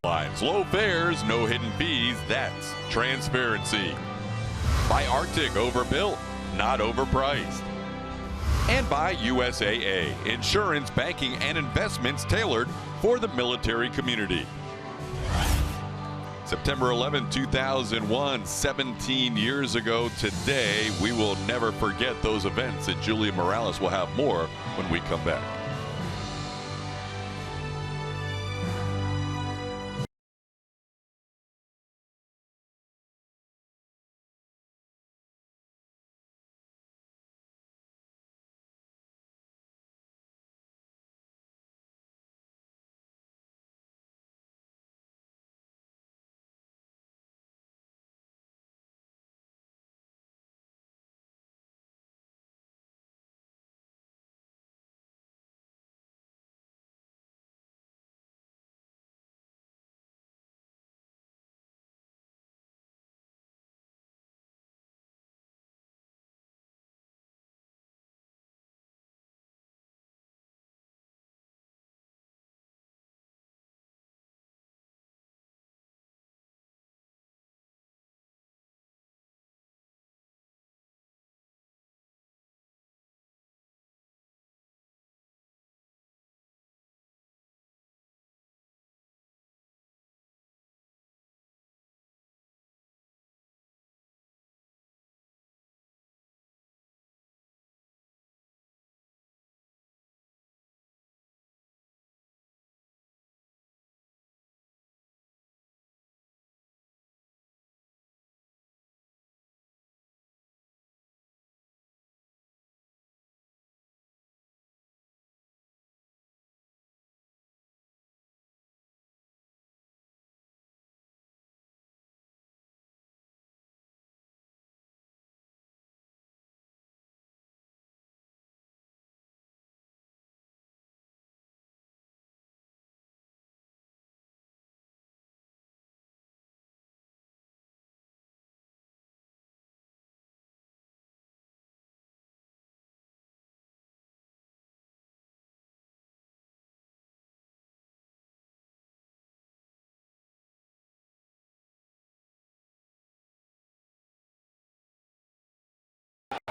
Airlines. Low fares, no hidden fees, that's transparency. By Arctic, overbuilt, not overpriced. And by USAA, insurance, banking, and investments tailored for the military community. September 11, 2001, 17 years ago today. We will never forget those events, and Julia Morales will have more when we come back.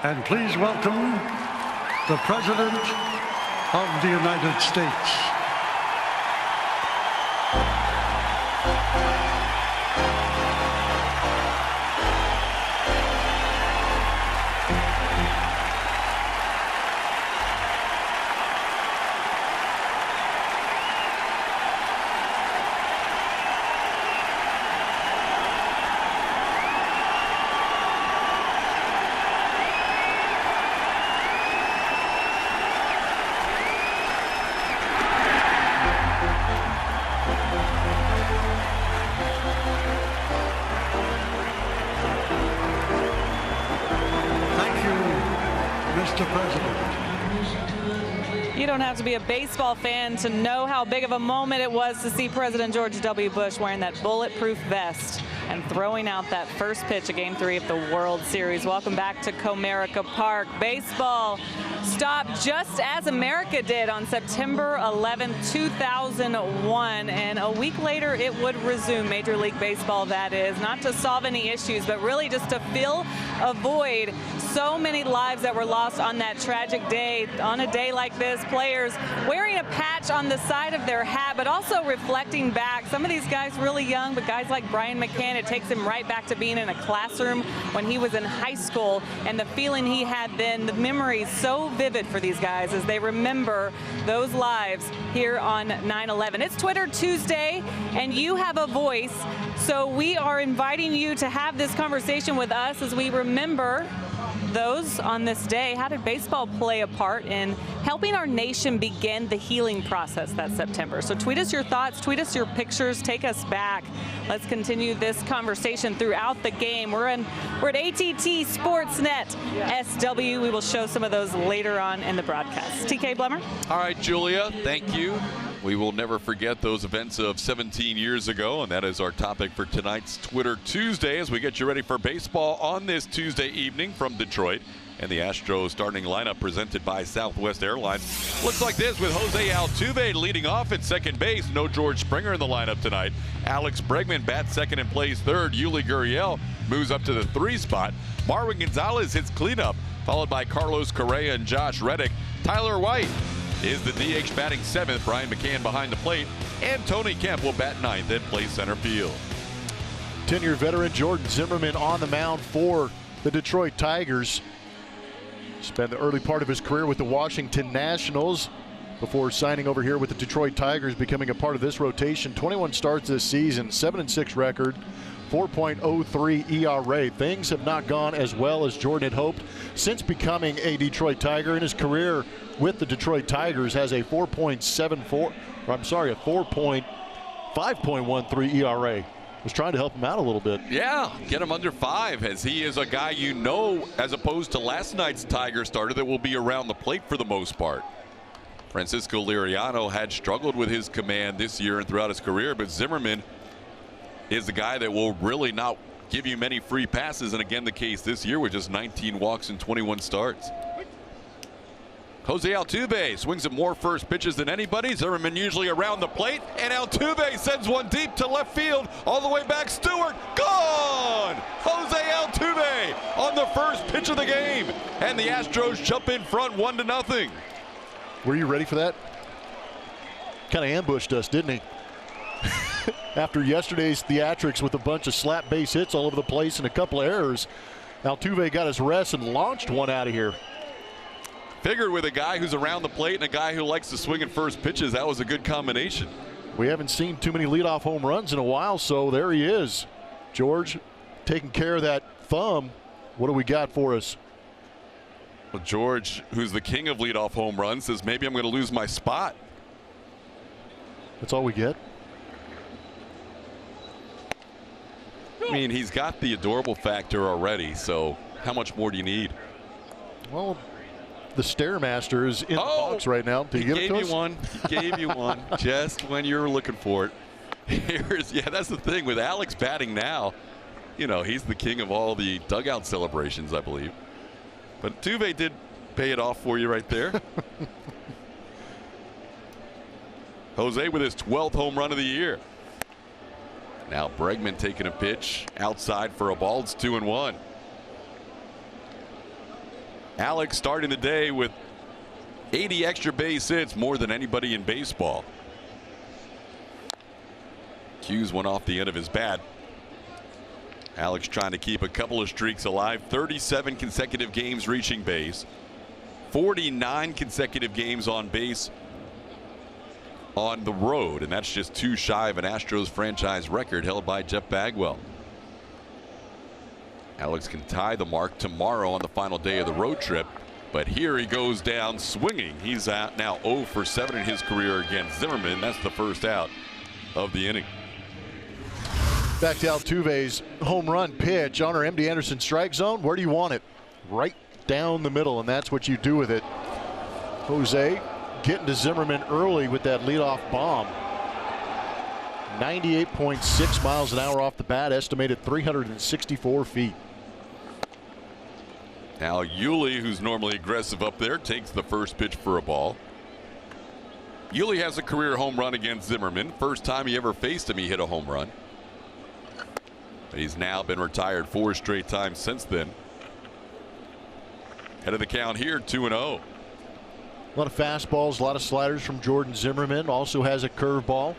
And please welcome the President of the United States. Mr. President. You don't have to be a baseball fan to know how big of a moment it was to see President George W. Bush wearing that bulletproof vest and throwing out that first pitch of Game 3 of the World Series. Welcome back to Comerica Park. Baseball stopped just as America did on September 11, 2001, and a week later it would resume. Major League Baseball, that is, not to solve any issues, but really just to fill a void. So many lives that were lost on that tragic day. On a day like this, players wearing a patch on the side of their hat, but also reflecting back. Some of these guys really young, but guys like Brian McCann, it takes him right back to being in a classroom when he was in high school, and the feeling he had then, the memories so vivid for these guys as they remember those lives here on 9/11. It's Twitter Tuesday, and you have a voice, so we are inviting you to have this conversation with us as we remember those on this day. How did baseball play a part in helping our nation begin the healing process that September? So tweet us your thoughts, tweet us your pictures, take us back. Let's continue this conversation throughout the game. We're at ATT Sportsnet SW. We will show some of those later on in the broadcast. TK Blummer. All right, Julia, thank you. We will never forget those events of 17 years ago, and that is our topic for tonight's Twitter Tuesday as we get you ready for baseball on this Tuesday evening from Detroit. And the Astros starting lineup presented by Southwest Airlines looks like this, with Jose Altuve leading off at second base. No George Springer in the lineup tonight. Alex Bregman bats second and plays third. Yuli Gurriel moves up to the 3 spot. Marwin Gonzalez hits cleanup, followed by Carlos Correa and Josh Reddick. Tyler White is the DH batting 7th. Brian McCann behind the plate. And Tony Kemp will bat 9th and play center field. 10-year veteran Jordan Zimmermann on the mound for the Detroit Tigers. Spent the early part of his career with the Washington Nationals before signing over here with the Detroit Tigers, becoming a part of this rotation. 21 starts this season, 7-6 record, 4.03 ERA. Things have not gone as well as Jordan had hoped since becoming a Detroit Tiger. In his career with the Detroit Tigers, has a 5.13 ERA. Was trying to help him out a little bit. Yeah, get him under 5, as he is a guy you know, as opposed to last night's Tiger starter, that will be around the plate for the most part. Francisco Liriano had struggled with his command this year and throughout his career, but Zimmermann is the guy that will really not give you many free passes, and again the case this year with just 19 walks and 21 starts. Jose Altuve swings at more first pitches than anybody. Zimmermann usually around the plate, and Altuve sends one deep to left field, all the way back. Stewart, gone! Jose Altuve on the first pitch of the game, and the Astros jump in front 1-0. Were you ready for that? Kind of ambushed us, didn't he? After yesterday's theatrics with a bunch of slap base hits all over the place and a couple of errors, Altuve got his rest and launched one out of here. Figured with a guy who's around the plate and a guy who likes to swing at first pitches, that was a good combination. We haven't seen too many leadoff home runs in a while, so there he is. George taking care of that thumb. What do we got for us? Well, George, who's the king of leadoff home runs, says maybe I'm going to lose my spot. That's all we get? I mean, he's got the adorable factor already, so how much more do you need? Well, the Stairmaster is in the box right now. Did he give it to us? He gave you one just when you were looking for it. Yeah, that's the thing with Alex batting now. You know, he's the king of all the dugout celebrations, I believe. But Tuve did pay it off for you right there. Jose with his 12th home run of the year. Now Bregman taking a pitch outside for a ball. It's 2-1. Alex starting the day with 80 extra base hits, more than anybody in baseball. Hughes went off the end of his bat. Alex trying to keep a couple of streaks alive. 37 consecutive games reaching base. 49 consecutive games on base on the road, and that's just 2 shy of an Astros franchise record held by Jeff Bagwell. Alex can tie the mark tomorrow on the final day of the road trip, but here he goes down swinging. He's out now 0 for 7 in his career against Zimmermann. That's the first out of the inning. Back to Altuve's home run pitch on our MD Anderson strike zone. Where do you want it? Right down the middle, and that's what you do with it. Jose getting to Zimmermann early with that leadoff bomb. 98.6 miles an hour off the bat, estimated 364 feet. Now Yuli, who's normally aggressive up there, takes the first pitch for a ball. Yuli has a career home run against Zimmermann. First time he ever faced him, he hit a home run. He's now been retired 4 straight times since then. Head of the count here, 2-0. A lot of fastballs, a lot of sliders from Jordan Zimmermann. Also has a curveball.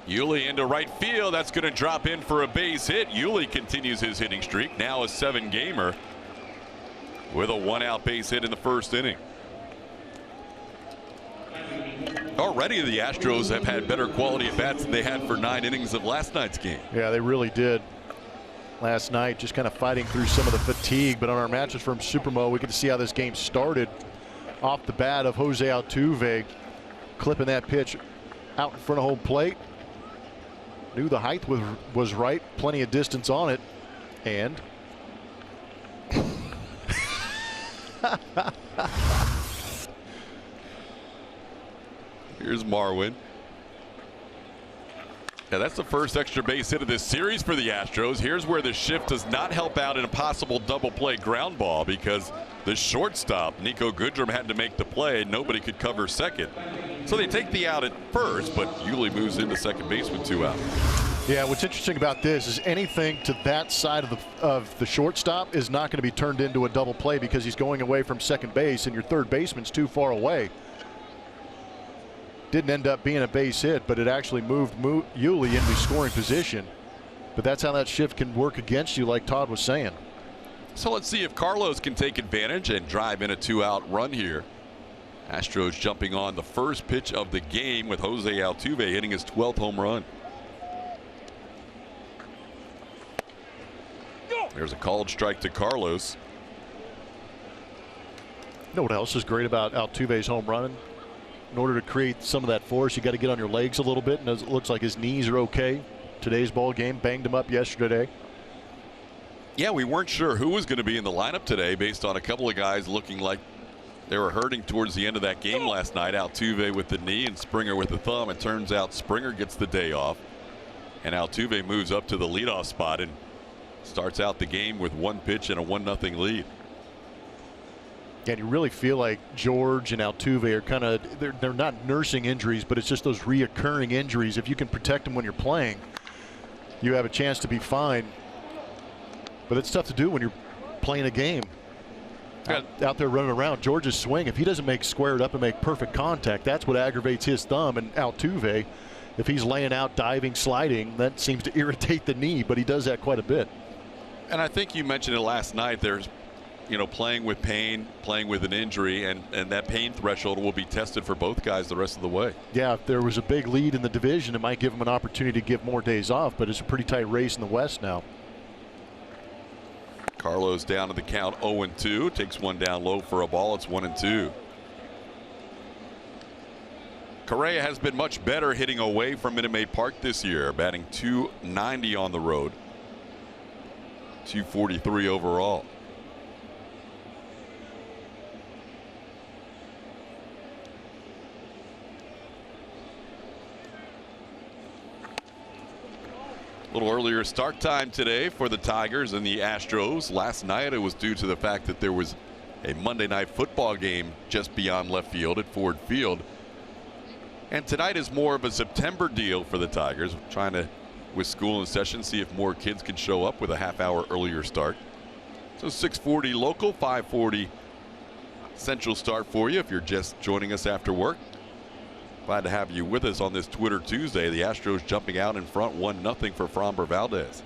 Yuli into right field. That's going to drop in for a base hit. Yuli continues his hitting streak. Now a 7-gamer with a 1-out base hit in the first inning. Already the Astros have had better quality at bats than they had for 9 innings of last night's game. Yeah, they really did. Last night, just kind of fighting through some of the fatigue. But on our Matches from Supermo, we get to see how this game started off the bat of Jose Altuve, clipping that pitch out in front of home plate. Knew the height was right, plenty of distance on it, and here's Marwin. Yeah, that's the first extra base hit of this series for the Astros. Here's where the shift does not help out in a possible double play ground ball because the shortstop, Nico Goodrum, had to make the play. Nobody could cover second. So they take the out at first, but Yuli moves into second base with 2 out. Yeah, what's interesting about this is anything to that side of the shortstop is not going to be turned into a double play because he's going away from second base and your third baseman's too far away. Didn't end up being a base hit, but it actually moved Yuli into scoring position. But that's how that shift can work against you, like Todd was saying. So let's see if Carlos can take advantage and drive in a 2-out run here. Astros jumping on the first pitch of the game with Jose Altuve hitting his 12th home run. There's a called strike to Carlos. You know what else is great about Altuve's home run? In order to create some of that force, you got to get on your legs a little bit, and it looks like his knees are okay. Today's ball game banged him up yesterday. Yeah, we weren't sure who was going to be in the lineup today based on a couple of guys looking like they were hurting towards the end of that game last night. Altuve with the knee and Springer with the thumb. It turns out Springer gets the day off, and Altuve moves up to the leadoff spot and starts out the game with 1 pitch and a 1-0 lead. And you really feel like George and Altuve are kind of, they're not nursing injuries, but it's just those reoccurring injuries. If you can protect them when you're playing, you have a chance to be fine. But it's tough to do when you're playing a game. Out there running around. George's swing, if he doesn't make squared up and make perfect contact, that's what aggravates his thumb. And Altuve, if he's laying out, diving, sliding, that seems to irritate the knee, but he does that quite a bit. And I think you mentioned it last night. There's, playing with pain, playing with an injury, and that pain threshold will be tested for both guys the rest of the way. Yeah, if there was a big lead in the division, it might give them an opportunity to give more days off, but it's a pretty tight race in the West now. Carlos down to the count 0-2, takes one down low for a ball. It's 1-2. Correa has been much better hitting away from Minute Maid Park this year, batting .290 on the road, .243 overall. A little earlier start time today for the Tigers and the Astros. Last night it was due to the fact that there was a Monday night football game just beyond left field at Ford Field. And tonight is more of a September deal for the Tigers, trying to, with school in session, see if more kids can show up with a half-hour earlier start. So 6:40 local, 5:40 Central start for you if you're just joining us after work. Glad to have you with us on this Twitter Tuesday. The Astros jumping out in front 1-0 for Framber Valdez.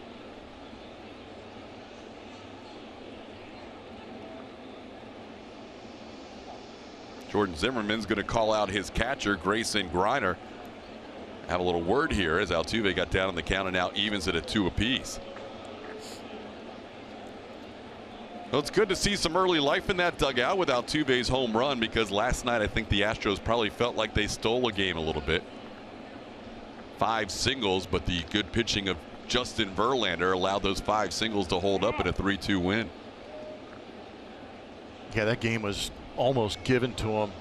Jordan Zimmerman's going to call out his catcher, Grayson Griner. Have a little word here as Altuve got down on the count and now evens it at 2 apiece. Well, it's good to see some early life in that dugout with Altuve's home run, because last night I think the Astros probably felt like they stole a game a little bit. 5 singles, but the good pitching of Justin Verlander allowed those 5 singles to hold up in a 3-2 win. Yeah, that game was almost given to him.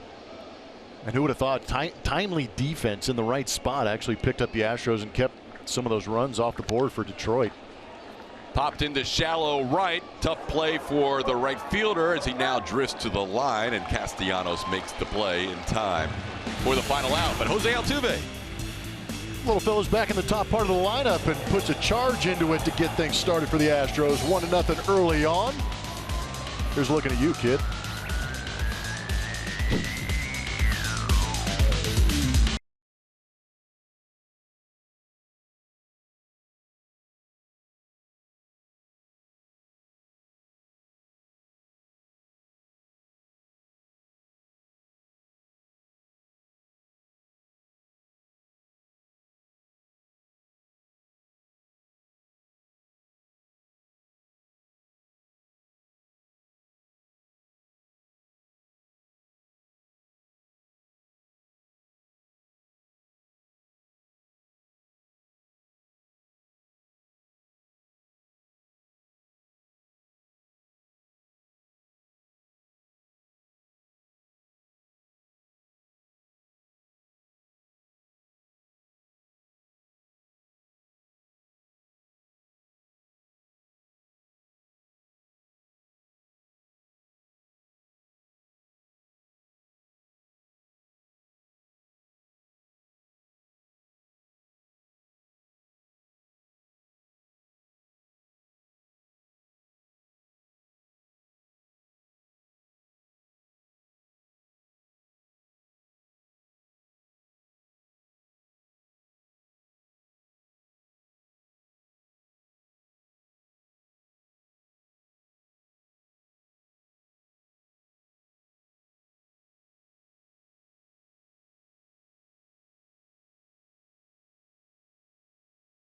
And who would have thought timely defense in the right spot actually picked up the Astros and kept some of those runs off the board for Detroit. Popped into shallow right. Tough play for the right fielder as he now drifts to the line, and Castellanos makes the play in time for the final out. But Jose Altuve. Little fella's back in the top part of the lineup and puts a charge into it to get things started for the Astros. 1-0 early on. Here's looking at you, kid.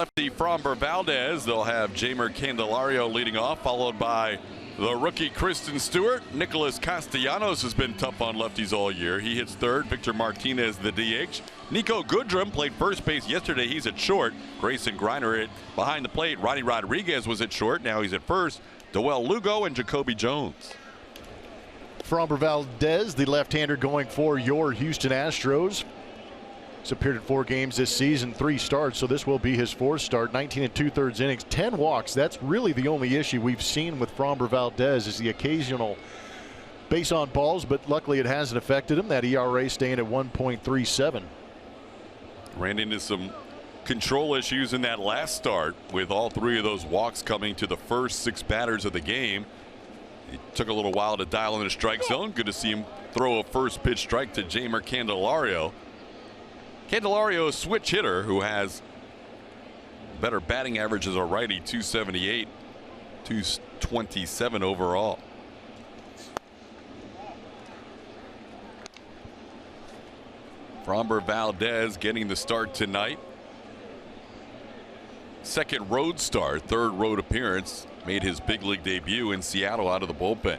lefty Framber Valdez. They'll have Jamer Candelario leading off, followed by the rookie Kristen Stewart. Nicholas Castellanos has been tough on lefties all year. He hits third. Victor Martinez, the DH. Nico Goodrum played first base yesterday. He's at short. Grayson Griner behind the plate. Ronnie Rodriguez was at short. Now he's at first. Doel Lugo and Jacoby Jones. Framber Valdez, the left-hander, going for your Houston Astros. He's appeared in 4 games this season, 3 starts, so this will be his 4th start. 19 2/3 innings, 10 walks. That's really the only issue we've seen with Framber Valdez is the occasional base on balls, but luckily it hasn't affected him. That ERA staying at 1.37. Ran into some control issues in that last start with all 3 of those walks coming to the first 6 batters of the game. It took a little while to dial in the strike zone. Good to see him throw a first pitch strike to Jamer Candelario. Candelario, a switch hitter who has better batting average as a righty, 278, 227 overall. Framber Valdez getting the start tonight. Second road start, 3rd road appearance. Made his big league debut in Seattle out of the bullpen.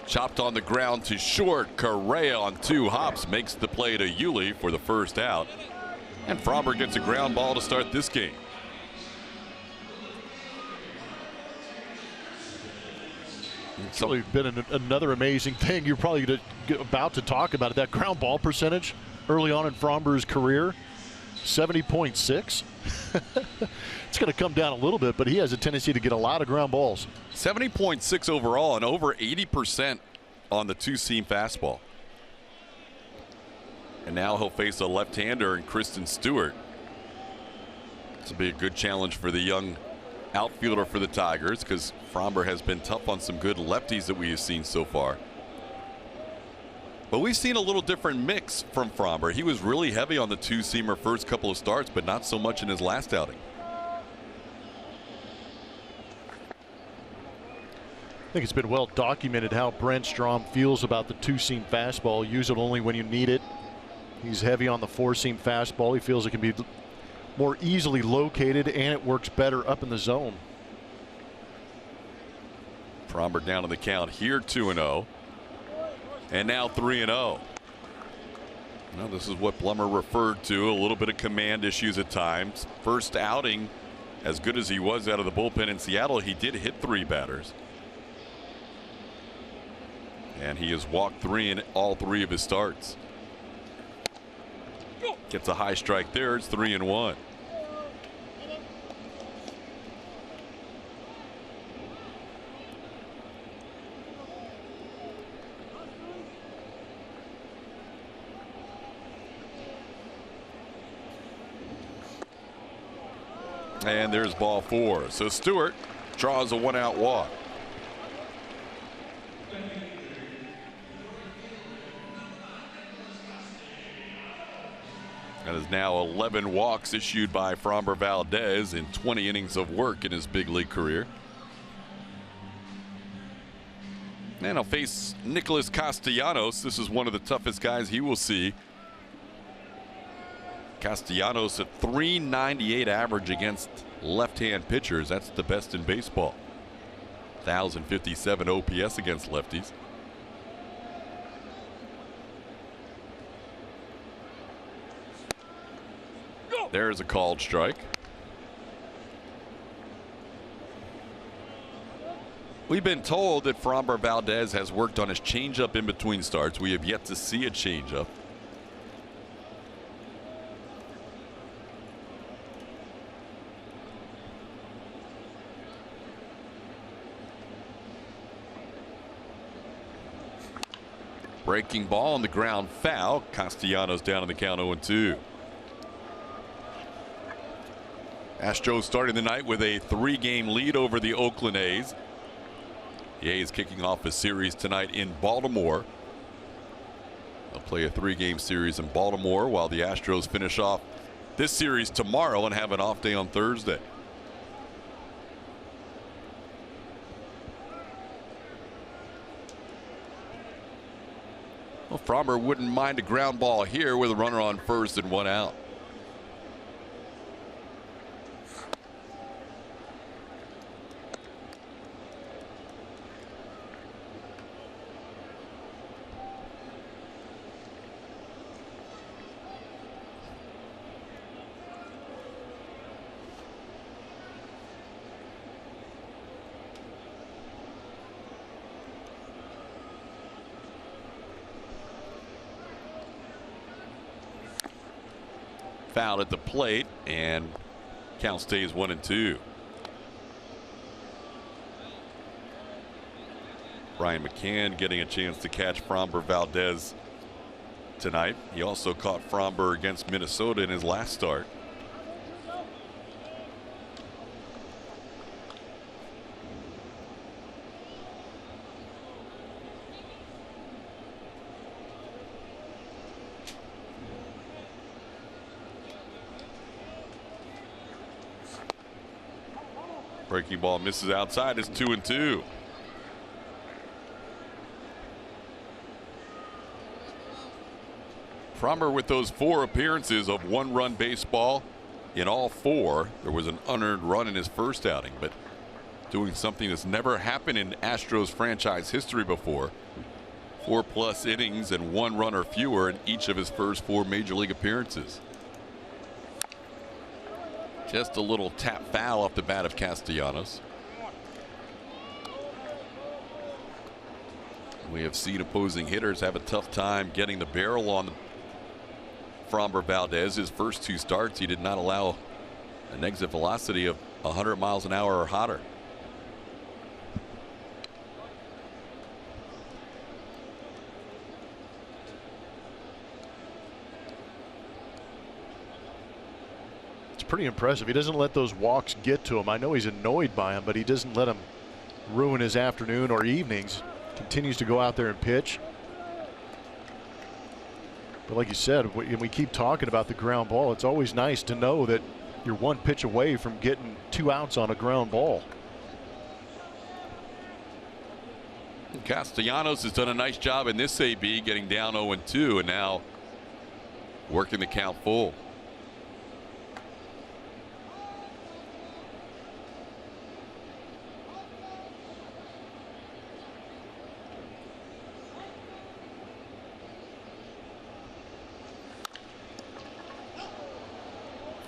Chopped on the ground to short. Correa on 2 hops makes the play to Yuli for the first out. And Framber gets a ground ball to start this game. It's really been another amazing thing. You're probably about to talk about it. That ground ball percentage early on in Framber's career, 70.6. It's going to come down a little bit, but he has a tendency to get a lot of ground balls. 70.6 overall and over 80% on the 2-seam fastball. And now he'll face a left-hander in Kristen Stewart. This will be a good challenge for the young outfielder for the Tigers because Framber has been tough on some good lefties that we have seen so far. But we've seen a little different mix from Framber. He was really heavy on the 2-seamer first couple of starts, but not so much in his last outing. I think it's been well documented how Brent Strom feels about the 2-seam fastball. Use it only when you need it. He's heavy on the 4-seam fastball. He feels it can be more easily located and it works better up in the zone. Framber down on the count here, 2-0. And now 3-0. Well, this is what Blummer referred to, a little bit of command issues at times. First outing, as good as he was out of the bullpen in Seattle, he did hit 3 batters. And he has walked 3 in all 3 of his starts. Gets a high strike there. It's 3-1. And there's ball 4. So Stewart draws a 1-out walk. That is now 11 walks issued by Framber Valdez in 20 innings of work in his big league career. And he'll face Nicholas Castellanos. This is one of the toughest guys he will see. Castellanos at .398 average against left-hand pitchers. That's the best in baseball. 1,057 OPS against lefties. There's a called strike. We've been told that Framber Valdez has worked on his changeup in between starts. We have yet to see a changeup. Breaking ball on the ground, foul. Castellanos down on the count, 0-2. Astros starting the night with a 3-game lead over the Oakland A's. The A's kicking off a series tonight in Baltimore. They'll play a 3-game series in Baltimore while the Astros finish off this series tomorrow and have an off day on Thursday. Well, Framber wouldn't mind a ground ball here with a runner on first and 1 out. fouled at the plate, and count stays 1-2. Brian McCann getting a chance to catch Framber Valdez tonight. He also caught Framber against Minnesota in his last start. Breaking ball misses outside. It's 2-2. Framber with those 4 appearances of 1-run baseball. In all 4, there was an unearned run in his first outing, but doing something that's never happened in Astros franchise history before. 4+ innings and 1 run or fewer in each of his first 4 major league appearances. Just a little tap foul off the bat of Castellanos. We have seen opposing hitters have a tough time getting the barrel on Framber Valdez. His first 2 starts, he did not allow an exit velocity of 100 miles an hour or hotter. Pretty impressive. He doesn't let those walks get to him. I know he's annoyed by him, but he doesn't let him ruin his afternoon or evenings. Continues to go out there and pitch. But like you said, we keep talking about the ground ball. It's always nice to know that you're 1 pitch away from getting 2 outs on a ground ball. Castellanos has done a nice job in this AB, getting down 0-2, and now working the count full.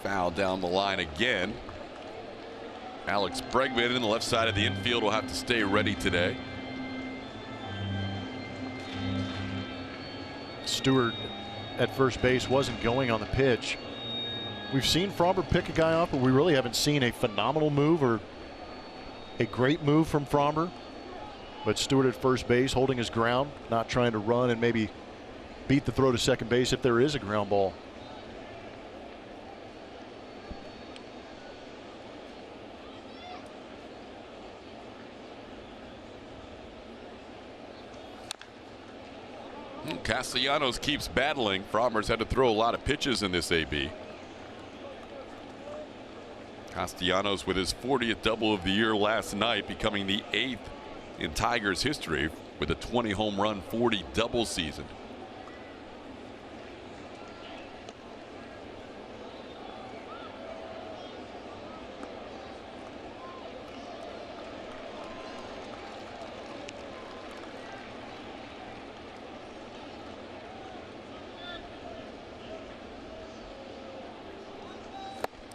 Foul down the line again. Alex Bregman in the left side of the infield will have to stay ready today. Stewart at first base wasn't going on the pitch. We've seen Framber pick a guy off, but we really haven't seen a phenomenal move or a great move from Framber. But Stewart at first base holding his ground, not trying to run and maybe beat the throw to second base if there is a ground ball. Castellanos keeps battling. Framber's had to throw a lot of pitches in this AB. Castellanos with his 40th double of the year last night, becoming the 8th in Tigers history with a 20 home run 40 double season.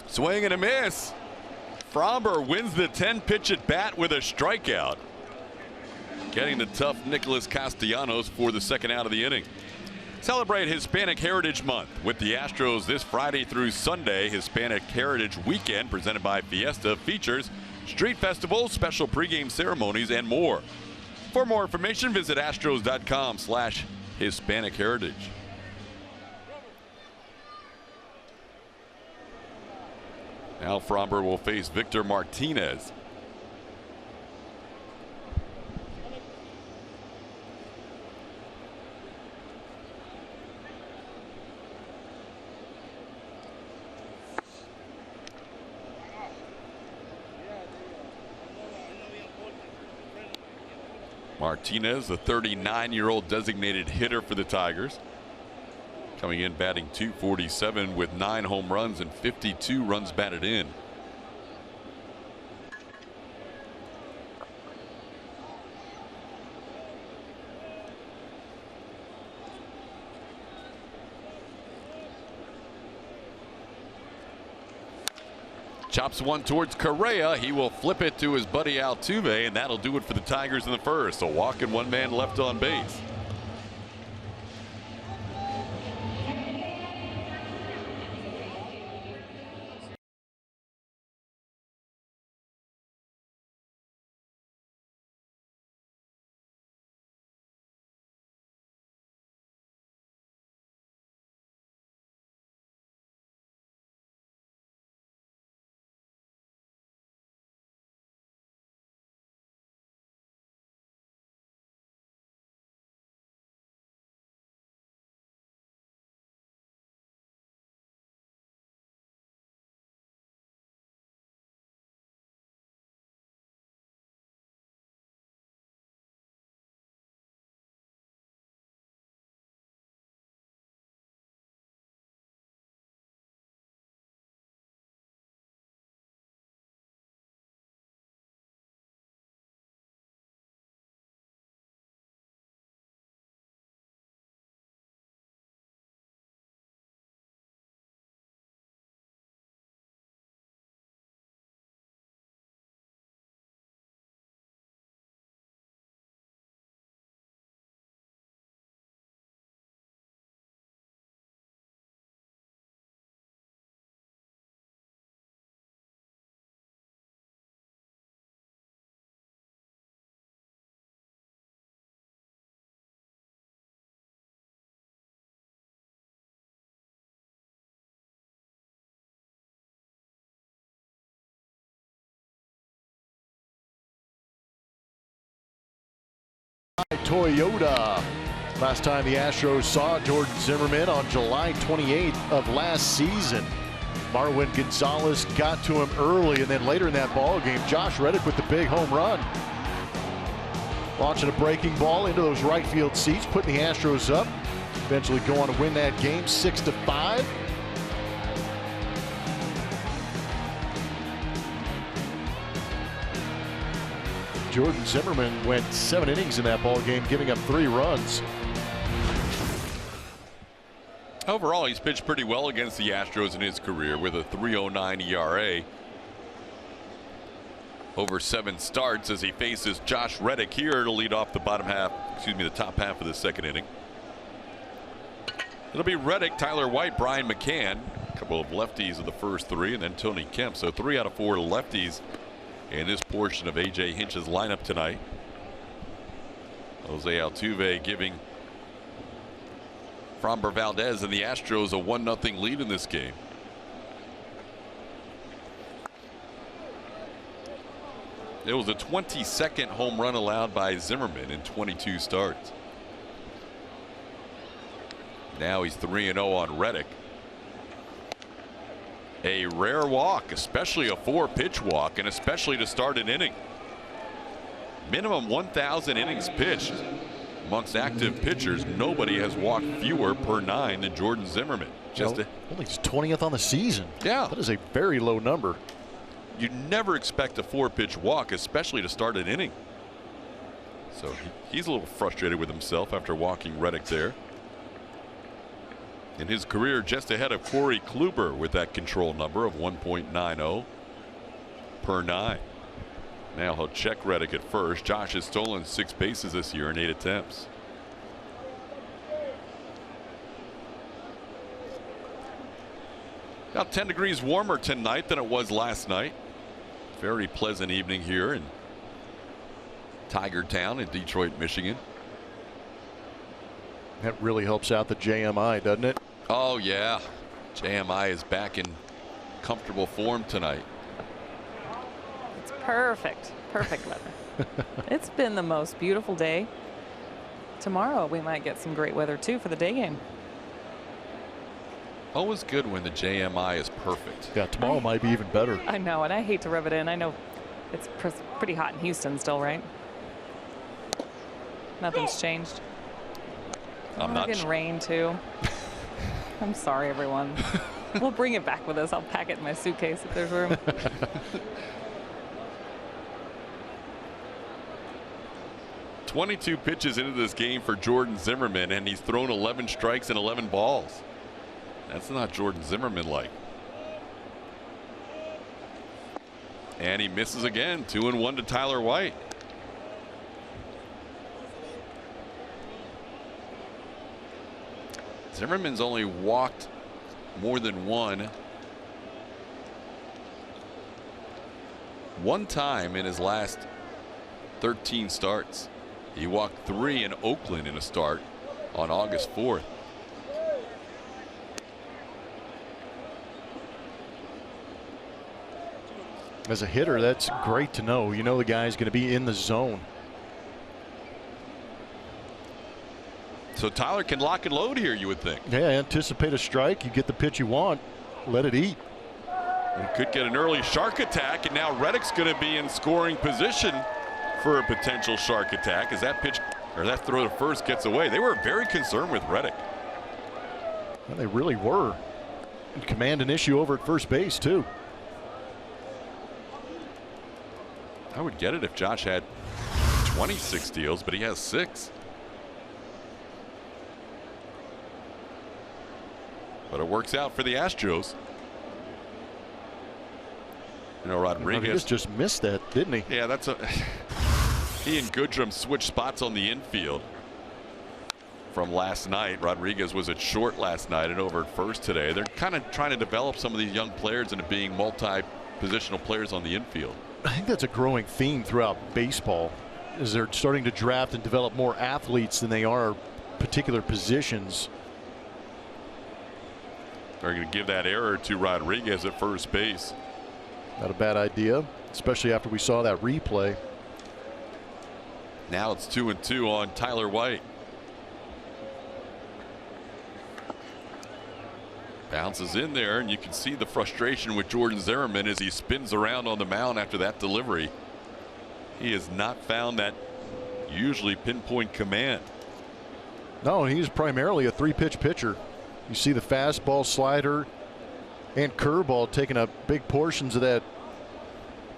Swing and a miss. Framber wins the 10-pitch at bat with a strikeout, getting the tough Nicholas Castellanos for the second out of the inning. Celebrate Hispanic Heritage Month with the Astros this Friday through Sunday. Hispanic Heritage Weekend presented by Fiesta features street festivals, special pregame ceremonies, and more. For more information, visit astros.com/Hispanic Heritage. Now Framber will face Victor Martinez. Martinez, the 39-year-old designated hitter for the Tigers, coming in batting .247 with 9 home runs and 52 runs batted in. Chops one towards Correa. He will flip it to his buddy Altuve, and that'll do it for the Tigers in the first. A walk and 1 man left on base. Toyota. Last time the Astros saw Jordan Zimmerman on July 28th of last season. Marwin Gonzalez got to him early, and then later in that ball game, Josh Reddick with the big home run. Launching a breaking ball into those right field seats, putting the Astros up. Eventually go on to win that game 6-5. Jordan Zimmerman went 7 innings in that ball game, giving up 3 runs. Overall, he's pitched pretty well against the Astros in his career with a 3.09 ERA. Over 7 starts as he faces Josh Reddick here to lead off the the top half of the second inning. It'll be Reddick, Tyler White, Brian McCann, a couple of lefties of the first 3, and then Tony Kemp. So 3 out of 4 lefties in this portion of A.J. Hinch's lineup tonight. Jose Altuve giving Framber Valdez and the Astros a 1-0 lead in this game. It was the 22nd home run allowed by Zimmerman in 22 starts. Now he's 3-0 on Reddick. A rare walk, especially a 4-pitch walk, and especially to start an inning. Minimum 1,000 innings pitched. Amongst active pitchers, nobody has walked fewer per 9 than Jordan Zimmerman. Only his 20th on the season. Yeah. That is a very low number. You never expect a 4-pitch walk, especially to start an inning. So he's a little frustrated with himself after walking Reddick there. In his career, just ahead of Corey Kluber with that control number of 1.90 per 9. Now he'll check Reddick at first. Josh has stolen 6 bases this year in 8 attempts. About 10 degrees warmer tonight than it was last night. Very pleasant evening here in Tiger Town in Detroit, Michigan. That really helps out the JMI, doesn't it? Oh yeah, JMI is back in comfortable form tonight. It's perfect weather. It's been the most beautiful day. Tomorrow we might get some great weather too for the day game. Always good when the JMI is perfect. Yeah, tomorrow might be even better. I know, and I hate to rub it in. I know it's pretty hot in Houston still, right? Nothing's changed. I'm not getting rain too. I'm sorry, everyone. We'll bring it back with us. I'll pack it in my suitcase if there's room. 22 pitches into this game for Jordan Zimmerman, and he's thrown 11 strikes and 11 balls. That's not Jordan Zimmerman like. And he misses again. 2-1 to Tyler White. Zimmerman's only walked more than one time in his last 13 starts. He walked 3 in Oakland in a start on August 4th. As a hitter, that's great to know. You know the guy's going to be in the zone. So Tyler can lock and load here, you would think. Yeah, anticipate a strike. You get the pitch you want. Let it eat. We could get an early shark attack, and now Reddick's going to be in scoring position for a potential shark attack as that pitch or that throw to first gets away. They were very concerned with Reddick. Well, they really were. And command an issue over at first base too. I would get it if Josh had 26 steals, but he has 6. But it works out for the Astros. You know, Rodriguez just missed that, didn't he? Yeah, that's he and Goodrum switched spots on the infield from last night. Rodriguez was at short last night and over at first today. They're kind of trying to develop some of these young players into being multi-positional players on the infield. I think that's a growing theme throughout baseball, is they're starting to draft and develop more athletes than they are particular positions. They're going to give that error to Rodriguez at first base. Not a bad idea, especially after we saw that replay. Now it's 2-2 on Tyler White. Bounces in there, and you can see the frustration with Jordan Zimmerman as he spins around on the mound after that delivery. He has not found that usually pinpoint command. No, he's primarily a three-pitch pitcher. You see the fastball, slider, and curveball taking up big portions of that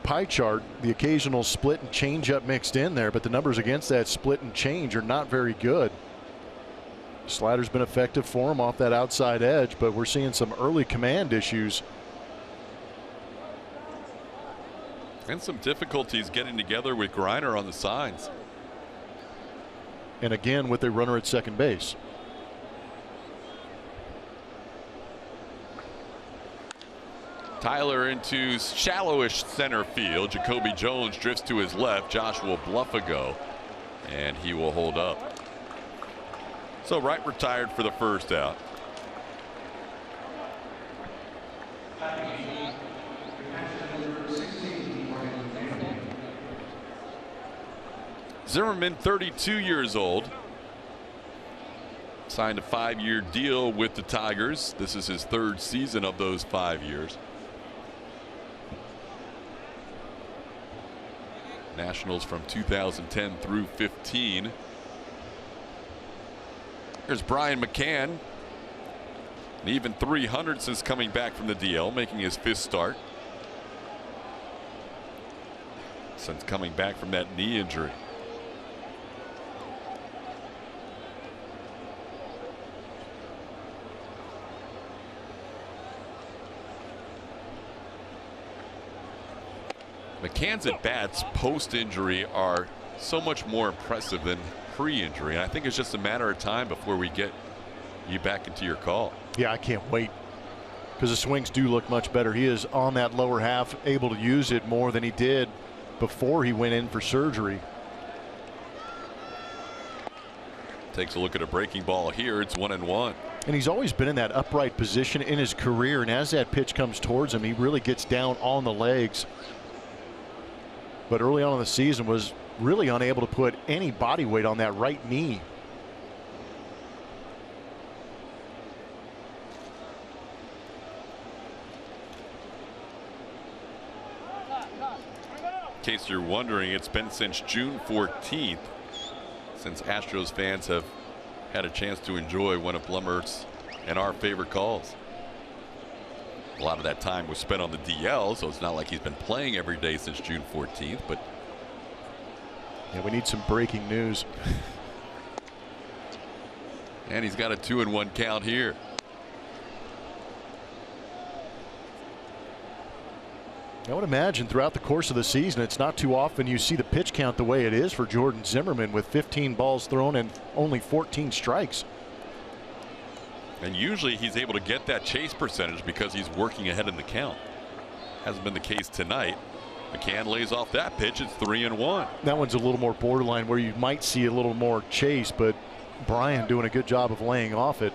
pie chart. The occasional split and changeup mixed in there, but the numbers against that split and change are not very good. Slider's been effective for him off that outside edge, but we're seeing some early command issues. And some difficulties getting together with Griner on the signs. And again with a runner at second base. Tyler into shallowish center field. Jacoby Jones drifts to his left. Joshua Bluffago, and he will hold up. So Wright retired for the first out. Zimmerman, 32 years old, signed a 5-year deal with the Tigers. This is his 3rd season of those 5 years. Nationals from 2010 through 15. Here's Brian McCann, an even 300 since coming back from the DL, making his 5th start since coming back from that knee injury. McCann's at bats post-injury are so much more impressive than pre-injury, and I think it's just a matter of time before we get you back into your call. Yeah, I can't wait, because the swings do look much better. He is on that lower half, able to use it more than he did before he went in for surgery. Takes a look at a breaking ball here. It's 1-1. And he's always been in that upright position in his career, and as that pitch comes towards him, he really gets down on the legs. But early on in the season was really unable to put any body weight on that right knee. In case you're wondering, it's been since June 14th since Astros fans have had a chance to enjoy one of Blummer's and our favorite calls. A lot of that time was spent on the DL, so it's not like he's been playing every day since June 14th, but yeah, we need some breaking news. And he's got a 2-1 count here. I would imagine throughout the course of the season, it's not too often you see the pitch count the way it is for Jordan Zimmerman, with 15 balls thrown and only 14 strikes. And usually he's able to get that chase percentage because he's working ahead in the count. Hasn't been the case tonight. McCann lays off that pitch. It's 3-1. That one's a little more borderline, where you might see a little more chase, but Brian doing a good job of laying off it.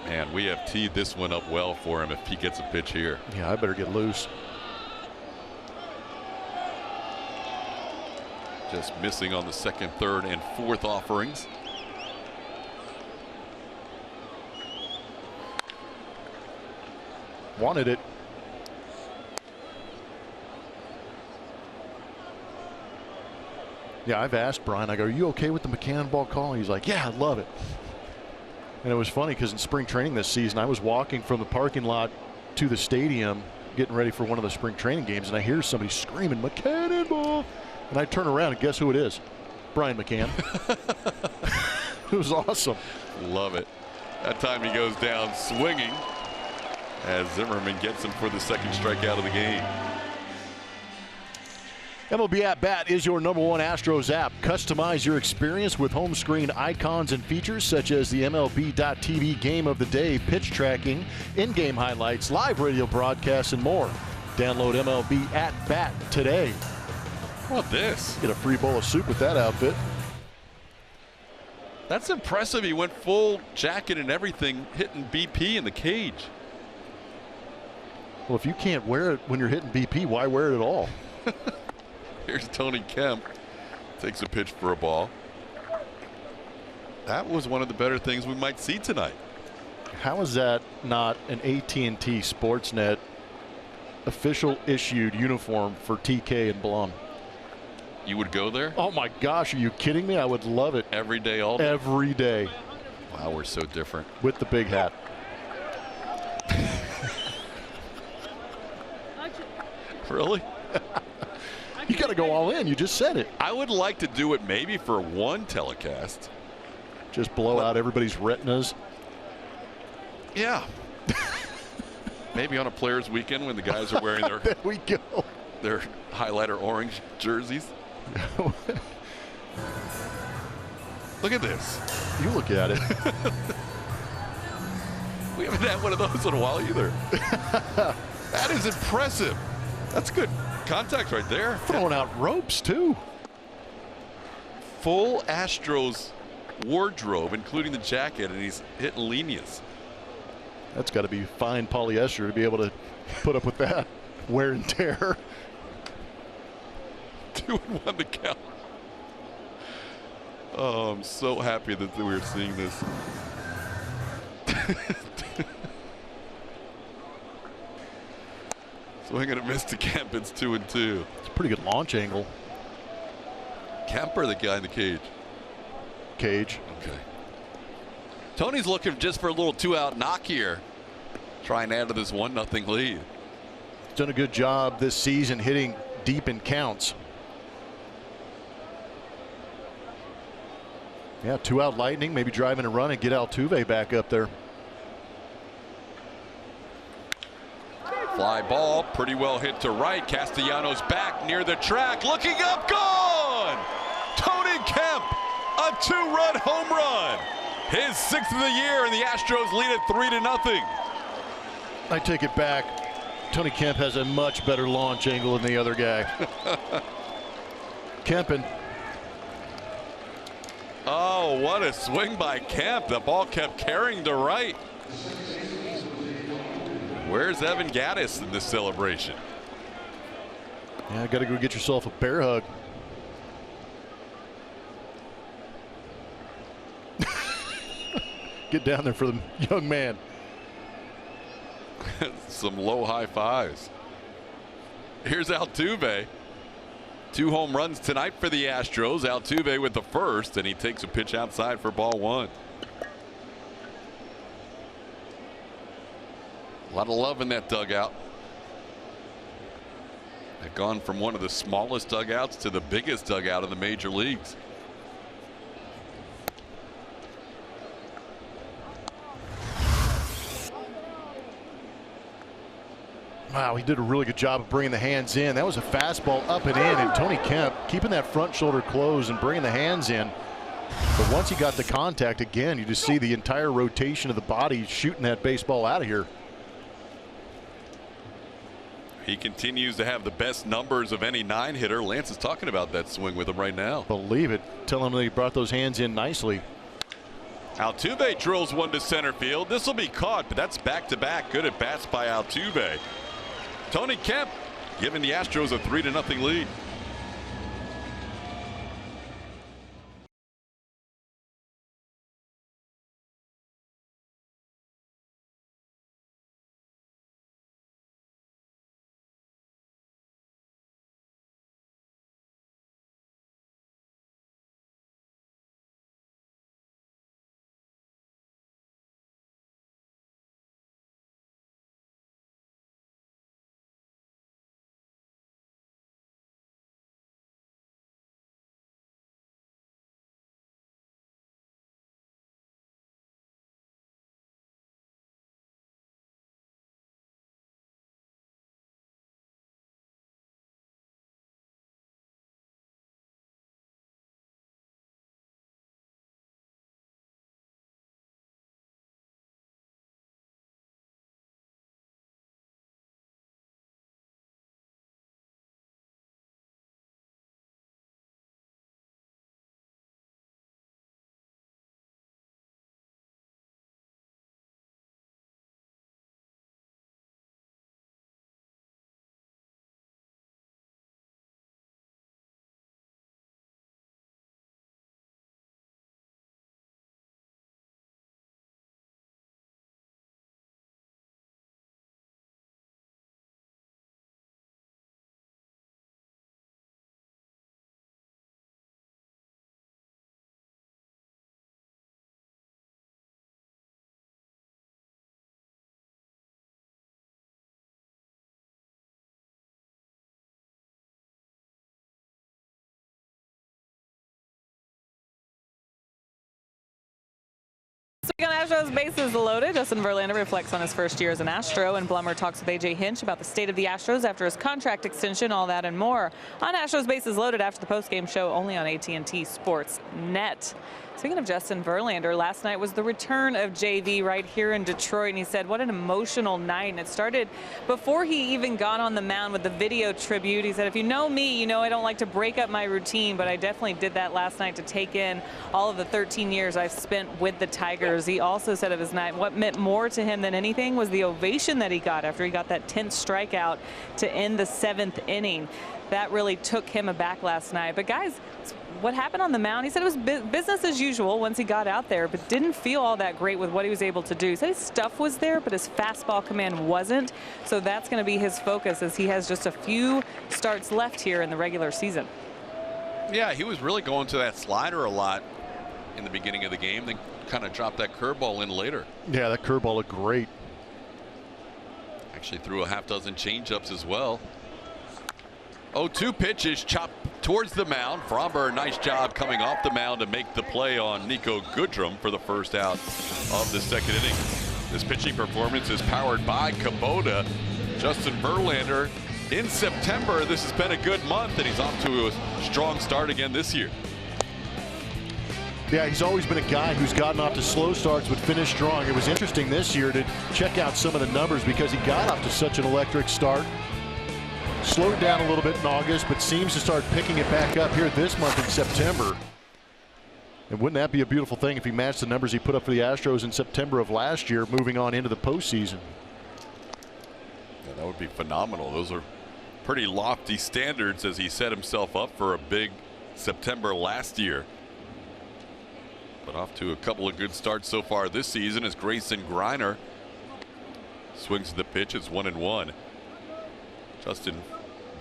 Man, we have teed this one up well for him if he gets a pitch here. Yeah, I better get loose. Just missing on the 2nd, 3rd, and 4th offerings. Wanted it. Yeah, I've asked Brian, I go, are you okay with the McCann ball call? He's like, yeah, I love it. And it was funny because in spring training this season, I was walking from the parking lot to the stadium getting ready for one of the spring training games, and I hear somebody screaming, McCann ball. And I turn around and guess who it is? Brian McCann. It was awesome. Love it. That time he goes down swinging as Zimmerman gets him for the 2nd strikeout of the game. MLB At Bat is your #1 Astros app. Customize your experience with home screen icons and features such as the MLB.TV Game of the Day, pitch tracking, in-game highlights, live radio broadcasts, and more. Download MLB At Bat today. How about this? Get a free bowl of soup with that outfit. That's impressive. He went full jacket and everything, hitting BP in the cage. Well, if you can't wear it when you're hitting BP, why wear it at all? Here's Tony Kemp. Takes a pitch for a ball. That was one of the better things we might see tonight. How is that not an AT&T Sportsnet official issued uniform for TK and Blum? You would go there? Oh my gosh, are you kidding me? I would love it. Every day, all day? Every day. Wow, we're so different. With the big hat. Really? You got to go all in. You just said it. I would like to do it maybe for one telecast. Just blow out everybody's retinas. Yeah. Maybe on a players' weekend when the guys are wearing their there we go. Their highlighter orange jerseys. Look at this. You look at it. We haven't had one of those in a while either. That is impressive. That's good contact right there. Throwing out ropes too. Full Astros wardrobe, including the jacket, and he's hitting líneas. That's got to be fine polyester to be able to put up with that wear and tear. 2-1 to count. Oh, I'm so happy that we were seeing this. Swing and a miss to Kemp. It's 2-2. It's a pretty good launch angle. Kemp or the guy in the cage? Cage. Okay. Tony's looking just for a little 2-out knock here. Try and add to this 1-0 lead. He's done a good job this season hitting deep in counts. Yeah, 2-out Lightning, maybe driving a run and get Altuve back up there. Fly ball, pretty well hit to right. Castellanos back near the track, looking up, gone! Tony Kemp, a 2-run home run. His 6th of the year, and the Astros lead it 3-0. I take it back. Tony Kemp has a much better launch angle than the other guy. Kempin. Oh, what a swing by Kemp. The ball kept carrying to right. Where's Evan Gattis in this celebration? Yeah, got to go get yourself a bear hug. Get down there for the young man. Some low high fives. Here's Altuve. 2 home runs tonight for the Astros. Altuve with the first, and he takes a pitch outside for ball 1. A lot of love in that dugout. They've gone from one of the smallest dugouts to the biggest dugout in the major leagues. Wow, he did a really good job of bringing the hands in. That was a fastball up and in, and Tony Kemp keeping that front shoulder closed and bringing the hands in. But once he got the contact again, you just see the entire rotation of the body shooting that baseball out of here. He continues to have the best numbers of any 9-hitter. Lance is talking about that swing with him right now. Believe it. Tell him that he brought those hands in nicely. Altuve drills one to center field. This will be caught, but that's back-to-back good at bats by Altuve. Tony Kemp giving the Astros a 3-0 lead. On Astros bases loaded, Justin Verlander reflects on his first year as an Astro, and Blummer talks with AJ Hinch about the state of the Astros after his contract extension, all that and more on Astros bases loaded after the postgame show only on AT&T Sports Net. Speaking of Justin Verlander, last night was the return of JV right here in Detroit, and he said what an emotional night. And it started before he even got on the mound with the video tribute. He said, if you know me, you know I don't like to break up my routine, but I definitely did that last night to take in all of the 13 years I've spent with the Tigers. He also said of his night, what meant more to him than anything was the ovation that he got after he got that 10th strikeout to end the 7th inning. That really took him aback last night. But guys, what happened on the mound, he said it was business as usual once he got out there, but didn't feel all that great with what he was able to do. He said his stuff was there, but his fastball command wasn't. So that's going to be his focus as he has just a few starts left here in the regular season. Yeah, he was really going to that slider a lot in the beginning of the game, then kind of dropped that curveball in later. Yeah, that curveball looked great. Actually threw a half dozen changeups as well. 0-2 pitches chopped towards the mound. Fromber, nice job coming off the mound to make the play on Nico Goodrum for the first out of the 2nd inning. This pitching performance is powered by Kubota. Justin Verlander in September. This has been a good month, and he's off to a strong start again this year. Yeah, he's always been a guy who's gotten off to slow starts but finished strong. It was interesting this year to check out some of the numbers because he got off to such an electric start. Slowed down a little bit in August, but seems to start picking it back up here this month in September. And wouldn't that be a beautiful thing if he matched the numbers he put up for the Astros in September of last year, moving on into the postseason? Yeah, that would be phenomenal. Those are pretty lofty standards as he set himself up for a big September last year. But off to a couple of good starts so far this season as Grayson Greiner swings the pitch. It's 1-1. Justin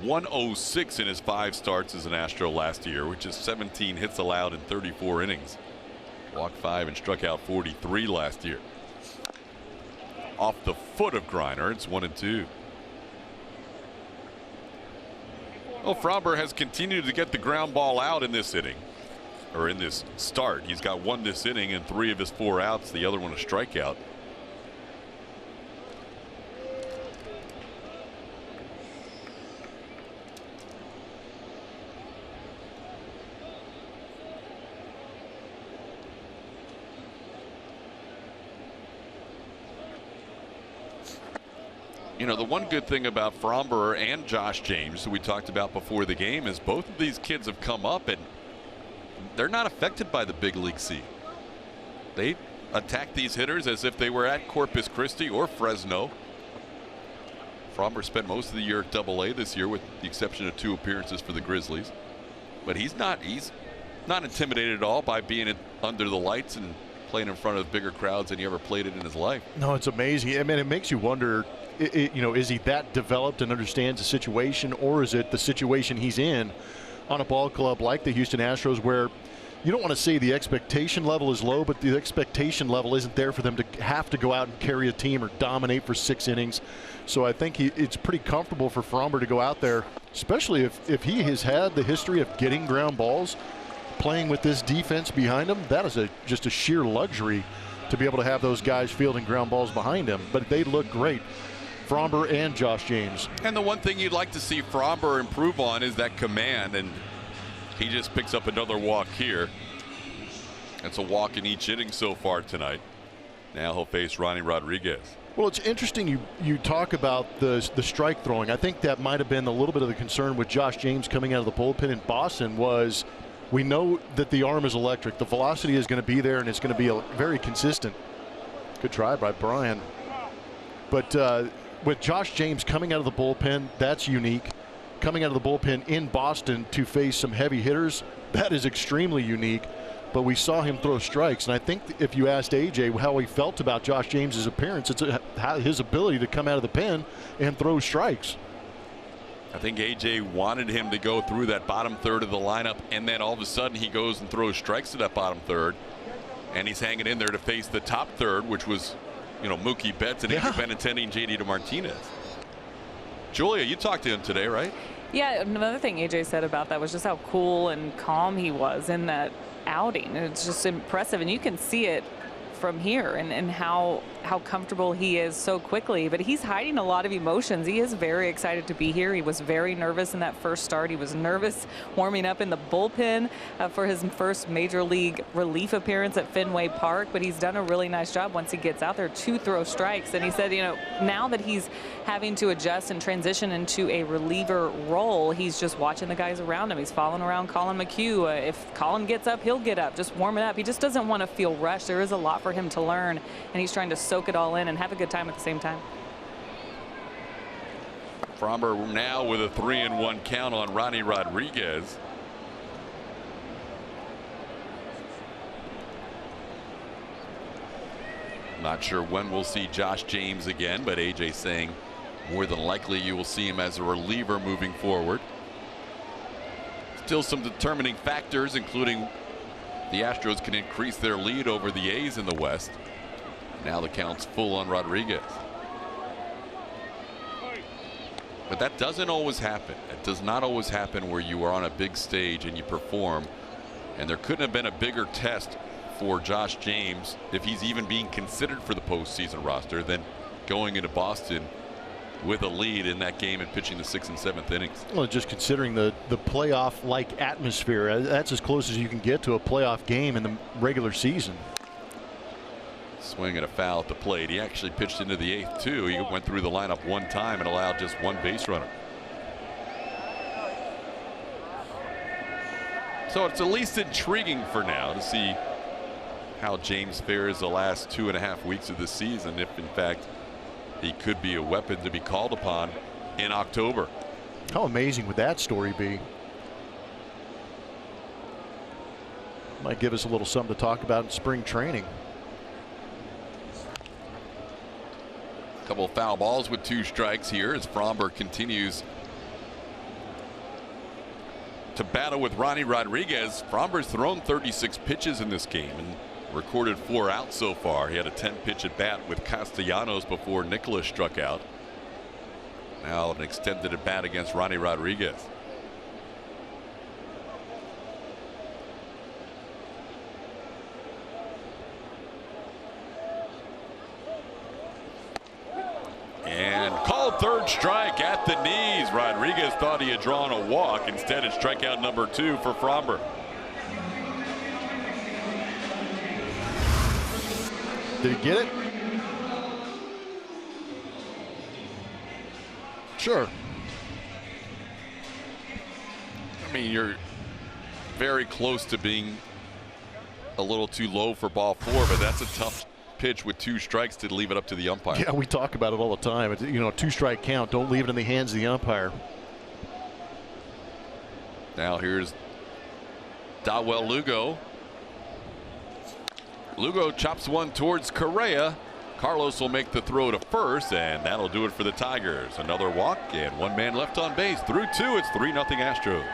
106 in his 5 starts as an Astro last year, which is 17 hits allowed in 34 innings. Walked 5 and struck out 43 last year. Off the foot of Greiner, it's 1-2. Well, Fromber has continued to get the ground ball out in this inning, or in this start. He's got 1 this inning and 3 of his 4 outs, the other one a strikeout. You know, the one good thing about Fromber and Josh James that we talked about before the game is both of these kids have come up and they're not affected by the big league scene. They attack these hitters as if they were at Corpus Christi or Fresno. Fromber spent most of the year at Double-A this year with the exception of 2 appearances for the Grizzlies. But he's not intimidated at all by being under the lights and playing in front of bigger crowds than he ever played it in his life. No, it's amazing. I mean, it makes you wonder, you know, is he that developed and understands the situation, or is it the situation he's in on a ball club like the Houston Astros where you don't want to say the expectation level is low, but the expectation level isn't there for them to have to go out and carry a team or dominate for 6 innings. So I think it's pretty comfortable for Fromber to go out there, especially if he has had the history of getting ground balls, playing with this defense behind him. That is just a sheer luxury to be able to have those guys fielding ground balls behind him. But they look great, Fromber and Josh James. And the one thing you'd like to see Fromber improve on is that command, and he just picks up another walk here. That's a walk in each inning so far tonight. Now he'll face Ronnie Rodriguez. Well, it's interesting you talk about the strike throwing. I think that might have been a little bit of the concern with Josh James coming out of the bullpen in Boston was we know that the arm is electric. The velocity is going to be there, and it's going to be very consistent. Good try by Brian. But with Josh James coming out of the bullpen, that's unique. Coming out of the bullpen in Boston to face some heavy hitters, that is extremely unique. But we saw him throw strikes, and I think if you asked AJ how he felt about Josh James's appearance, it's his ability to come out of the pen and throw strikes. I think AJ wanted him to go through that bottom third of the lineup, and then all of a sudden he goes and throws strikes to that bottom third, and he's hanging in there to face the top third, which was, you know, Mookie Betts and Andrew Benintendi and JD DeMartinez. Julia, you talked to him today, right? Yeah, another thing AJ said about that was just how cool and calm he was in that outing. It's just impressive, and you can see it from here and how comfortable he is so quickly. But he's hiding a lot of emotions. He is very excited to be here. He was very nervous in that first start. He was nervous warming up in the bullpen for his first major league relief appearance at Fenway Park. But he's done a really nice job once he gets out there to throw strikes. And he said, you know, now that he's having to adjust and transition into a reliever role, he's just watching the guys around him. He's following around Colin McHugh. If Colin gets up, he'll get up, just warming up. He just doesn't want to feel rushed. There is a lot for him to learn, and he's trying to soak it all in and have a good time at the same time. Fromber now with a 3-1 count on Ronnie Rodriguez. Not sure when we'll see Josh James again, but AJ saying more than likely you will see him as a reliever moving forward. Still some determining factors, including the Astros can increase their lead over the A's in the West. Now the count's full on Rodriguez. But that doesn't always happen. It does not always happen where you are on a big stage and you perform. And there couldn't have been a bigger test for Josh James, if he's even being considered for the postseason roster, than going into Boston with a lead in that game and pitching the 6th and 7th innings. Well, just considering the playoff-like atmosphere, that's as close as you can get to a playoff game in the regular season. Swing and a foul at the plate. He actually pitched into the 8th too. He went through the lineup one time and allowed just one base runner. So it's at least intriguing for now to see how James fares the last 2.5 weeks of the season, if in fact he could be a weapon to be called upon in October. How amazing would that story be? Might give us a little something to talk about in spring training. A couple of foul balls with 2 strikes here as Fromber continues to battle with Ronnie Rodriguez. Fromber's thrown 36 pitches in this game and recorded 4 outs so far. He had a 10-pitch at bat with Castellanos before Nicholas struck out. Now an extended at bat against Ronnie Rodriguez. And called 3rd strike at the knees. Rodriguez thought he had drawn a walk. Instead, it's strikeout number 2 for Fromber. Did he get it? Sure. I mean, you're very close to being a little too low for ball 4, but that's a tough pitch with 2 strikes to leave it up to the umpire. Yeah, we talk about it all the time. It's, you know, 2-strike count. Don't leave it in the hands of the umpire. Now here's Dawel Lugo. Lugo chops one towards Correa. Carlos will make the throw to first, and that'll do it for the Tigers. Another walk and 1 man left on base. Through 2, it's 3-0 Astros.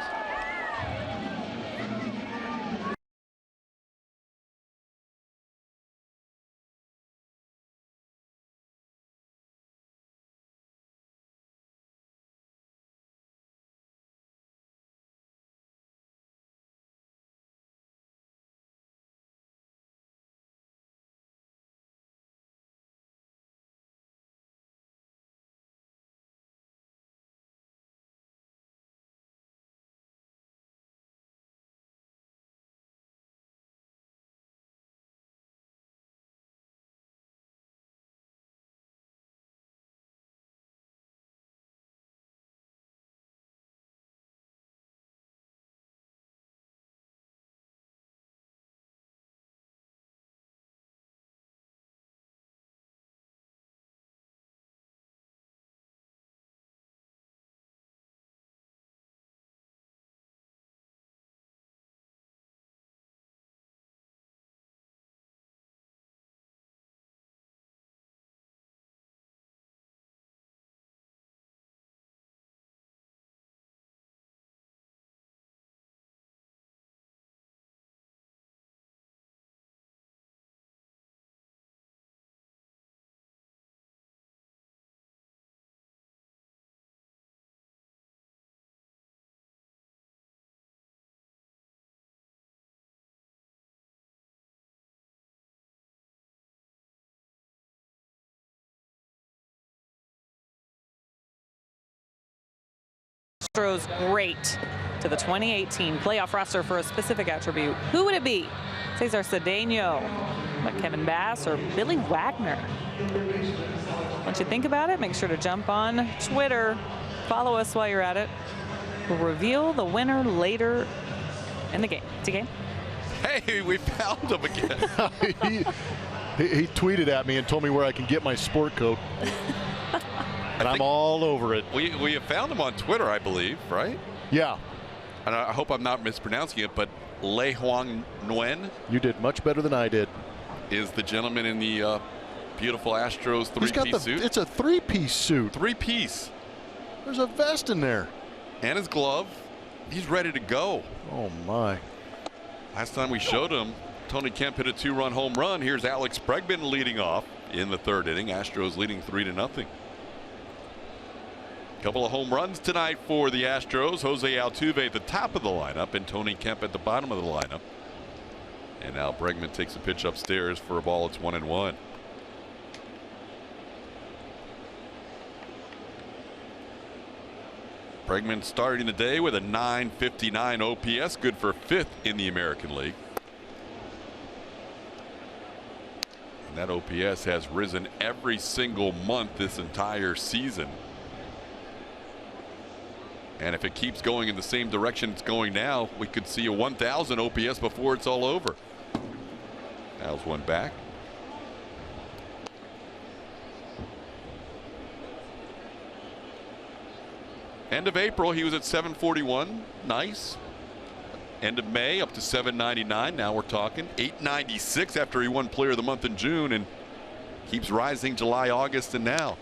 Astros great to the 2018 playoff roster for a specific attribute, who would it be? Cesar Cedeno, like Kevin Bass, or Billy Wagner? Once you think about it, make sure to jump on Twitter. Follow us while you're at it. We'll reveal the winner later in the game. TK? Hey, we found him again. he tweeted at me and told me where I can get my sport coat. And I'm all over it. We have found him on Twitter, I believe, right? Yeah. And I hope I'm not mispronouncing it, but Lei Huang Nguyen. You did much better than I did. Is the gentleman in the beautiful Astros three-piece suit? It's a three-piece suit. Three-piece. There's a vest in there. And his glove. He's ready to go. Oh, my. Last time we showed him, Tony Kemp hit a 2-run home run. Here's Alex Bregman leading off in the third inning. Astros leading 3-0. Couple of home runs tonight for the Astros. Jose Altuve at the top of the lineup and Tony Kemp at the bottom of the lineup. And now Bregman takes a pitch upstairs for a ball. It's 1-1. Bregman starting the day with a .959 OPS, good for 5th in the American League. And that OPS has risen every single month this entire season. And if it keeps going in the same direction it's going now, we could see a 1,000 OPS before it's all over. Al's one back. End of April, he was at 741. Nice. End of May, up to 799. Now we're talking 896 after he won Player of the Month in June, and keeps rising July, August, and now.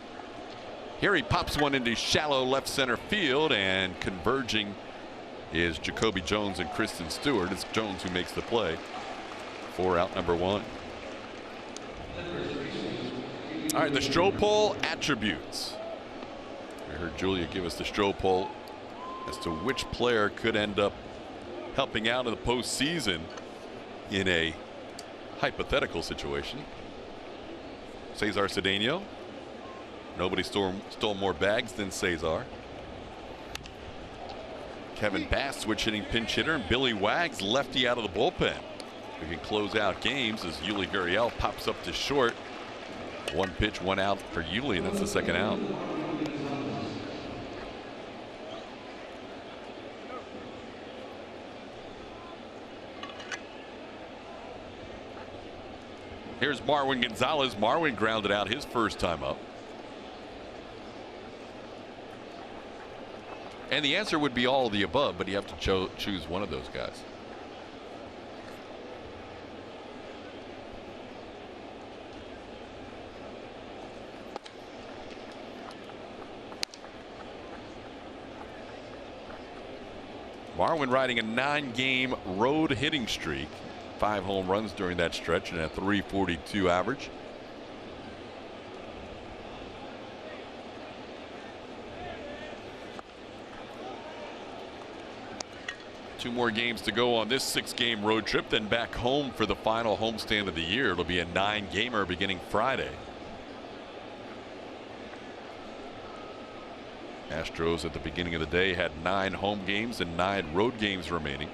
Here he pops one into shallow left center field, and converging is Jacoby Jones and Kristen Stewart. It's Jones who makes the play for out number 1. All right, the Stroh poll attributes. I heard Julia give us the Stroh poll as to which player could end up helping out in the postseason in a hypothetical situation. Cesar Cedeno. Nobody stole more bags than Cesar. Kevin Bass, switch hitting pinch hitter, and Billy Wags, lefty out of the bullpen. We can close out games as Yuli Gurriel pops up to short. One pitch, one out for Yuli, and that's the second out. Here's Marwin Gonzalez. Marwin grounded out his first time up. And the answer would be all of the above, but you have to choose one of those guys. Marwin riding a 9-game road hitting streak. 5 home runs during that stretch and a .342 average. Two more games to go on this 6-game road trip, then back home for the final homestand of the year. It'll be a 9-gamer beginning Friday. Astros at the beginning of the day had 9 home games and 9 road games remaining.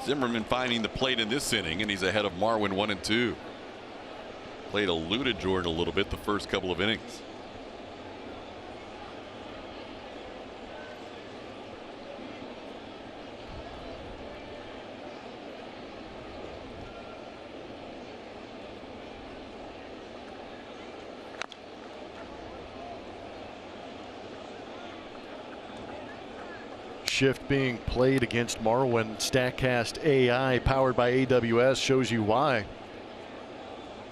Zimmerman finding the plate in this inning, and he's ahead of Marwin 1-2. Plate eluded Jordan a little bit the first couple of innings. Shift being played against Marwin. StatCast AI powered by AWS shows you why.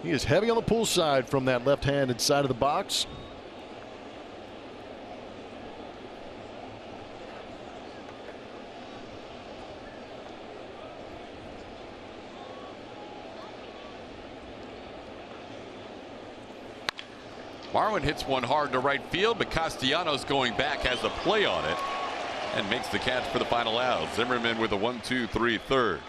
He is heavy on the pull side from that left-handed side of the box. Marwin hits one hard to right field, but Castellanos going back has a play on it and makes the catch for the final out. Zimmerman with a 1-2-3 third.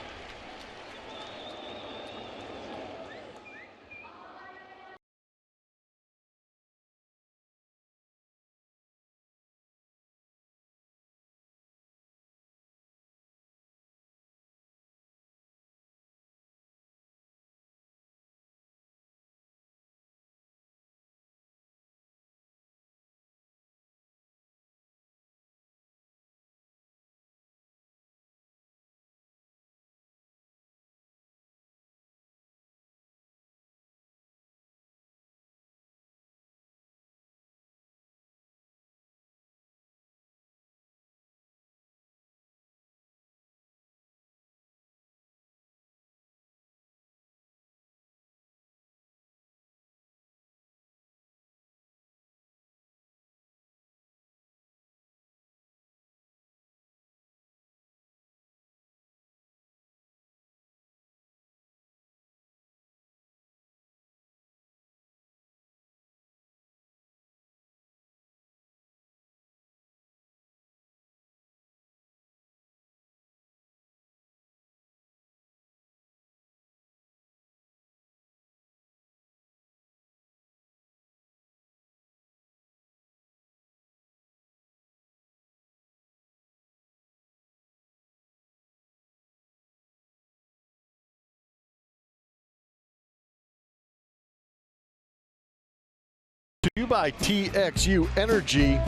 you by TXU Energy.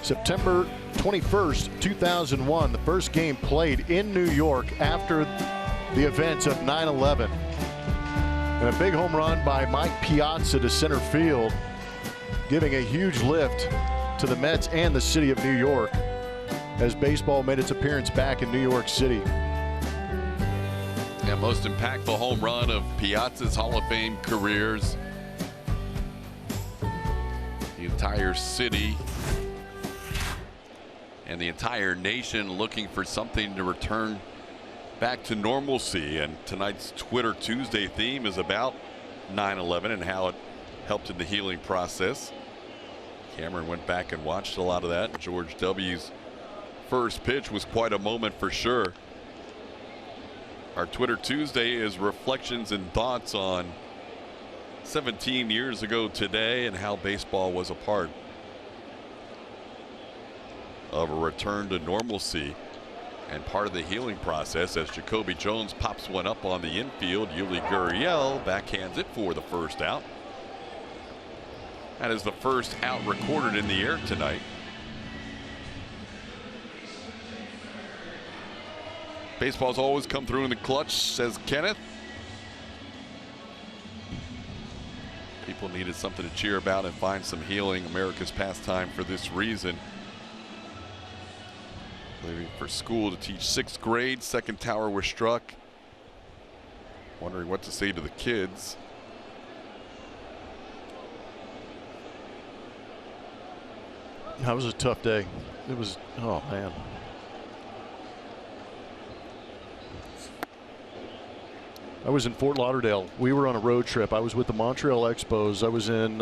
September 21st, 2001, the first game played in New York after the events of 9/11. And a big home run by Mike Piazza to center field, giving a huge lift to the Mets and the city of New York as baseball made its appearance back in New York City. Yeah, most impactful home run of Piazza's Hall of Fame careers. The entire city and the entire nation looking for something to return back to normalcy. And tonight's Twitter Tuesday theme is about 9/11 and how it helped in the healing process. Cameron went back and watched a lot of that. George W.'s first pitch was quite a moment for sure. Our Twitter Tuesday is reflections and thoughts on 17 years ago today and how baseball was a part of a return to normalcy and part of the healing process as Jacoby Jones pops one up on the infield. Yuli Gurriel backhands it for the first out. That is the first out recorded in the air tonight. Baseball's always come through in the clutch, says Kenneth. People needed something to cheer about and find some healing. America's pastime for this reason. Leaving for school to teach 6th grade. Second tower was struck. Wondering what to say to the kids. That was a tough day. It was, oh man. I was in Fort Lauderdale. We were on a road trip. I was with the Montreal Expos. I was in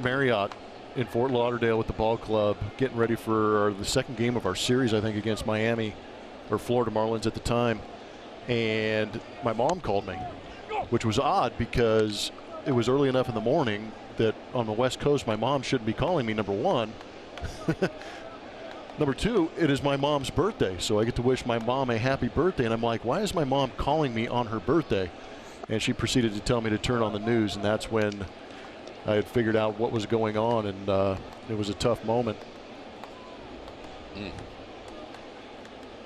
Marriott in Fort Lauderdale with the ball club, getting ready for the second game of our series, I think, against Miami or Florida Marlins at the time. And my mom called me, which was odd because it was early enough in the morning that on the West Coast, my mom shouldn't be calling me, number one. Number two, it is my mom's birthday, so I get to wish my mom a happy birthday. And I'm like, why is my mom calling me on her birthday? And she proceeded to tell me to turn on the news, and that's when I had figured out what was going on, and it was a tough moment.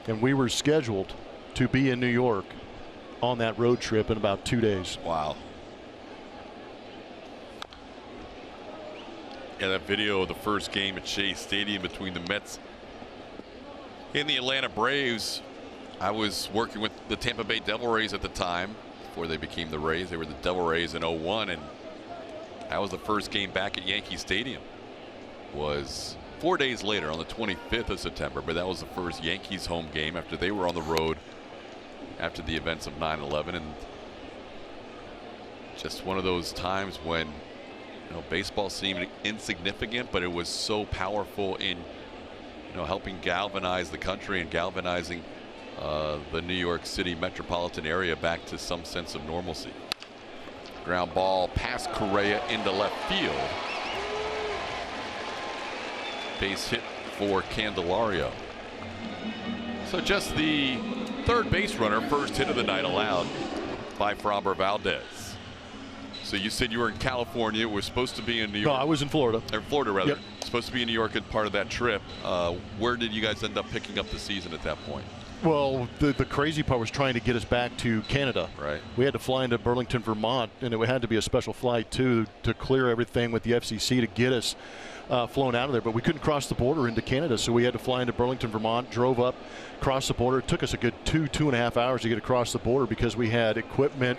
And we were scheduled to be in New York on that road trip in about 2 days. Wow. Yeah, that video of the first game at Shea Stadium between the Mets and the Atlanta Braves. I was working with the Tampa Bay Devil Rays at the time before they became the Rays. They were the Devil Rays in 01, and that was the first game back at Yankee Stadium. Was 4 days later on the 25th of September, but that was the first Yankees home game after they were on the road after the events of 9/11. And just one of those times when, you know, baseball seemed insignificant, but it was so powerful in, you know, helping galvanize the country and galvanizing the New York City metropolitan area back to some sense of normalcy. Ground ball past Correa into left field. Base hit for Candelario. So just the third base runner, first hit of the night allowed by Framber Valdez. So you said you were in California. It was supposed to be in New York. No, I was in Florida. Or Florida, rather. Yep. Supposed to be in New York as part of that trip. Where did you guys end up picking up the season at that point? Well, the crazy part was trying to get us back to Canada. Right. We had to fly into Burlington, Vermont, and it had to be a special flight, too, to clear everything with the FCC to get us flown out of there. But we couldn't cross the border into Canada, so we had to fly into Burlington, Vermont, drove up, crossed the border. It took us a good two and a half hours to get across the border because we had equipment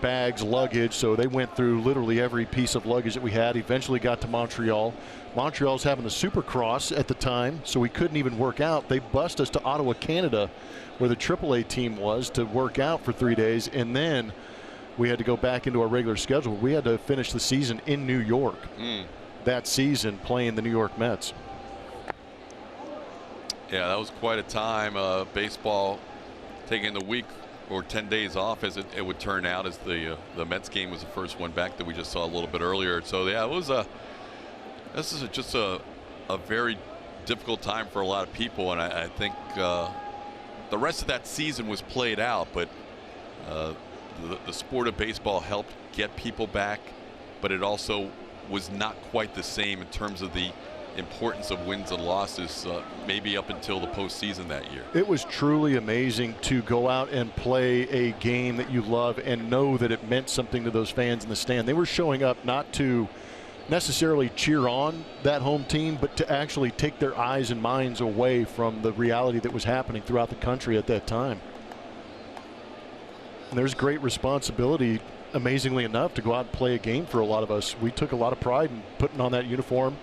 bags, luggage. So they went through literally every piece of luggage that we had. Eventually got to Montreal. Montreal's having the Supercross at the time, so we couldn't even work out. They bussed us to Ottawa, Canada, where the AAA team was, to work out for 3 days, and then we had to go back into our regular schedule. We had to finish the season in New York that season, playing the New York Mets. Yeah, that was quite a time. Baseball taking the week or 10 days off, as it would turn out, as the Mets game was the first one back that we just saw a little bit earlier. So yeah, it was this is just a very difficult time for a lot of people, and I think the rest of that season was played out, but the sport of baseball helped get people back but it also was not quite the same in terms of the importance of wins and losses, maybe up until the postseason that year. It was truly amazing to go out and play a game that you love and know that it meant something to those fans in the stand. They were showing up not to necessarily cheer on that home team, but to actually take their eyes and minds away from the reality that was happening throughout the country at that time. And there's great responsibility, amazingly enough, to go out and play a game for a lot of us. We took a lot of pride in putting on that uniform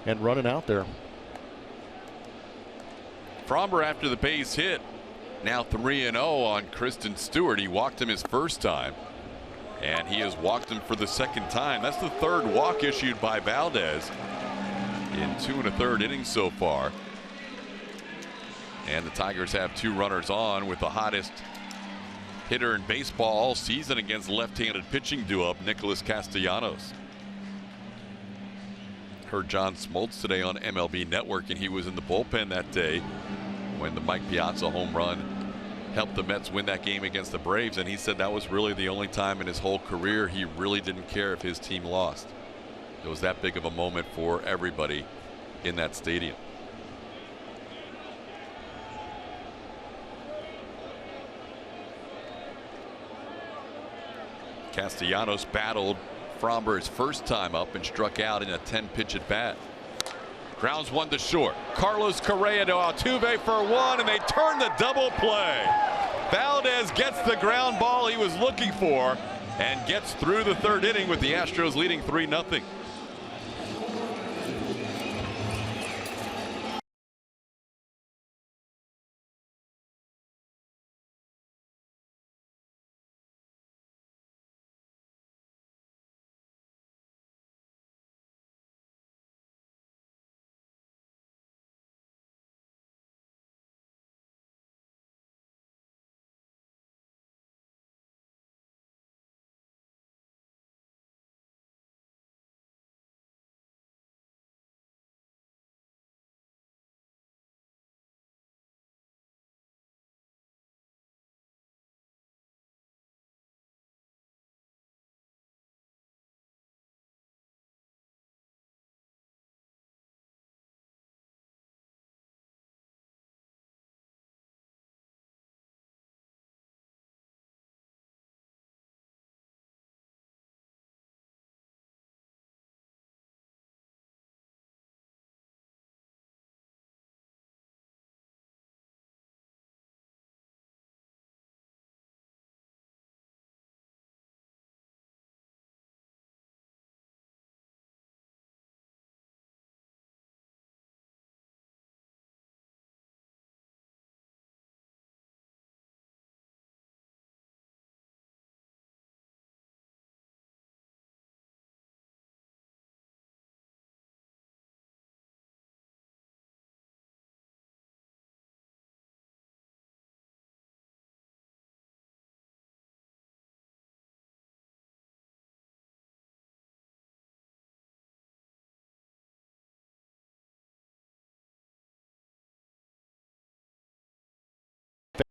and running out there. Fromber, after the base hit, now 3-0 on Kristen Stewart. He walked him his first time, and he has walked him for the second time. That's the third walk issued by Valdez in 2 1/3 innings so far. And the Tigers have 2 runners on, with the hottest hitter in baseball all season against left-handed pitching duo Nicholas Castellanos. Heard John Smoltz today on MLB Network, and he was in the bullpen that day when the Mike Piazza home run helped the Mets win that game against the Braves, and he said that was really the only time in his whole career he really didn't care if his team lost. It was that big of a moment for everybody in that stadium. Castellanos battled Fromber his first time up and struck out in a 10-pitch at bat. Grounds one to short. Carlos Correa to Altuve for 1, and they turn the double play. Valdez gets the ground ball he was looking for and gets through the 3rd inning with the Astros leading 3-0.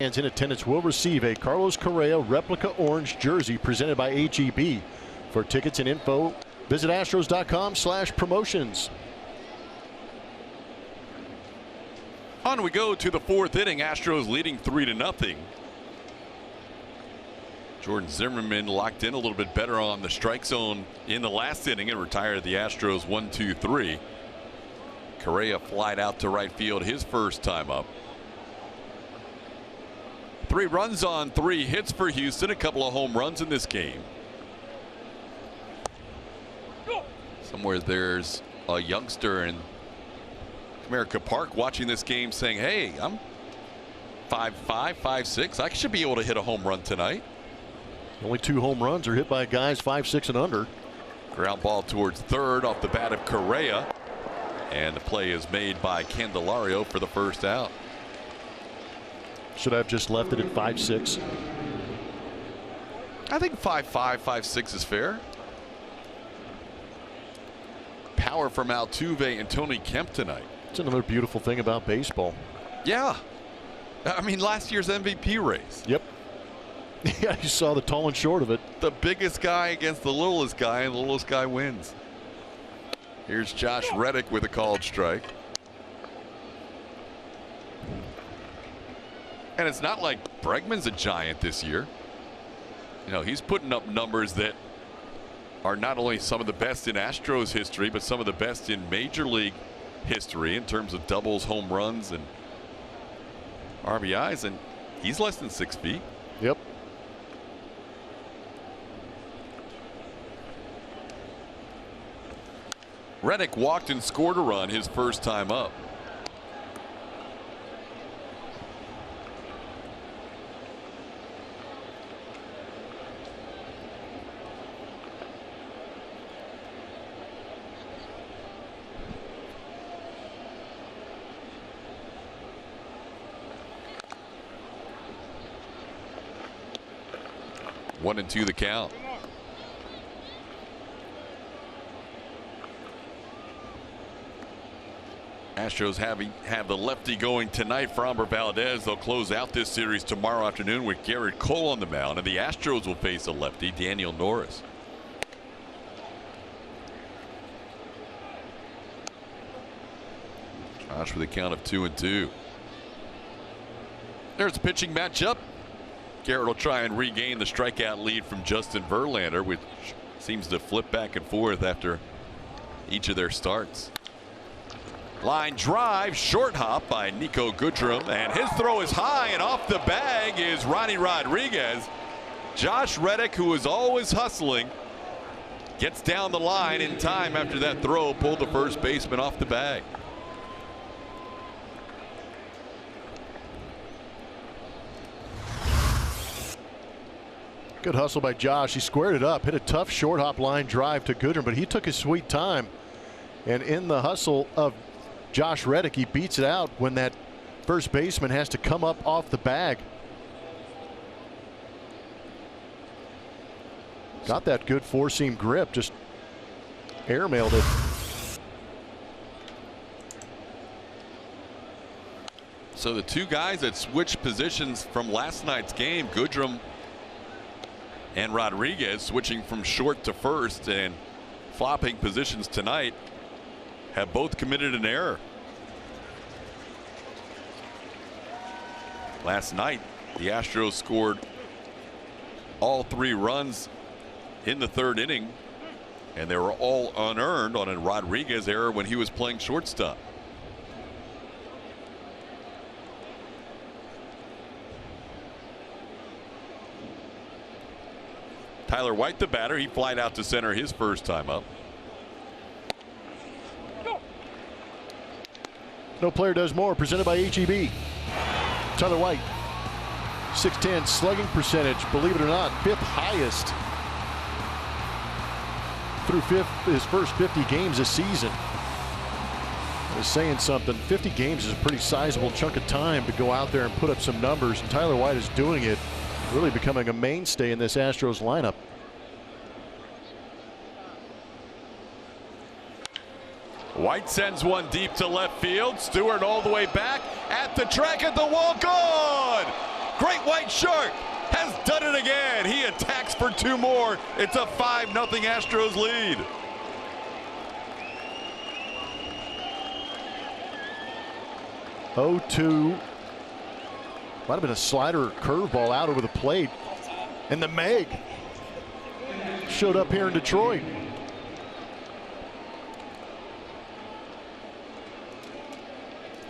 Fans in attendance will receive a Carlos Correa replica orange jersey presented by HEB. For tickets and info, visit astros.com/promotions. On we go to the 4th inning. Astros leading 3-0. Jordan Zimmerman locked in a little bit better on the strike zone in the last inning and retired the Astros 1-2-3. Correa flied out to right field his first time up. 3 runs on 3 hits for Houston, a couple of home runs in this game. Somewhere there's a youngster in Comerica Park watching this game saying, hey, I'm 5'5", 5'6". I should be able to hit a home run tonight. Only 2 home runs are hit by guys 5'6" and under. Ground ball towards 3rd off the bat of Correa. And the play is made by Candelario for the first out. Should I have just left it at 5'6"? I think 5'5", 5'6" is fair. Power from Altuve and Tony Kemp tonight. It's another beautiful thing about baseball. Yeah. I mean, last year's MVP race. Yep. Yeah, you saw the tall and short of it. The biggest guy against the littlest guy, and the littlest guy wins. Here's Josh Reddick with a called strike. And it's not like Bregman's a giant this year. You know, he's putting up numbers that are not only some of the best in Astros history, but some of the best in Major League history in terms of doubles, home runs, and RBIs, and he's less than 6 feet. Yep. Reddick walked and scored a run his first time up. One and two the count. Astros have the lefty going tonight for Amber Valdez. They'll close out this series tomorrow afternoon with Garrett Cole on the mound, and the Astros will face a lefty, Daniel Norris. Josh with a count of 2-2. There's a pitching matchup. Garrett will try and regain the strikeout lead from Justin Verlander, which seems to flip back and forth after each of their starts. Line drive, short hop by Nico Goodrum, and his throw is high, and off the bag is Ronnie Rodriguez. Josh Reddick, who is always hustling, gets down the line in time after that throw, pulled the first baseman off the bag. Good hustle by Josh. He squared it up, hit a tough short hop line drive to Goodrum, but he took his sweet time. And in the hustle of Josh Reddick, he beats it out when that first baseman has to come up off the bag. Got that good four-seam grip, just airmailed it. So the two guys that switched positions from last night's game, Goodrum and Rodriguez, switching from short to first and flopping positions tonight, have both committed an error. Last night, the Astros scored all 3 runs in the 3rd inning, and they were all unearned on a Rodriguez error when he was playing shortstop. Tyler White, the batter, he flied out to center his first time up. No player does more, presented by HEB. Tyler White, .610 slugging percentage, believe it or not, 5th highest through his first 50 games this season. I was saying something, 50 games is a pretty sizable chunk of time to go out there and put up some numbers, and Tyler White is doing it, really becoming a mainstay in this Astros lineup. White sends one deep to left field. Stewart all the way back at the track at the wall. Gone! Great White Shark has done it again. He attacks for 2 more. It's a 5-0 Astros lead. .02. Might have been a slider or curveball out over the plate. And the Meg showed up here in Detroit.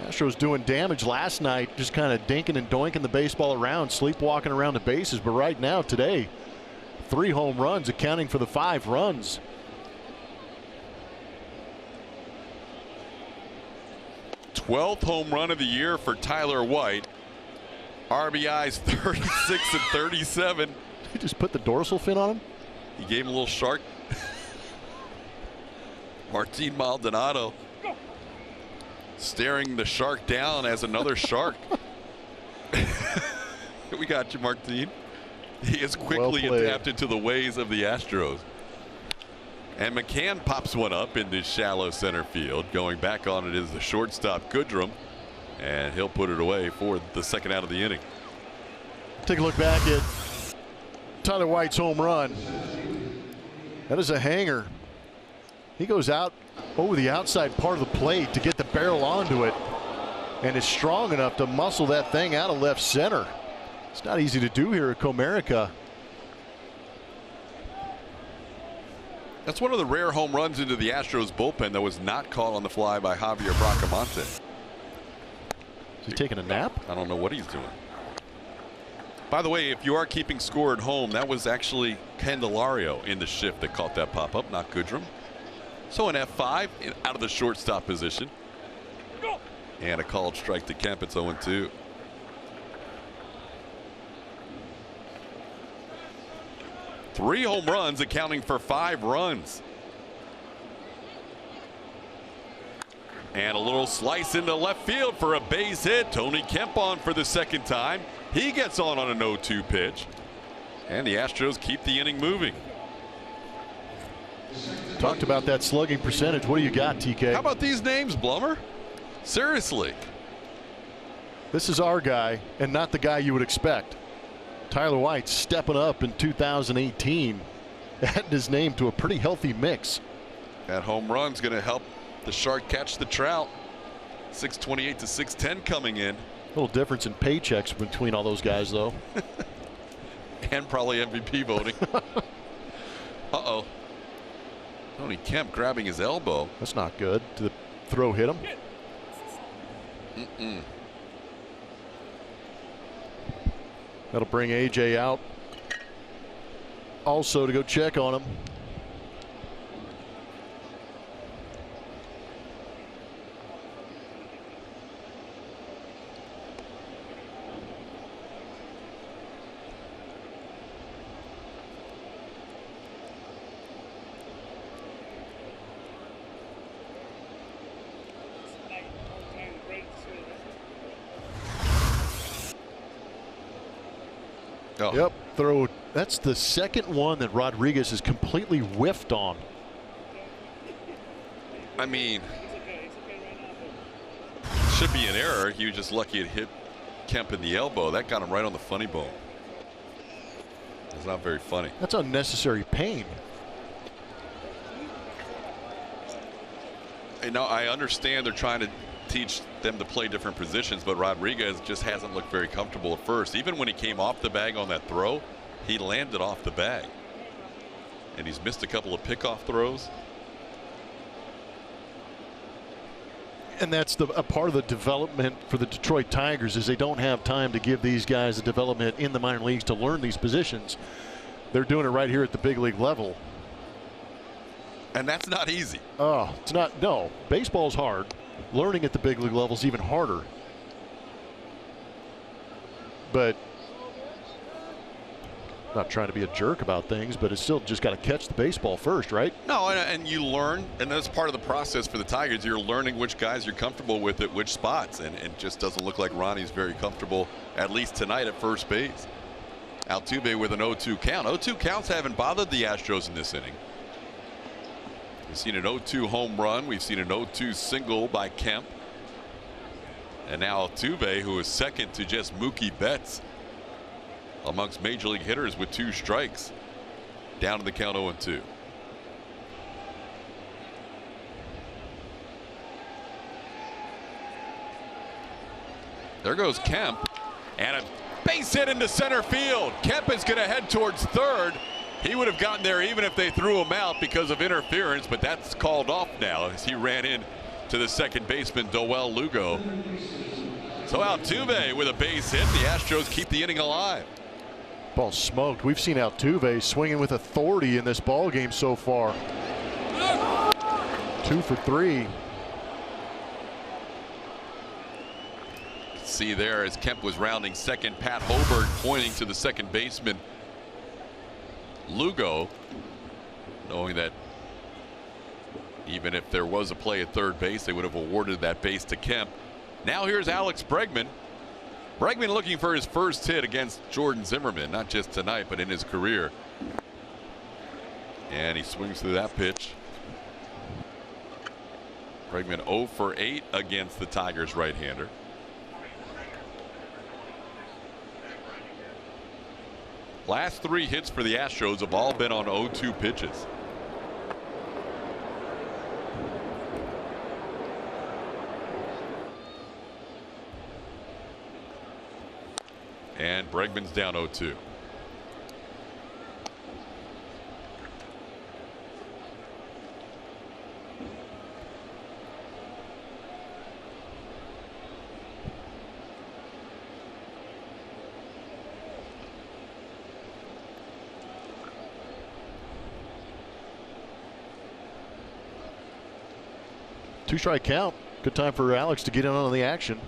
Astros doing damage last night, just kind of dinking and doinking the baseball around, sleepwalking around the bases. But right now, today, 3 home runs, accounting for the 5 runs. #12th home run of the year for Tyler White. RBIs 36 and 37. He just put the dorsal fin on him. He gave him a little shark. Martin Maldonado staring the shark down as another shark. We got you, Martin. He has quickly adapted to the ways of the Astros. And McCann pops one up into shallow center field. Going back on it is the shortstop Goodrum, and he'll put it away for the 2nd out of the inning. Take a look back at Tyler White's home run. That is a hanger. He goes out over the outside part of the plate to get the barrel onto it, and is strong enough to muscle that thing out of left center. It's not easy to do here at Comerica. That's one of the rare home runs into the Astros bullpen that was not caught on the fly by Javier Bracamonte. Is he taking a nap? I don't know what he's doing. By the way, if you are keeping score at home, that was actually Candelario in the shift that caught that pop-up, not Goodrum. So an F5 out of the shortstop position. And a called strike to Kemp. It's 0-2. Three home runs accounting for 5 runs. And a little slice into left field for a base hit. Tony Kemp on for the second time. He gets on an 0-2 pitch. And the Astros keep the inning moving. Talked about that slugging percentage. What do you got, TK? How about these names, Blummer? Seriously. This is our guy and not the guy you would expect. Tyler White stepping up in 2018, adding his name to a pretty healthy mix. That home run's going to help the Shark catch the Trout. 628 to 610 coming in. A little difference in paychecks between all those guys, though. And probably MVP voting. Uh-oh. Tony Kemp grabbing his elbow. That's not good. Did the throw hit him? That'll bring AJ out also to go check on him. Oh. Yep, throw. That's the second one that Rodriguez has completely whiffed on. I mean, should be an error. He was just lucky it hit Kemp in the elbow. That got him right on the funny bone. It's not very funny. That's unnecessary pain. You know, I understand they're trying to teach them to play different positions, but Rodriguez just hasn't looked very comfortable at first. Even when he came off the bag on that throw, he landed off the bag. And he's missed a couple of pickoff throws. And that's a part of the development for the Detroit Tigers, is they don't have time to give these guys the development in the minor leagues to learn these positions. They're doing it right here at the big league level. And that's not easy. Oh, it's not. No, baseball's hard. Learning at the big league level is even harder. But not trying to be a jerk about things, but it's still just got to catch the baseball first, right? No, and you learn, and that's part of the process for the Tigers. You're learning which guys you're comfortable with at which spots, and it just doesn't look like Ronnie's very comfortable, at least tonight, at first base. Altuve with an 0-2 count. 0-2 counts haven't bothered the Astros in this inning. We've seen an 0-2 home run. We've seen an 0-2 single by Kemp. And now Altuve, who is second to just Mookie Betts amongst major league hitters with 2 strikes, down to the count 0-2. There goes Kemp, and a base hit into center field. Kemp is going to head towards third. He would have gotten there even if they threw him out because of interference, but that's called off now as he ran in to the second baseman, Doel Lugo. So Altuve with a base hit. The Astros keep the inning alive. Ball smoked. We've seen Altuve swinging with authority in this ball game so far. 2 for 3. See there as Kemp was rounding second, Pat Hobert pointing to the second baseman, Lugo, knowing that even if there was a play at third base, they would have awarded that base to Kemp. Now here's Alex Bregman. Bregman looking for his first hit against Jordan Zimmerman, not just tonight, but in his career. And he swings through that pitch. Bregman 0 for 8 against the Tigers right-hander. Last 3 hits for the Astros have all been on 0-2 pitches. And Bregman's down 0-2. Two-strike count. Good time for Alex to get in on the action.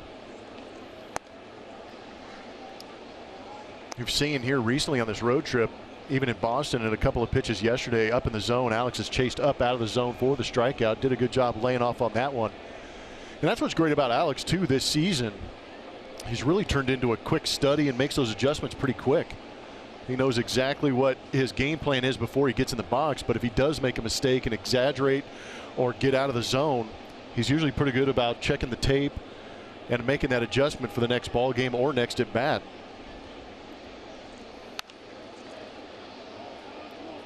You've seen here recently on this road trip, even in Boston, and a couple of pitches yesterday up in the zone. Alex has chased up out of the zone for the strikeout. Did a good job laying off on that one. And that's what's great about Alex, too, this season. He's really turned into a quick study and makes those adjustments pretty quick. He knows exactly what his game plan is before he gets in the box, but if he does make a mistake and exaggerate or get out of the zone, he's usually pretty good about checking the tape and making that adjustment for the next ball game or next at bat.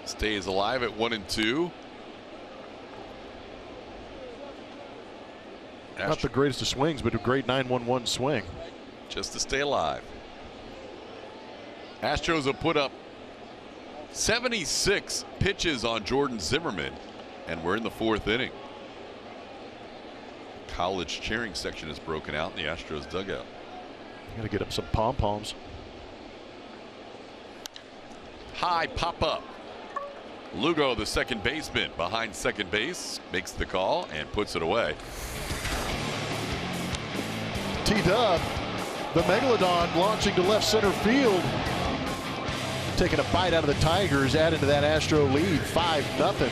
Stays alive at 1-2. Not the greatest of swings, but a great 9-1-1 swing. Just to stay alive. Astros have put up 76 pitches on Jordan Zimmerman, and we're in the 4th inning. College cheering section is broken out in the Astros dugout. Got to get up some pom-poms. High pop-up. Lugo, the second baseman, behind second base, makes the call and puts it away. T-Dub, the Megalodon, launching to left center field. Taking a bite out of the Tigers, adding to that Astro lead, 5-0.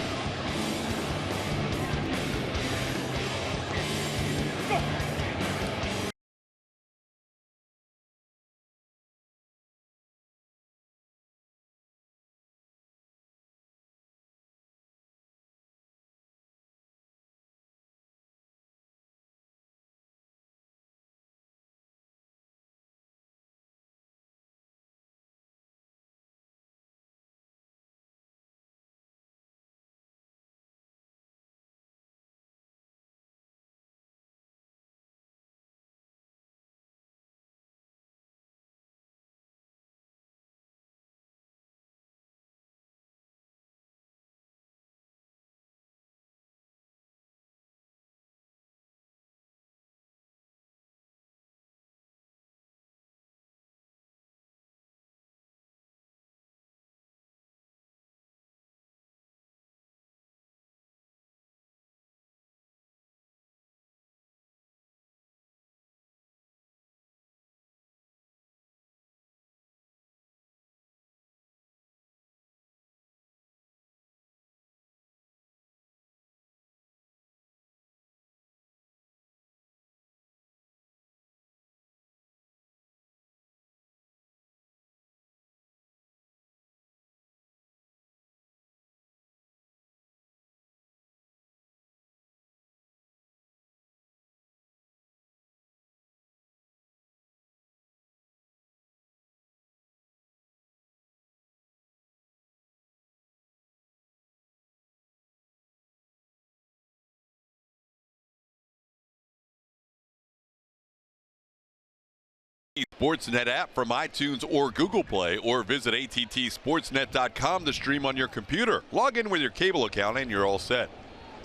Sportsnet app from iTunes or Google Play, or visit attsportsnet.com to stream on your computer. Log in with your cable account and you're all set.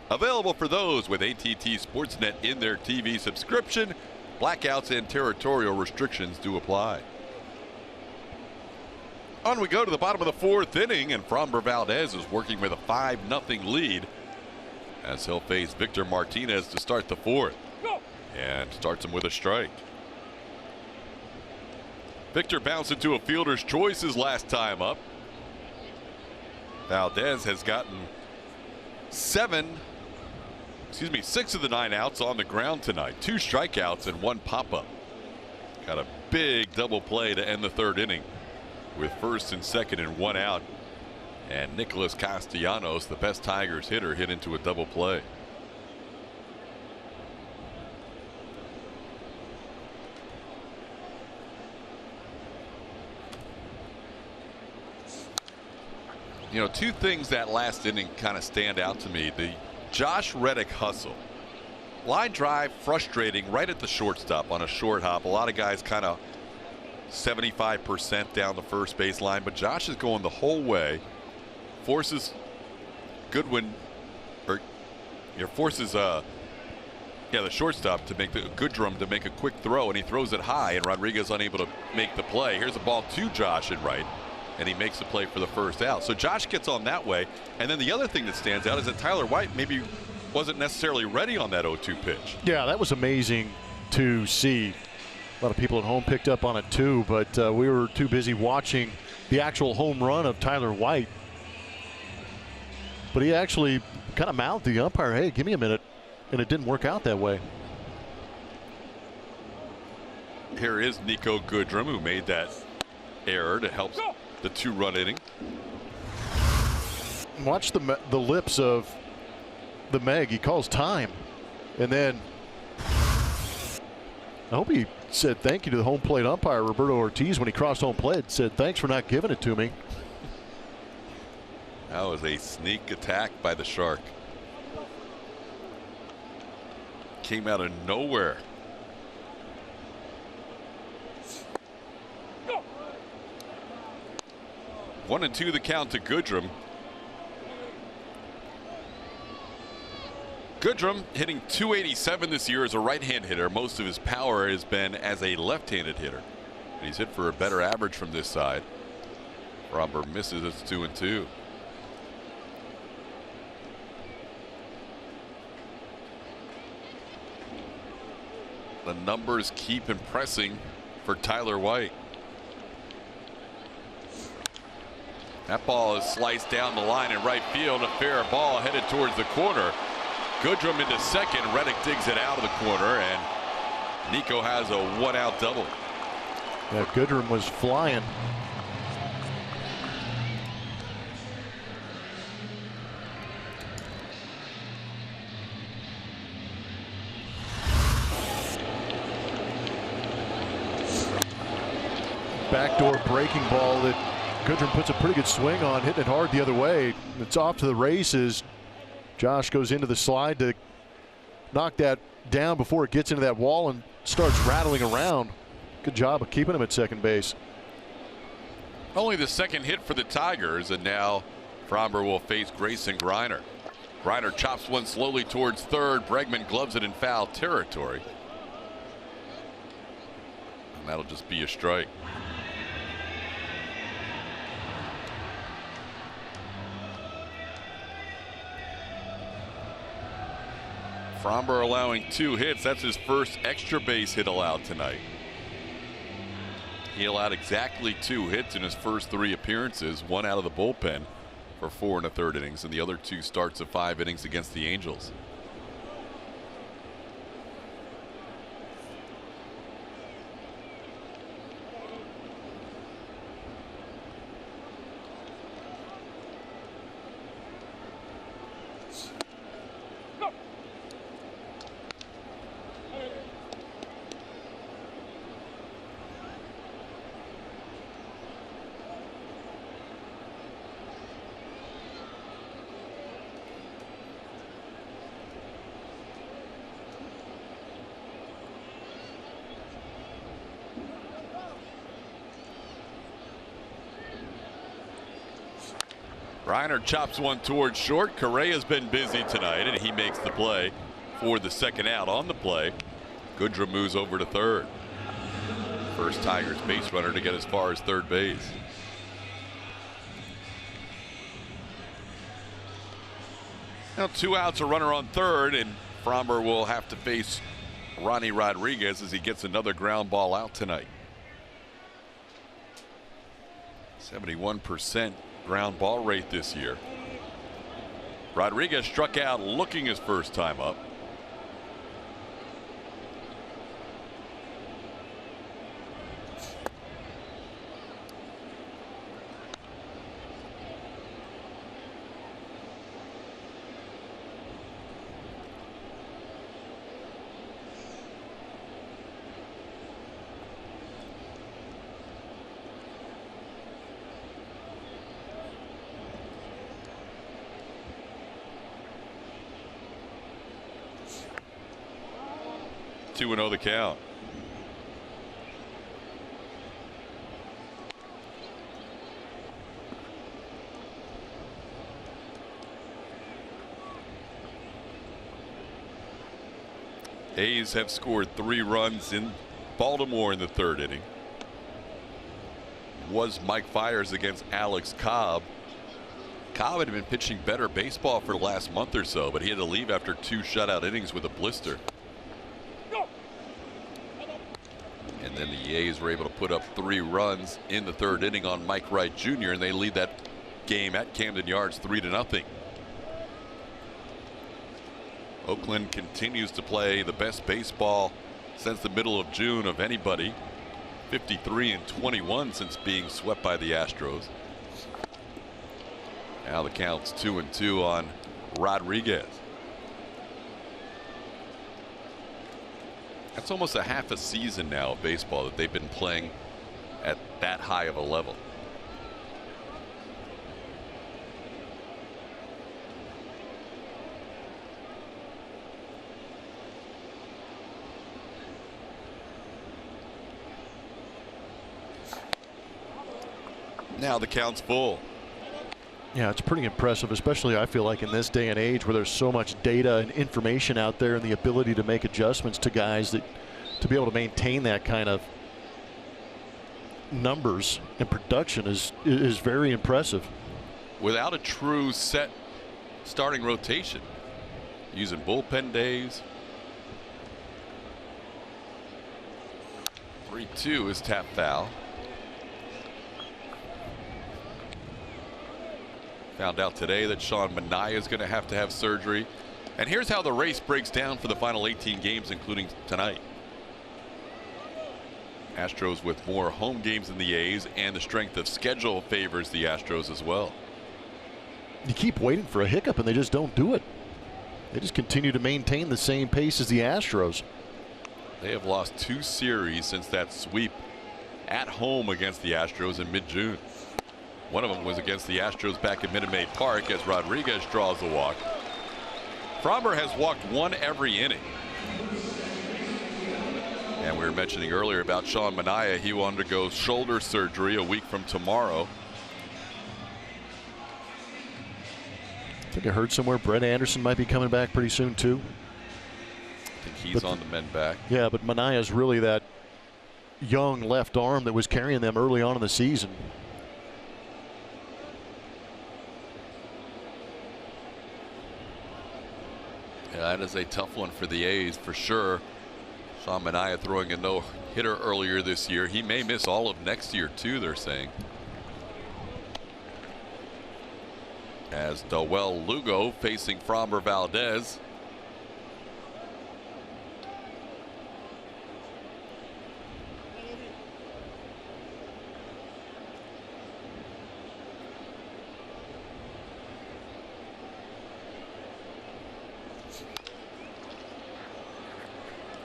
Available for those with ATT Sportsnet in their TV subscription. Blackouts and territorial restrictions do apply. On we go to the bottom of the 4th inning, and Framber Valdez is working with a 5-0 lead as he'll face Victor Martinez to start the 4th. And starts him with a strike. Victor bounced into a fielder's choice his last time up. Valdez has gotten 6 of the 9 outs on the ground tonight. 2 strikeouts and 1 pop-up. Got a big double play to end the 3rd inning with 1st and 2nd and 1 out. And Nicholas Castellanos, the best Tigers hitter, hit into a double play. You know, two things that last inning kind of stand out to me. The Josh Reddick hustle. Line drive, frustrating right at the shortstop on a short hop. A lot of guys kind of 75% down the first base line, but Josh is going the whole way. Forces Goodwin, or forces the shortstop to make the Goodrum to make a quick throw, and he throws it high, and Rodriguez unable to make the play. Here's a ball to Josh at right, and he makes the play for the first out. So Josh gets on that way. And then the other thing that stands out is that Tyler White maybe wasn't necessarily ready on that 0-2 pitch. Yeah, that was amazing to see. A lot of people at home picked up on it too, but we were too busy watching the actual home run of Tyler White. But he actually kind of mouthed the umpire, hey, give me a minute. And it didn't work out that way. Here is Nico Goodrum, who made that error to help the 2-run inning. Watch the lips of the Meg. He calls time, and then I hope he said thank you to the home plate umpire Roberto Ortiz when he crossed home plate. Said thanks for not giving it to me. That was a sneak attack by the Shark. Came out of nowhere. One and two the count to Goodrum. Goodrum hitting .287 this year as a right-hand hitter. Most of his power has been as a left-handed hitter. And he's hit for a better average from this side. Fromber misses. It's 2-2. The numbers keep impressing for Tyler White. That ball is sliced down the line in right field. A fair ball headed towards the corner. Goodrum into second. Reddick digs it out of the corner, and Nico has a 1-out double. Yeah, Goodrum was flying. Backdoor breaking ball that Goodrum puts a pretty good swing on, hitting it hard the other way. It's off to the races. Josh goes into the slide to knock that down before it gets into that wall and starts rattling around. Good job of keeping him at second base. Only the second hit for the Tigers, and now Fromber will face Grayson Greiner. Greiner chops one slowly towards third. Bregman gloves it in foul territory. And that'll just be a strike. Fromber allowing 2 hits. That's his first extra base hit allowed tonight. He allowed exactly 2 hits in his first 3 appearances, 1 out of the bullpen for 4 1/3 innings, and the other 2 starts of 5 innings against the Angels. Greiner chops one towards short. Correa's been busy tonight, and he makes the play for the second out. On the play, Goodrum moves over to third. First Tigers base runner to get as far as third base. Now 2 outs, a runner on third, and Fromber will have to face Ronnie Rodriguez as he gets another ground ball out tonight. 71% ground ball rate this year. Rodriguez struck out looking his first time up. 2-0 the count. A's have scored 3 runs in Baltimore in the 3rd inning. Was Mike Fiers against Alex Cobb. Cobb had been pitching better baseball for the last month or so, but he had to leave after 2 shutout innings with a blister. And then the A's were able to put up 3 runs in the 3rd inning on Mike Wright Jr., and they lead that game at Camden Yards 3-0. Oakland continues to play the best baseball since the middle of June of anybody. 53-21 since being swept by the Astros. Now the count's 2-2 on Rodriguez. That's almost a half a season now of baseball that they've been playing at that high of a level. Now the count's full. Yeah, it's pretty impressive, especially I feel like in this day and age where there's so much data and information out there and the ability to make adjustments to guys, that to be able to maintain that kind of numbers and production is very impressive. Without a true set starting rotation, using bullpen days. 3-2 is tap foul. Found out today that Sean Manaea is going to have surgery. And here's how the race breaks down for the final 18 games, including tonight. Astros with more home games than the A's, and the strength of schedule favors the Astros as well. You keep waiting for a hiccup and they just don't do it. They just continue to maintain the same pace as the Astros. They have lost 2 series since that sweep at home against the Astros in mid-June. One of them was against the Astros back at Minute Maid Park as Rodriguez draws the walk. Framber has walked 1 every inning. And we were mentioning earlier about Sean Manaea. He will undergo shoulder surgery a week from tomorrow. I think I heard somewhere Brett Anderson might be coming back pretty soon too. I think he's on the mend back. Yeah, but Manaea's really that young left arm that was carrying them early on in the season. Yeah, that is a tough one for the A's for sure. Sean Manaea throwing a no-hitter earlier this year. He may miss all of next year too, they're saying. As Dawel Lugo facing Framber Valdez.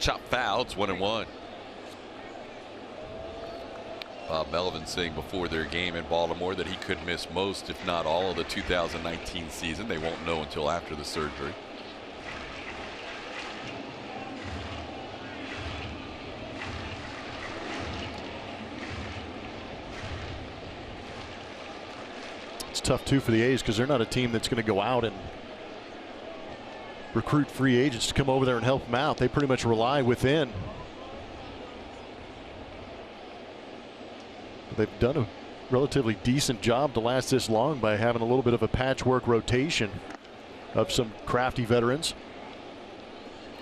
Chop foul. It's 1-1. Bob Melvin saying before their game in Baltimore that he could miss most, if not all, of the 2019 season. They won't know until after the surgery. It's tough too for the A's because they're not a team that's going to go out and recruit free agents to come over there and help them out. They pretty much rely within. They've done a relatively decent job to last this long by having a little bit of a patchwork rotation of some crafty veterans.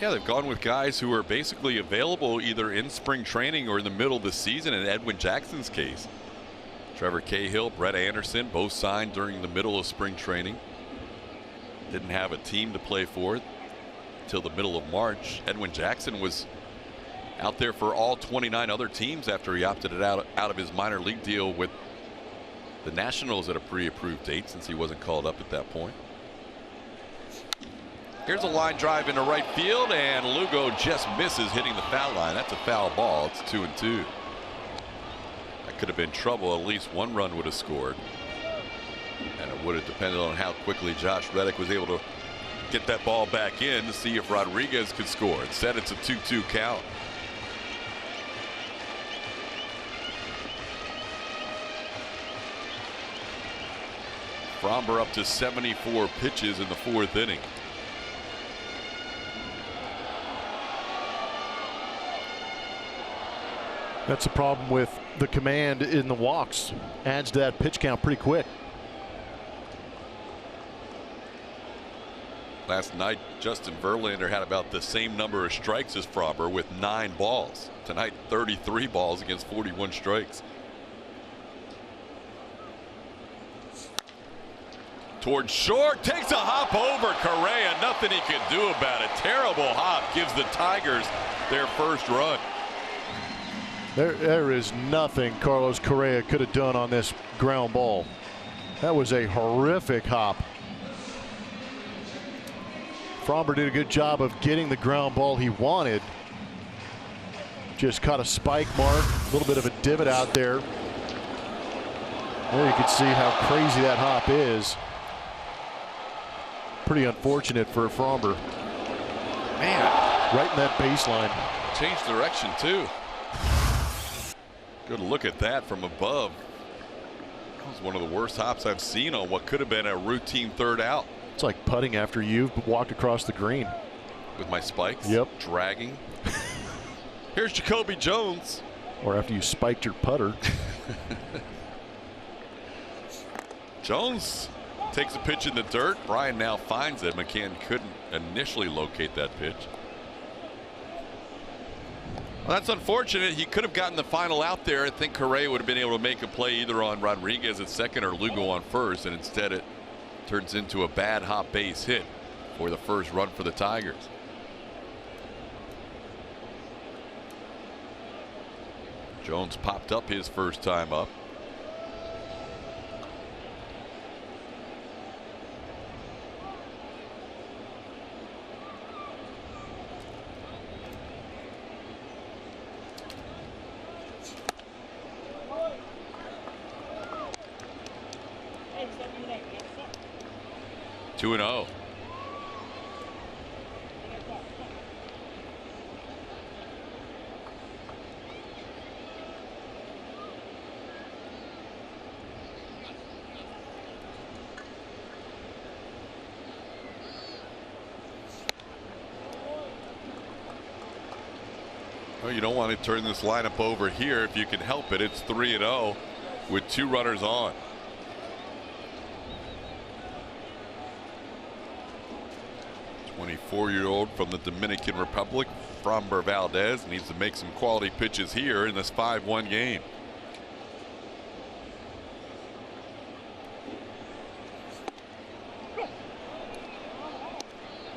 Yeah, they've gone with guys who are basically available either in spring training or in the middle of the season. In Edwin Jackson's case, Trevor Cahill, Brett Anderson, both signed during the middle of spring training. Didn't have a team to play for until the middle of March. Edwin Jackson was out there for all 29 other teams after he opted it out of his minor league deal with the Nationals at a pre-approved date, since he wasn't called up at that point. Here's a line drive into right field, and Lugo just misses, hitting the foul line. That's a foul ball. It's 2-2. That could have been trouble. At least 1 run would have scored. And it would have depended on how quickly Josh Reddick was able to get that ball back in to see if Rodriguez could score. Instead, it's a 2-2 count. Fromber up to 74 pitches in the 4th inning. That's the problem with the command in the walks. Adds to that pitch count pretty quick. Last night, Justin Verlander had about the same number of strikes as Fromber with 9 balls. Tonight, 33 balls against 41 strikes. Towards short, takes a hop over Correa. Nothing he could do about it. Terrible hop gives the Tigers their first run. There is nothing Carlos Correa could have done on this ground ball. That was a horrific hop. Fromber did a good job of getting the ground ball he wanted. Just caught a spike mark, a little bit of a divot out there. There you can see how crazy that hop is. Pretty unfortunate for Fromber. Man, right in that baseline. Changed direction too. Good look at that from above. That was one of the worst hops I've seen on what could have been a routine 3rd out. It's like putting after you've walked across the green. With my spikes? Yep. Dragging. Here's Jacoby Jones. Or after you spiked your putter. Jones takes a pitch in the dirt. Brian now finds it. McCann couldn't initially locate that pitch. Well, that's unfortunate. He could have gotten the final out there. I think Correa would have been able to make a play either on Rodriguez at second or Lugo on first, and instead it turns into a bad hop base hit for the first run for the Tigers. Jones popped up his first time up. Two and 0. Well, you don't want to turn this lineup over here if you can help it. It's 3-0 with 2 runners on. Four-year-old from the Dominican Republic, Fromber Valdez, needs to make some quality pitches here in this 5-1 game.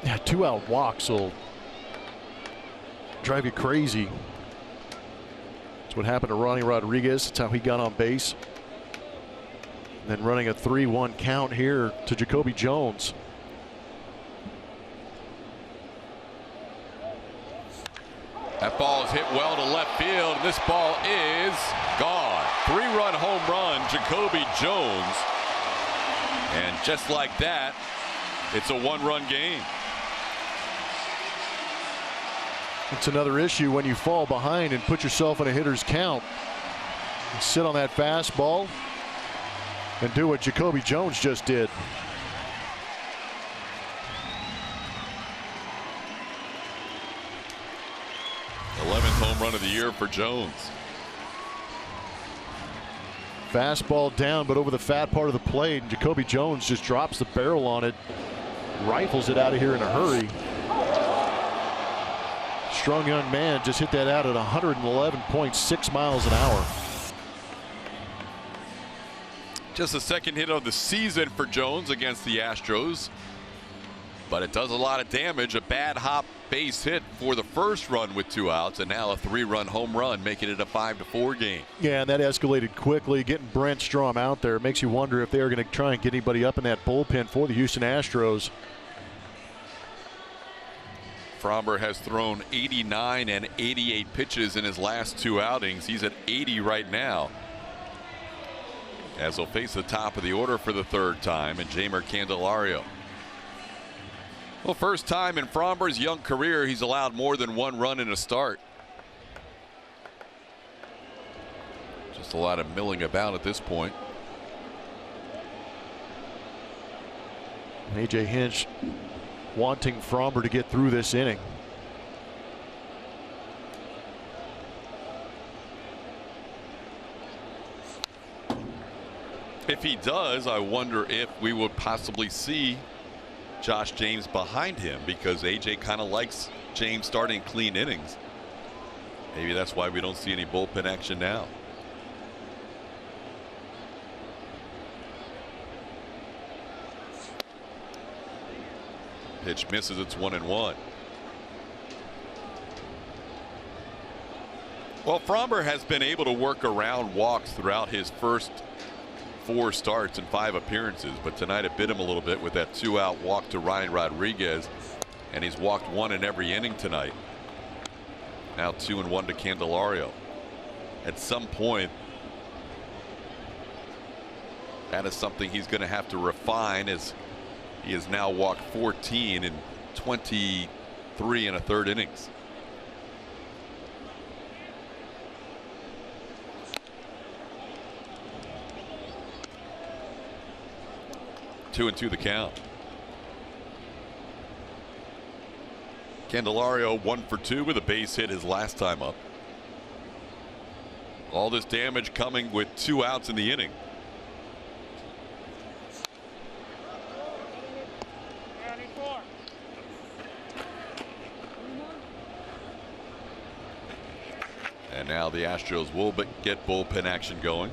Yeah, 2-out walks will drive you crazy. That's what happened to Ronnie Rodriguez. That's how he got on base. And then running a 3-1 count here to Jacoby Jones. That ball is hit well to left field, and this ball is gone. 3-run home run, Jacoby Jones. And just like that, it's a 1-run game. It's another issue when you fall behind and put yourself in a hitter's count. You sit on that fastball and do what Jacoby Jones just did. Home run of the year for Jones. Fastball down, but over the fat part of the plate, and Jacoby Jones just drops the barrel on it, rifles it out of here in a hurry. Strong young man just hit that out at 111.6 miles an hour. Just the second hit of the season for Jones against the Astros, but it does a lot of damage. A bad hop base hit for the first run with 2 outs, and now a 3-run home run, making it a 5-4 game. Yeah, and that escalated quickly. Getting Brent Strom out there makes you wonder if they're going to try and get anybody up in that bullpen for the Houston Astros. Fromber has thrown 89 and 88 pitches in his last 2 outings. He's at 80 right now, as he'll face the top of the order for the 3rd time, and Jamer Candelario. Well, first time in Fromber's young career he's allowed more than one run in a start. Just a lot of milling about at this point. A.J. Hinch wanting Fromber to get through this inning. If he does, I wonder if we would possibly see Josh James behind him, because AJ kind of likes James starting clean innings. Maybe that's why we don't see any bullpen action now. Pitch misses. It's 1-1. Well, Fromber has been able to work around walks throughout his first 4 starts and 5 appearances, but tonight it bit him a little bit with that 2-out walk to Ryan Rodriguez, and he's walked 1 in every inning tonight. Now 2-1 to Candelario. At some point, that is something he's going to have to refine, as he has now walked 14 in 23 1/3 innings. Two and 2 the count. Candelario 1 for 2 with a base hit his last time up. All this damage coming with 2 outs in the inning. And now the Astros will get bullpen action going.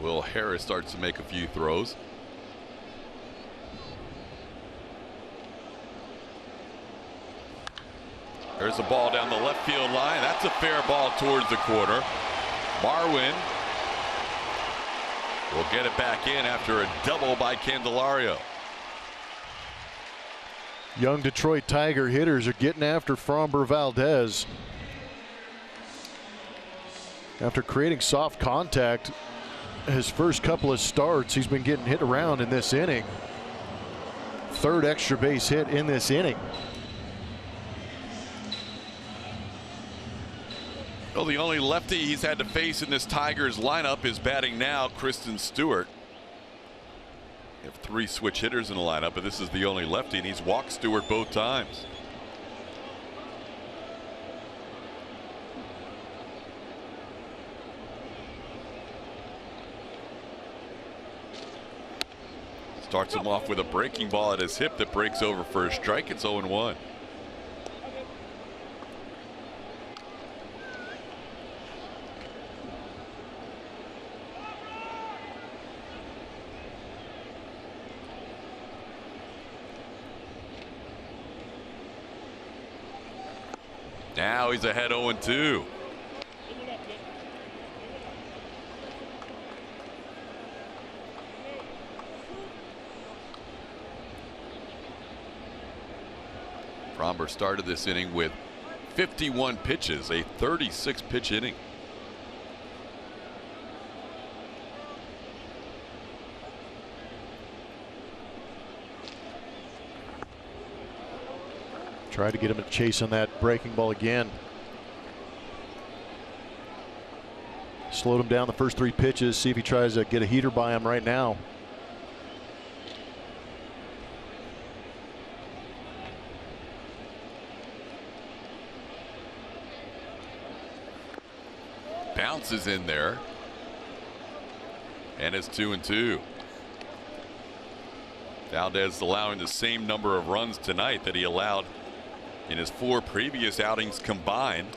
Will Harris starts to make a few throws. There's a ball down the left field line. That's a fair ball towards the corner. Marwin will get it back in after a double by Candelario. Young Detroit Tiger hitters are getting after Fromber Valdez. After creating soft contact his first couple of starts, he's been getting hit around in this inning. 3rd extra base hit in this inning. Well, the only lefty he's had to face in this Tigers lineup is batting now Kristen Stewart. You have 3 switch hitters in the lineup, but this is the only lefty, and he's walked Stewart both times. Starts him off with a breaking ball at his hip that breaks over for a strike. It's 0-1. Now he's ahead 0-2. Fromber started this inning with 51 pitches, a 36 pitch inning. Tried to get him to chase on that breaking ball again. Slowed him down the first 3 pitches. See if he tries to get a heater by him right now. Bounces in there, and it's 2-2. Valdez allowing the same number of runs tonight that he allowed in his 4 previous outings combined,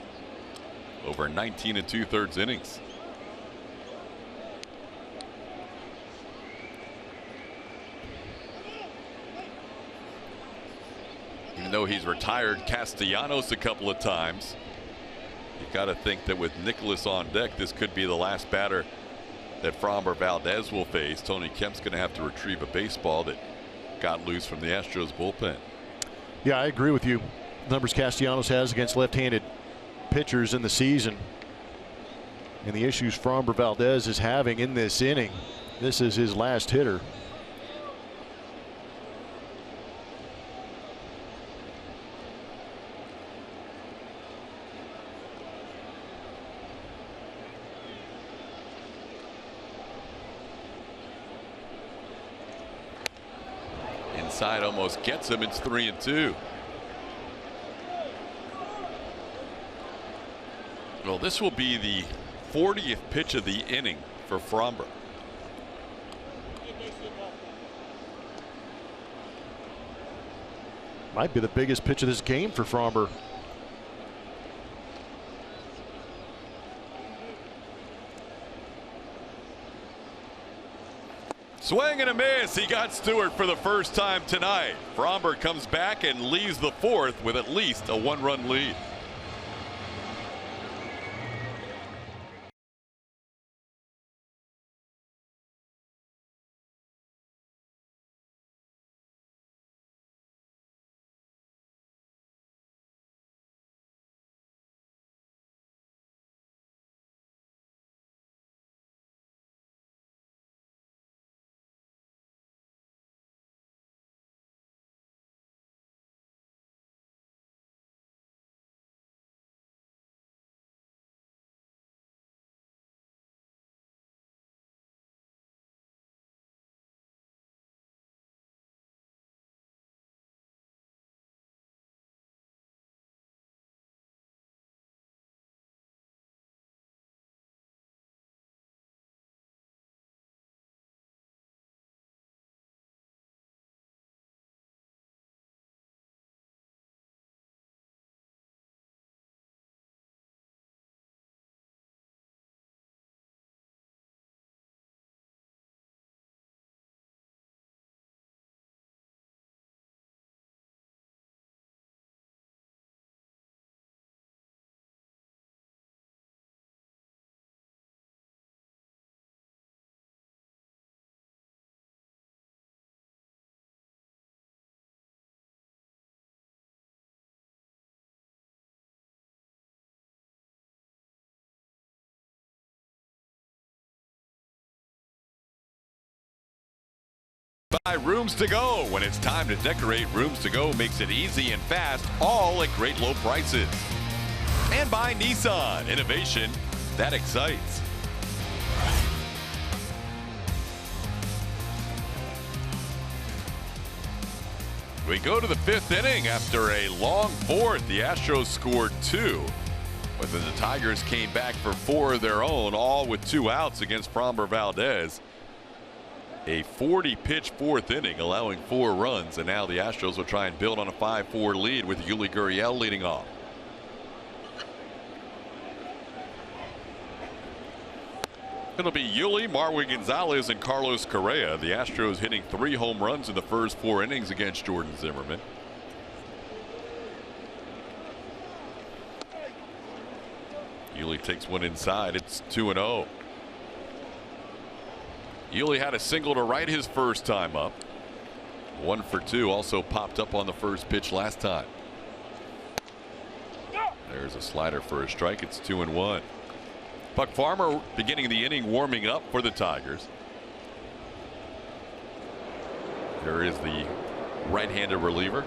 over 19 2/3 innings. Even though he's retired Castellanos a couple of times, you got to think that with Nicholas on deck, this could be the last batter that Fromber Valdez will face. Tony Kemp's going to have to retrieve a baseball that got loose from the Astros bullpen. Yeah, I agree with you. Numbers Castellanos has against left-handed pitchers in the season. and the issues Framber Valdez is having in this inning. This is his last hitter. Inside almost gets him. It's 3-2. Well, this will be the 40th pitch of the inning for Framber. Might be the biggest pitch of this game for Framber. Swing and a miss. He got Stewart for the first time tonight. Framber comes back and leads the fourth with at least a one-run lead. Buy Rooms to Go. When it's time to decorate, Rooms to Go makes it easy and fast, all at great low prices. And by Nissan, innovation that excites. We go to the fifth inning after a long fourth. The Astros scored 2. But then the Tigers came back for 4 of their own, all with 2 outs against Framber Valdez. A 40-pitch fourth inning, allowing 4 runs, and now the Astros will try and build on a 5-4 lead with Yuli Gurriel leading off. It'll be Yuli, Marwin Gonzalez, and Carlos Correa. The Astros hitting 3 home runs in the first 4 innings against Jordan Zimmerman. Yuli takes one inside. It's 2-0. Yuli had a single to right his first time up. 1 for 2. Also popped up on the first pitch last time. There's a slider for a strike. It's 2-1. Buck Farmer beginning the inning warming up for the Tigers. There is the right-handed reliever.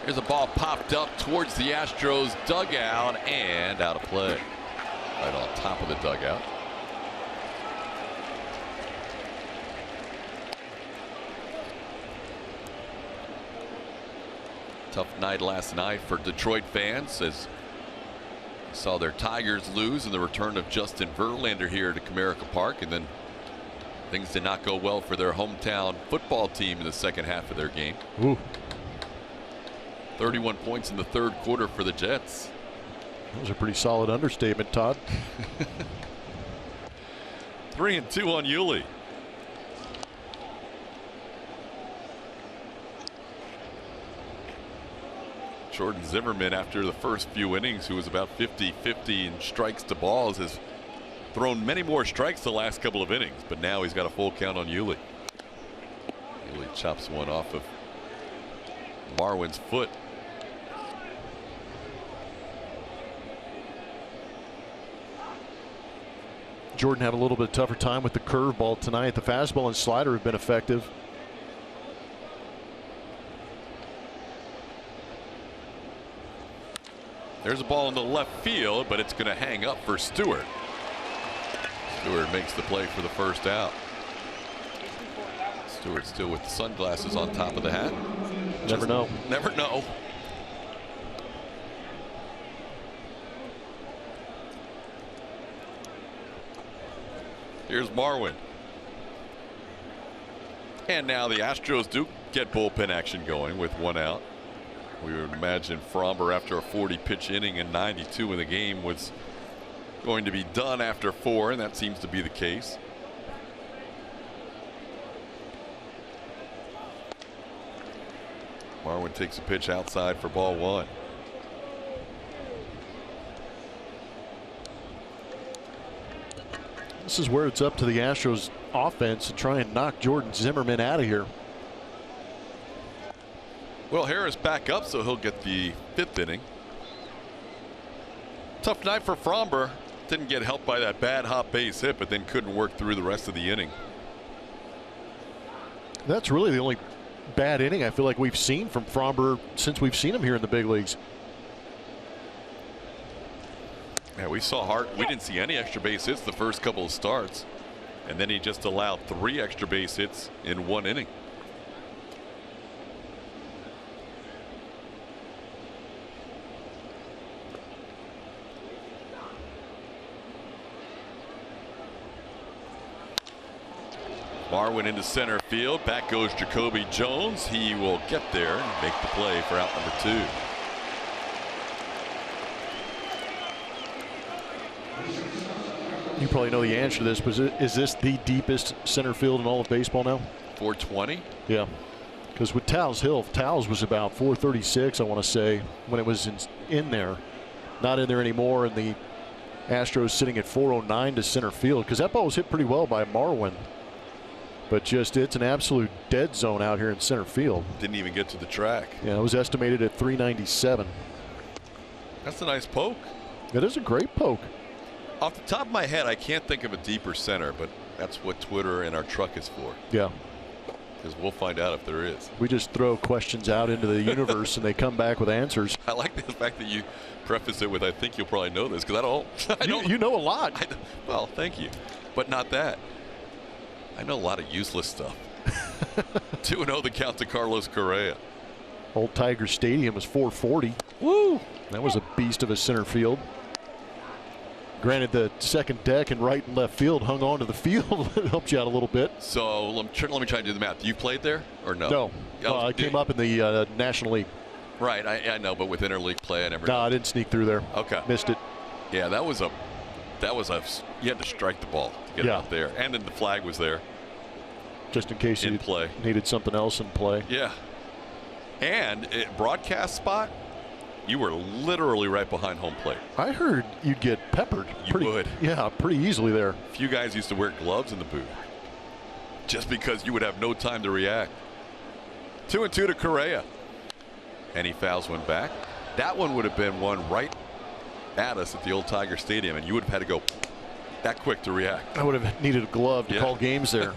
Here's a ball popped up towards the Astros dugout and out of play. Right on top of the dugout. Tough night last night for Detroit fans as saw their Tigers lose in the return of Justin Verlander here to Comerica Park, and then things did not go well for their hometown football team in the second half of their game. Ooh. 31 points in the third quarter for the Jets. That was a pretty solid understatement, Todd. 3-2 on Yuli. Jordan Zimmerman, after the first few innings, who was about 50-50 in strikes to balls, has thrown many more strikes the last couple of innings, but now he's got a full count on Yuli. Yuli chops one off of Marwin's foot. Jordan had a little bit tougher time with the curveball tonight. The fastball and slider have been effective. There's a ball in the left field, but it's going to hang up for Stewart. Stewart makes the play for the first out. Stewart still with the sunglasses on top of the hat. Never know. Never know. Here's Marwin. And now the Astros do get bullpen action going with one out. We would imagine Fromber, after a 40-pitch inning and 92 in the game, was going to be done after 4, and that seems to be the case. Marwin takes a pitch outside for ball 1. This is where it's up to the Astros offense to try and knock Jordan Zimmerman out of here. Well, Harris back up, so he'll get the 5th inning. Tough night for Fromber. Didn't get helped by that bad hot base hit, but then couldn't work through the rest of the inning. That's really the only bad inning I feel like we've seen from Fromber since we've seen him here in the big leagues. Yeah, we saw Hart. We didn't see any extra base hits the first couple of starts, and then he just allowed 3 extra base hits in 1 inning. Marwin into center field. Back goes Jacoby Jones. He will get there and make the play for out number 2. You probably know the answer to this, but is this the deepest center field in all of baseball now? 420? Yeah. Because with Towles Hill, Towles was about 436, I want to say, when it was in there. Not in there anymore, and the Astros sitting at 409 to center field, because that ball was hit pretty well by Marwin. But just, it's an absolute dead zone out here in center field. Didn't even get to the track. Yeah, it was estimated at 397. That's a nice poke. It is a great poke. Off the top of my head, I can't think of a deeper center, but that's what Twitter and our truck is for. Yeah. Because we'll find out if there is. We just throw questions out into the universe and they come back with answers. I like the fact that you preface it with, I think you'll probably know this, because I don't. You know a lot. Well, thank you. But not that. I know a lot of useless stuff. 2-0 the count to Carlos Correa. Old Tiger Stadium is 440. Woo! That was a beast of a center field. Granted, the second deck and right and left field hung on to the field. It helped you out a little bit. So let me try to do the math. You played there or no? No. I came up in the National League. Right, I know, but with interleague play, I never. No, I didn't sneak through there. Okay. Missed it. Yeah, that was a. You had to strike the ball to get it out there, and then the flag was there. Just in case you needed something else in play. Yeah. And broadcast spot, you were literally right behind home plate. I heard you'd get peppered. You would. Yeah, pretty easily there. A few guys used to wear gloves in the booth just because you would have no time to react. 2-2 to Correa. And he fouls one back. That one would have been one right at us at the old Tiger Stadium, and you would have had to go that quick to react. I would have needed a glove to call games there.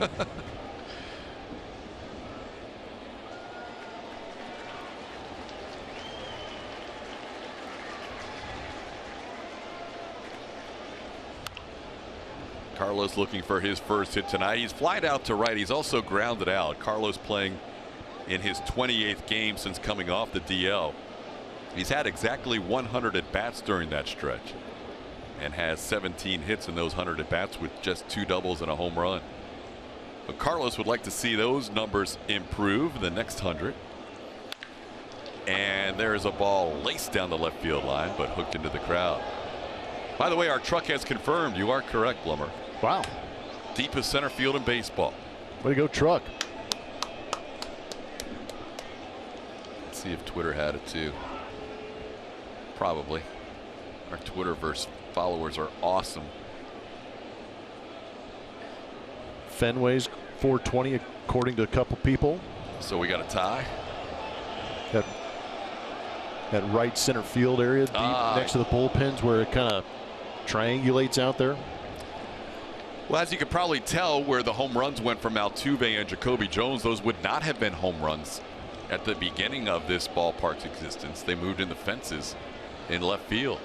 Carlos looking for his first hit tonight. He's flied out to right. He's also grounded out. Carlos playing in his 28th game since coming off the DL. He's had exactly 100 at-bats during that stretch and has 17 hits in those 100 at-bats with just 2 doubles and a home run. But Carlos would like to see those numbers improve in the next 100. And there is a ball laced down the left field line, but hooked into the crowd. By the way, our truck has confirmed you are correct, Blummer. Wow. Deepest center field in baseball. Way to go, truck. Let's see if Twitter had it too. Probably. Our Twitterverse followers are awesome. Fenway's 420 according to a couple people. So we got a tie. That right center field area deep next to the bullpens where it kind of triangulates out there. Well, as you could probably tell, where the home runs went from Altuve and Jacoby Jones, those would not have been home runs at the beginning of this ballpark's existence. They moved in the fences in left field.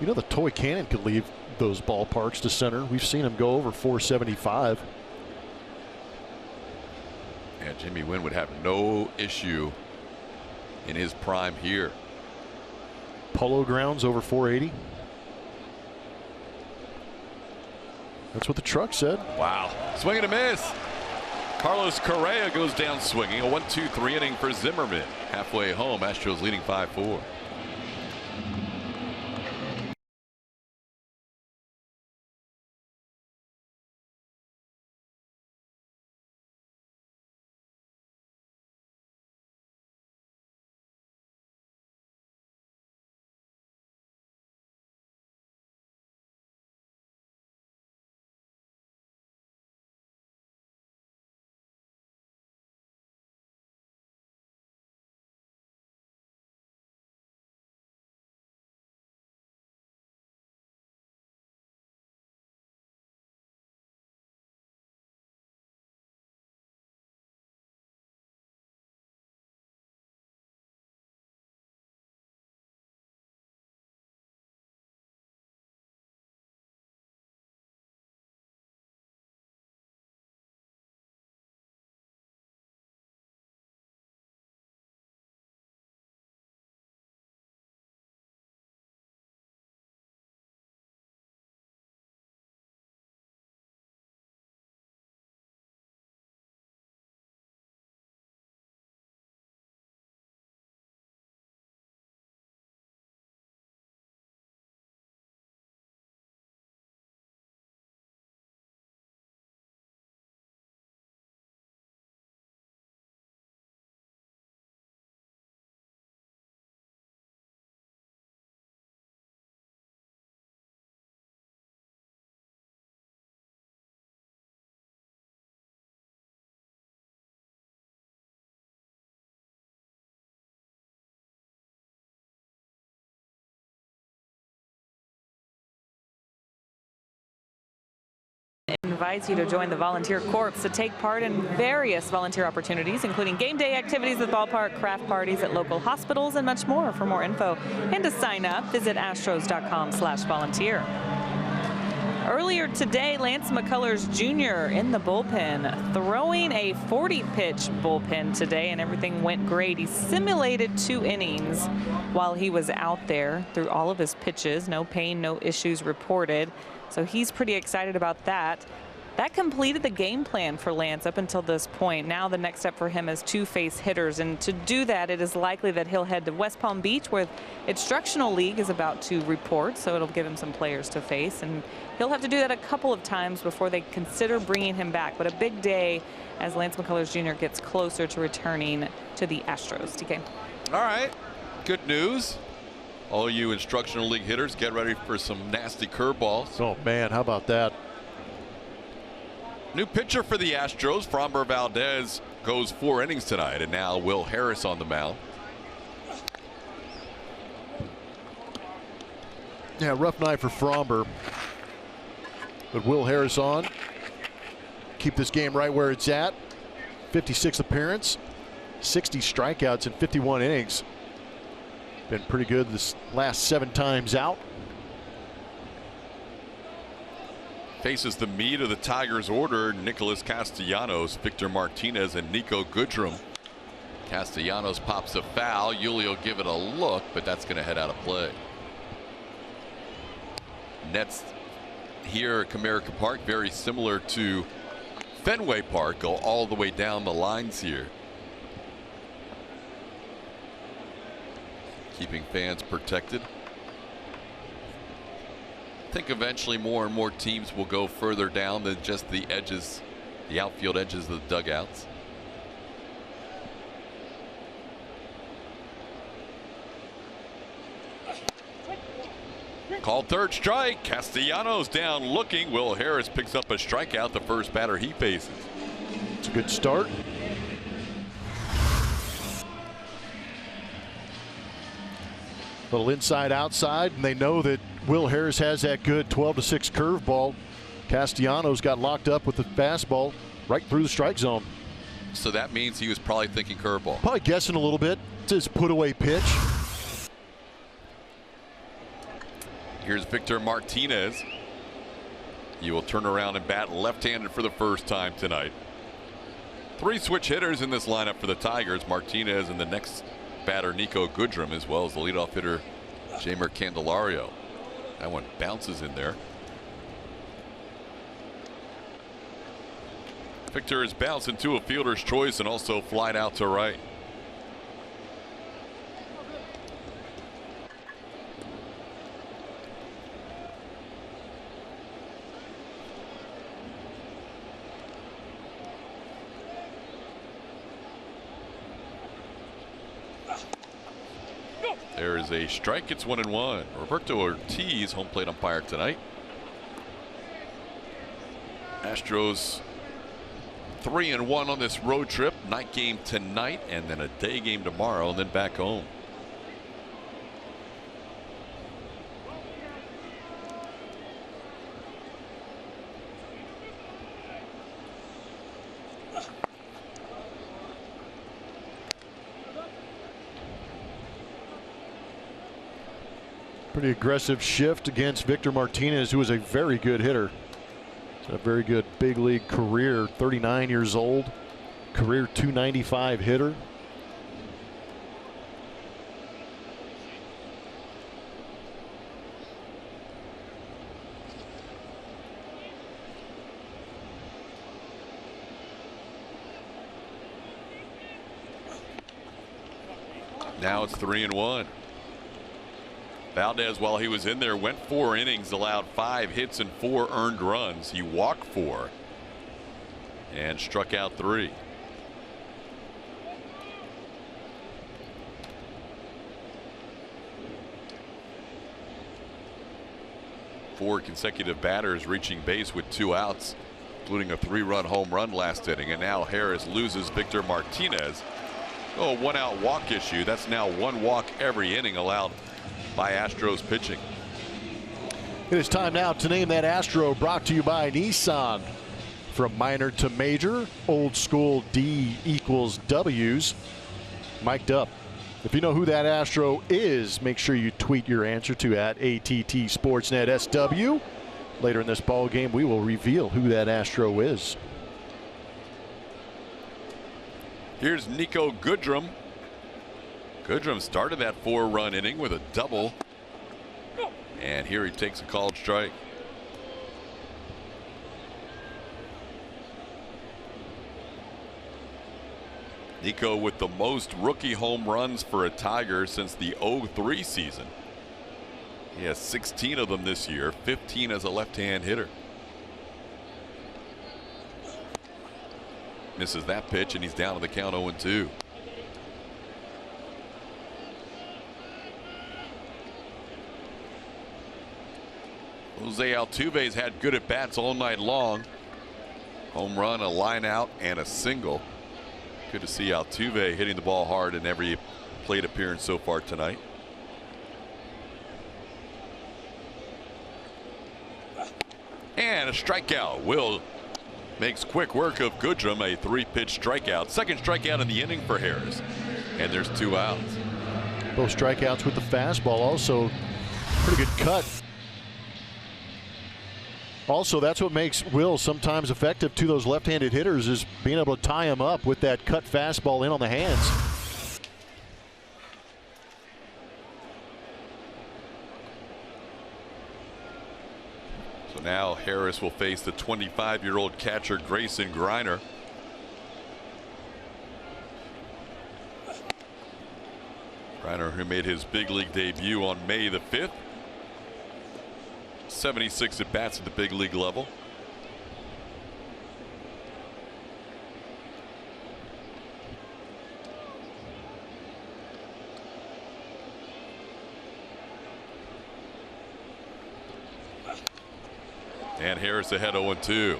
You know, the toy cannon could leave those ballparks to center. We've seen them go over 475. Yeah, Jimmy Wynn would have no issue in his prime here. Polo Grounds over 480. That's what the truck said. Wow. Swing and a miss. Carlos Correa goes down swinging. A 1-2-3 inning for Zimmerman. Halfway home, Astros leading 5-4. Invites you to join the Volunteer Corps to take part in various volunteer opportunities, including game day activities at the ballpark, craft parties at local hospitals, and much more. For more info and to sign up, visit astros.com/volunteer. Earlier today, Lance McCullers Jr. in the bullpen, throwing a 40-pitch bullpen today, and everything went great. He simulated 2 innings while he was out there through all of his pitches. No pain, no issues reported. So he's pretty excited about that. That completed the game plan for Lance up until this point. Now the next step for him is to face hitters, and to do that, it is likely that he'll head to West Palm Beach, where Instructional League is about to report, so it'll give him some players to face, and he'll have to do that a couple of times before they consider bringing him back. But a big day as Lance McCullers Jr. gets closer to returning to the Astros. TK. All right, good news. All you Instructional League hitters, get ready for some nasty curveballs. Oh man, how about that? New pitcher for the Astros, Framber Valdez, goes 4 innings tonight, and now Will Harris on the mound. Yeah, rough night for Framber, but Will Harris on. Keep this game right where it's at. 56th appearance, 60 strikeouts in 51 innings. Been pretty good this last 7 times out. Faces the meat of the Tigers order, Nicholas Castellanos, Victor Martinez, and Nico Goodrum. Castellanos pops a foul. Yuli will give it a look, but that's going to head out of play. Nets here at Comerica Park, very similar to Fenway Park, go all the way down the lines here. Keeping fans protected. I think eventually more and more teams will go further down than just the edges, the outfield edges of the dugouts. Called third strike. Castellanos down looking. Will Harris picks up a strikeout, the first batter he faces. It's a good start. Little inside outside, and they know that Will Harris has that good 12-6 curveball. Castellanos got locked up with the fastball right through the strike zone. So that means he was probably thinking curveball. Probably guessing a little bit. It's his put away pitch. Here's Victor Martinez. He will turn around and bat left-handed for the first time tonight. 3 switch hitters in this lineup for the Tigers. Martinez and the next batter Nico Goodrum, as well as the leadoff hitter Jamer Candelario. That one bounces in there. Victor is bounced into a fielder's choice and also flied out to right. There is a strike. It's 1-1. Roberto Ortiz, home plate umpire tonight. Astros 3-1 on this road trip. Night game tonight and then a day game tomorrow and then back home. Pretty aggressive shift against Victor Martinez, who is a very good hitter. A very good big league career, 39 years old, career .295 hitter. Now it's 3-1. Valdez, while he was in there, went 4 innings, allowed 5 hits and 4 earned runs. He walked 4 and struck out 3. Four consecutive batters reaching base with 2 outs, including a 3-run home run last inning. And now Harris loses Victor Martinez. Oh, 1-out walk issue. That's now 1 walk every inning allowed by Astros pitching. It is time now to name that Astro, brought to you by Nissan. From minor to major, old school D equals W's. Mic'd up. If you know who that Astro is, make sure you tweet your answer to @ATT Sportsnet SW. Later in this ball game, we will reveal who that Astro is. Here's Nico Goodrum. Goodrum started that 4-run inning with a double. And here he takes a called strike. Nico with the most rookie home runs for a Tiger since the 03 season. He has 16 of them this year, 15 as a left-hand hitter. Misses that pitch and he's down to the count 0-2. Jose Altuve's had good at-bats all night long. Home run, a line out, and a single. Good to see Altuve hitting the ball hard in every plate appearance so far tonight. And a strikeout. Will makes quick work of Goodrum, a 3-pitch strikeout. Second strikeout in the inning for Harris. And there's 2 outs. Both strikeouts with the fastball. Also, pretty good cut. Also, that's what makes Will sometimes effective to those left-handed hitters, is being able to tie him up with that cut fastball in on the hands. So now Harris will face the 25-year-old catcher Grayson Greiner. Greiner, who made his big league debut on May the 5th. 76 at bats at the big league level. And Harris ahead 0-2.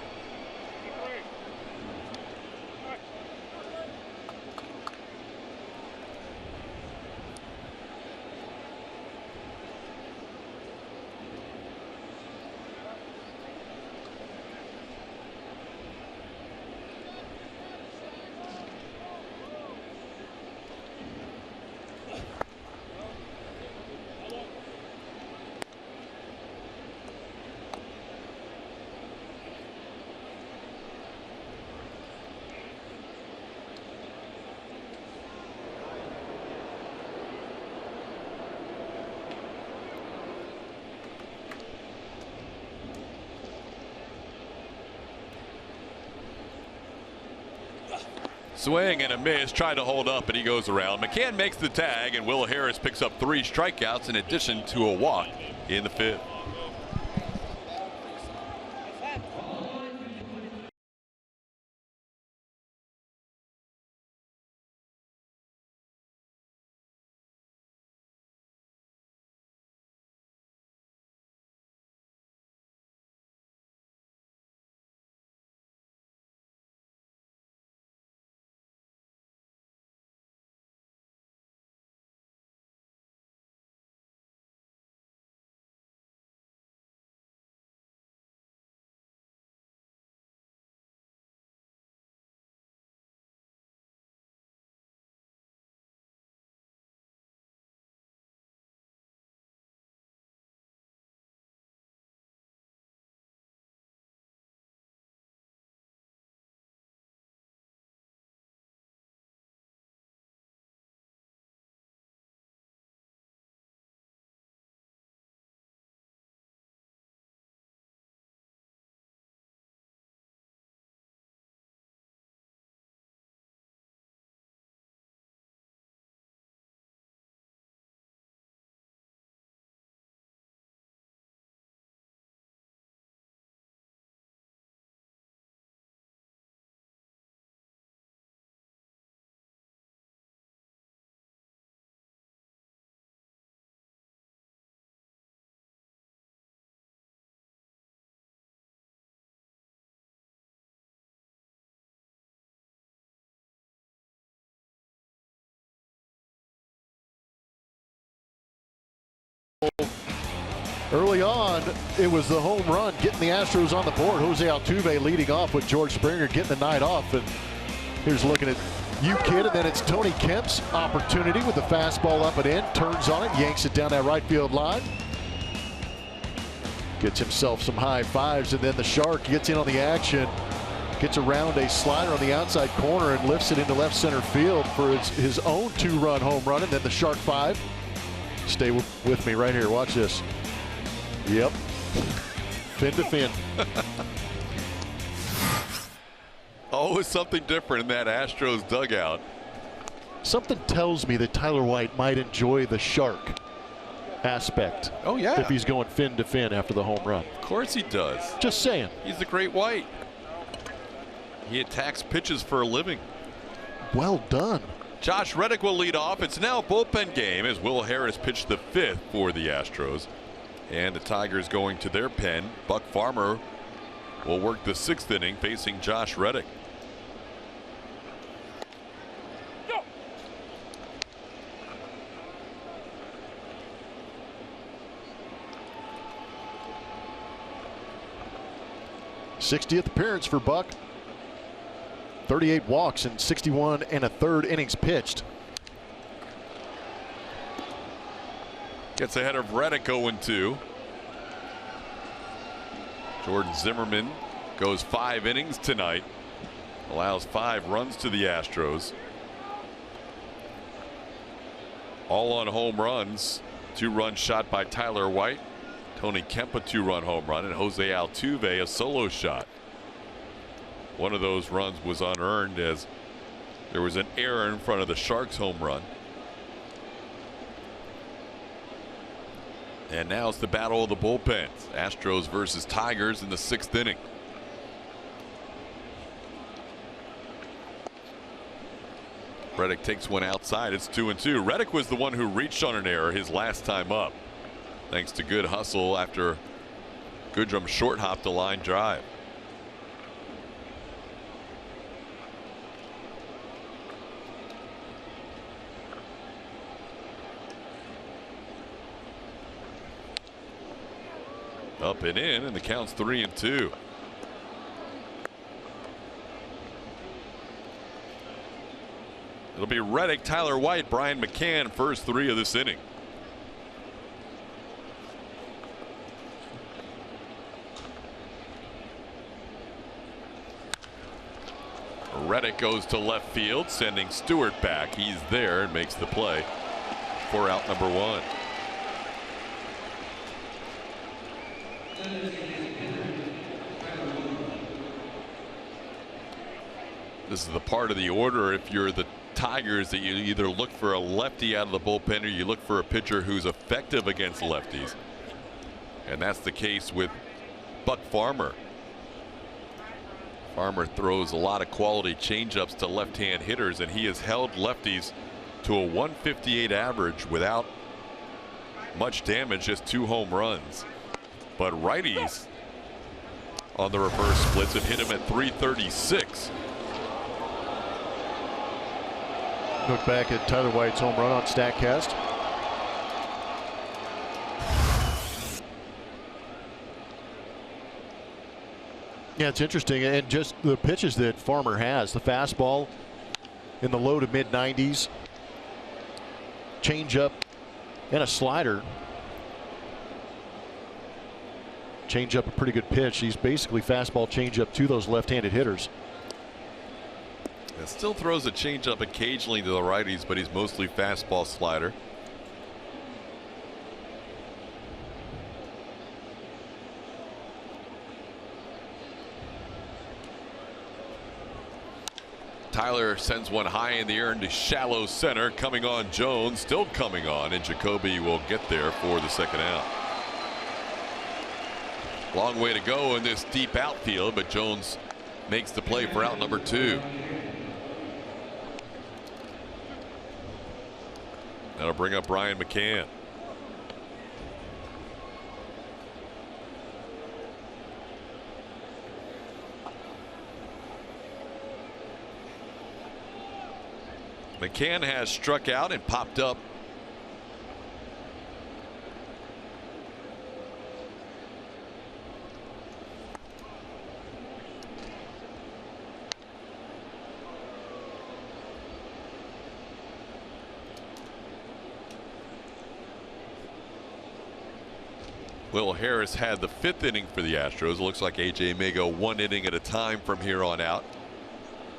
Swing and a miss, tried to hold up, and he goes around. McCann makes the tag, and Will Harris picks up 3 strikeouts in addition to a walk in the 5th. Early on, it was the home run getting the Astros on the board. Jose Altuve leading off with George Springer getting the night off. And here's looking at you, kid, and then it's Tony Kemp's opportunity with the fastball up and in. Turns on it, yanks it down that right field line. Gets himself some high fives, and then the Shark gets in on the action. Gets around a slider on the outside corner and lifts it into left center field for his own 2-run home run, and then the Shark 5. Stay with me right here. Watch this. Yep. Fin to fin. Always something different in that Astros dugout. Something tells me that Tyler White might enjoy the Shark aspect. Oh, yeah. If he's going fin to fin after the home run. Of course he does. Just saying. He's the great White. He attacks pitches for a living. Well done. Josh Reddick will lead off. It's now a bullpen game as Will Harris pitched the 5th for the Astros. And the Tigers going to their pen. Buck Farmer will work the 6th inning facing Josh Reddick. Go. 60th appearance for Buck. 38 walks and 61 1/3 innings pitched. Gets ahead of Reddick 0-2. Jordan Zimmerman goes 5 innings tonight. Allows 5 runs to the Astros. All on home runs. 2-run shot by Tyler White. Tony Kemp a 2-run home run, and Jose Altuve a solo shot. One of those runs was unearned as there was an error in front of the Sharks' home run. And now it's the battle of the bullpens. Astros versus Tigers in the 6th inning. Reddick takes one outside. It's 2-2. Reddick was the one who reached on an error his last time up. Thanks to good hustle after Goodrum short hop the line drive. Up and in, and the count's 3-2. It'll be Reddick, Tyler White, Brian McCann, first three of this inning. Reddick goes to left field, sending Stewart back. He's there and makes the play for out number one. This is the part of the order, if you're the Tigers, that you either look for a lefty out of the bullpen or you look for a pitcher who's effective against lefties. And that's the case with Buck Farmer. Farmer throws a lot of quality changeups to left-hand hitters, and he has held lefties to a 158 average without much damage, just 2 home runs. But righties on the reverse splits have hit him at 336. Look back at Tyler White's home run on StatCast. Yeah, it's interesting, and just the pitches that Farmer has. The fastball in the low to mid 90s, changeup, and a slider. Changeup, a pretty good pitch. He's basically fastball changeup to those left-handed hitters. It still throws a changeup occasionally to the righties, but he's mostly fastball slider. Tyler sends one high in the air into shallow center. Coming on Jones, still coming on, and Jacoby will get there for the second out. Long way to go in this deep outfield, but Jones makes the play for out number 2. That'll bring up Brian McCann. McCann has struck out and popped up. Will Harris had the 5th inning for the Astros. It looks like AJ may go 1 inning at a time from here on out.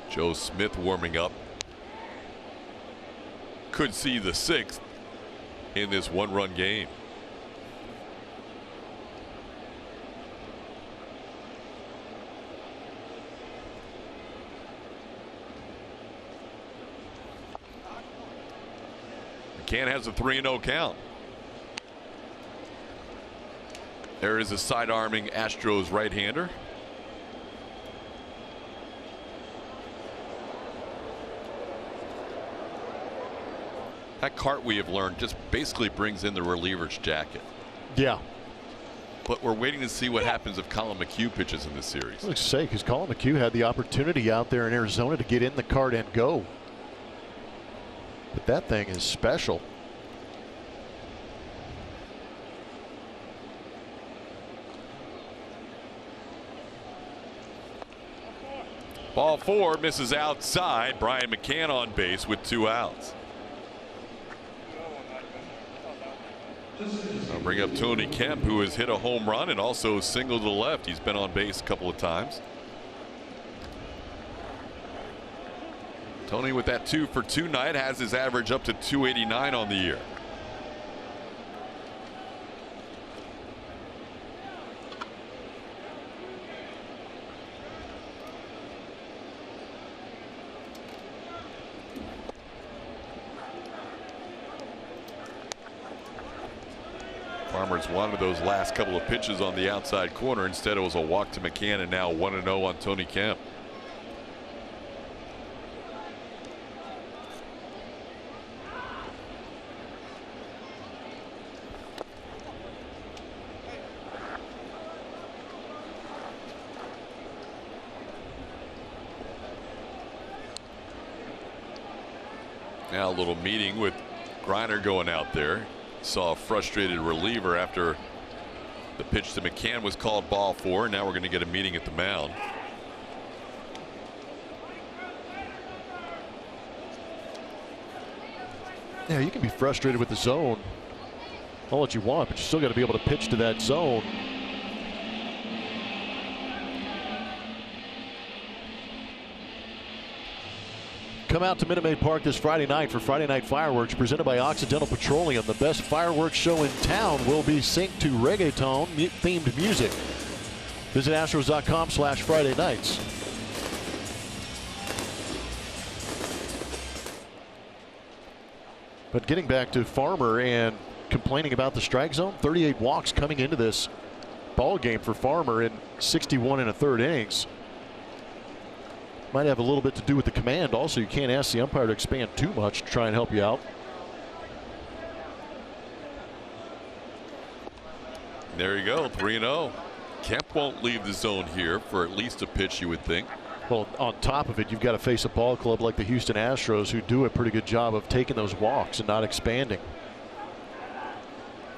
Joe Smith warming up. Could see the 6th in this 1-run game. McCann has a 3-0 count. There is a side-arming Astros right-hander. That cart, we have learned, just basically brings in the reliever's jacket. Yeah. But we're waiting to see what happens if Colin McHugh pitches in this series. I was say, because Colin McHugh had the opportunity out there in Arizona to get in the cart and go. But that thing is special. Ball 4 misses outside. Brian McCann on base with 2 outs. I'll bring up Tony Kemp, who has hit a home run and also singled to the left. He's been on base a couple of times. Tony with that 2-for-2 night has his average up to 289 on the year. Farmers wanted those last couple of pitches on the outside corner. Instead, it was a walk to McCann, and now 1-0 on Tony Kemp. Now a little meeting with Griner going out there. Saw a frustrated reliever after the pitch to McCann was called ball 4. Now we're going to get a meeting at the mound. Yeah, you can be frustrated with the zone all that you want, but you still got to be able to pitch to that zone. Come out to Minute Maid Park this Friday night for Friday Night Fireworks presented by Occidental Petroleum. The best fireworks show in town will be synced to reggaeton themed music. Visit Astros.com/Friday nights. But getting back to Farmer and complaining about the strike zone, 38 walks coming into this ball game for Farmer in 61 1/3 innings. Might have a little bit to do with the command. Also, you can't ask the umpire to expand too much to try and help you out. There you go, 3-0. Kemp won't leave the zone here for at least a pitch, you would think. Well, on top of it, you've got to face a ball club like the Houston Astros, who do a pretty good job of taking those walks and not expanding.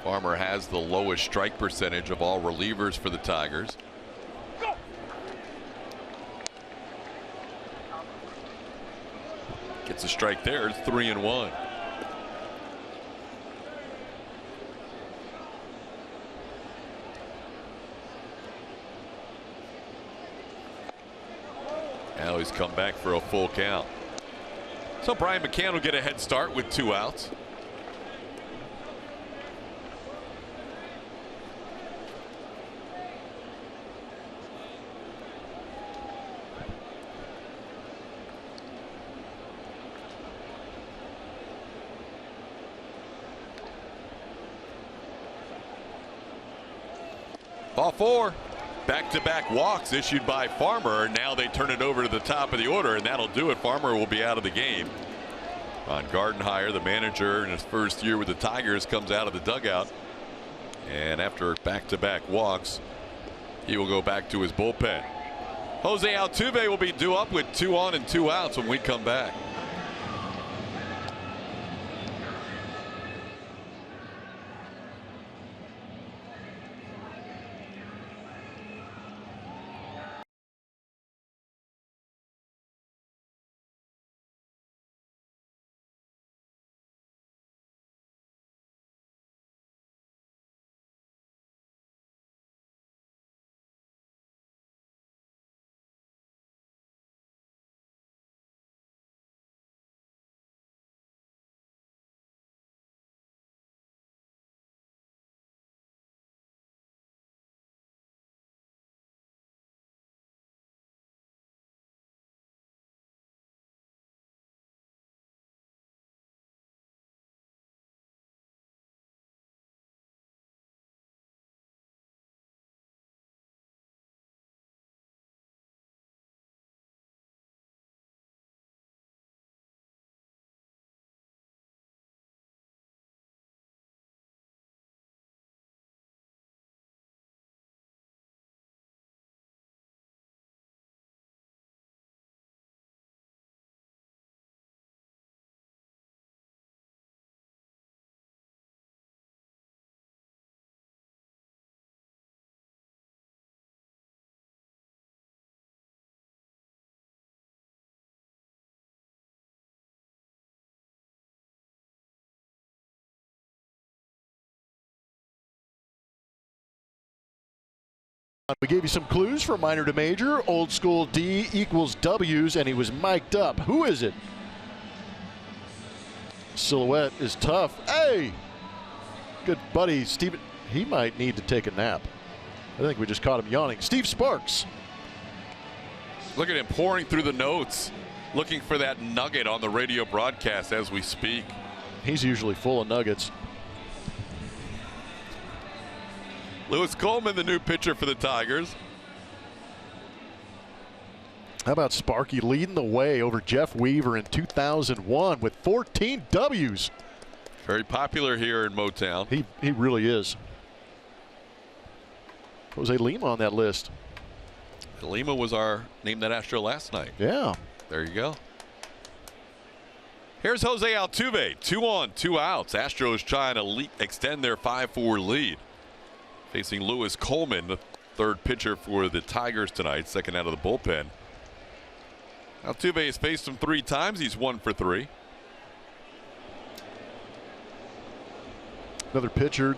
Farmer has the lowest strike percentage of all relievers for the Tigers. Gets a strike there. It's 3-1. Now he's come back for a full count. So Brian McCann will get a head start with 2 outs. Ball 4. Back-to-back walks issued by Farmer. Now they turn it over to the top of the order, and that'll do it. Farmer will be out of the game. Ron Gardenhire, the manager in his first year with the Tigers, comes out of the dugout. And after back-to-back walks, he will go back to his bullpen. Jose Altuve will be due up with 2 on and 2 outs when we come back. We gave you some clues from minor to major. Old school D equals W's, and he was mic'd up. Who is it? Silhouette is tough. Hey! Good buddy, Steven. He might need to take a nap. I think we just caught him yawning. Steve Sparks. Look at him pouring through the notes, looking for that nugget on the radio broadcast as we speak. He's usually full of nuggets. Lewis Coleman, the new pitcher for the Tigers. How about Sparky leading the way over Jeff Weaver in 2001 with 14 W's. Very popular here in Motown. He really is. Jose Lima on that list. Lima was our Name That Astro last night. Yeah. There you go. Here's Jose Altuve, 2 on, 2 outs. Astros trying to extend their 5-4 lead. Facing Lewis Coleman, the third pitcher for the Tigers tonight, second out of the bullpen. Altuve has faced him 3 times. He's 1 for 3. Another pitcher,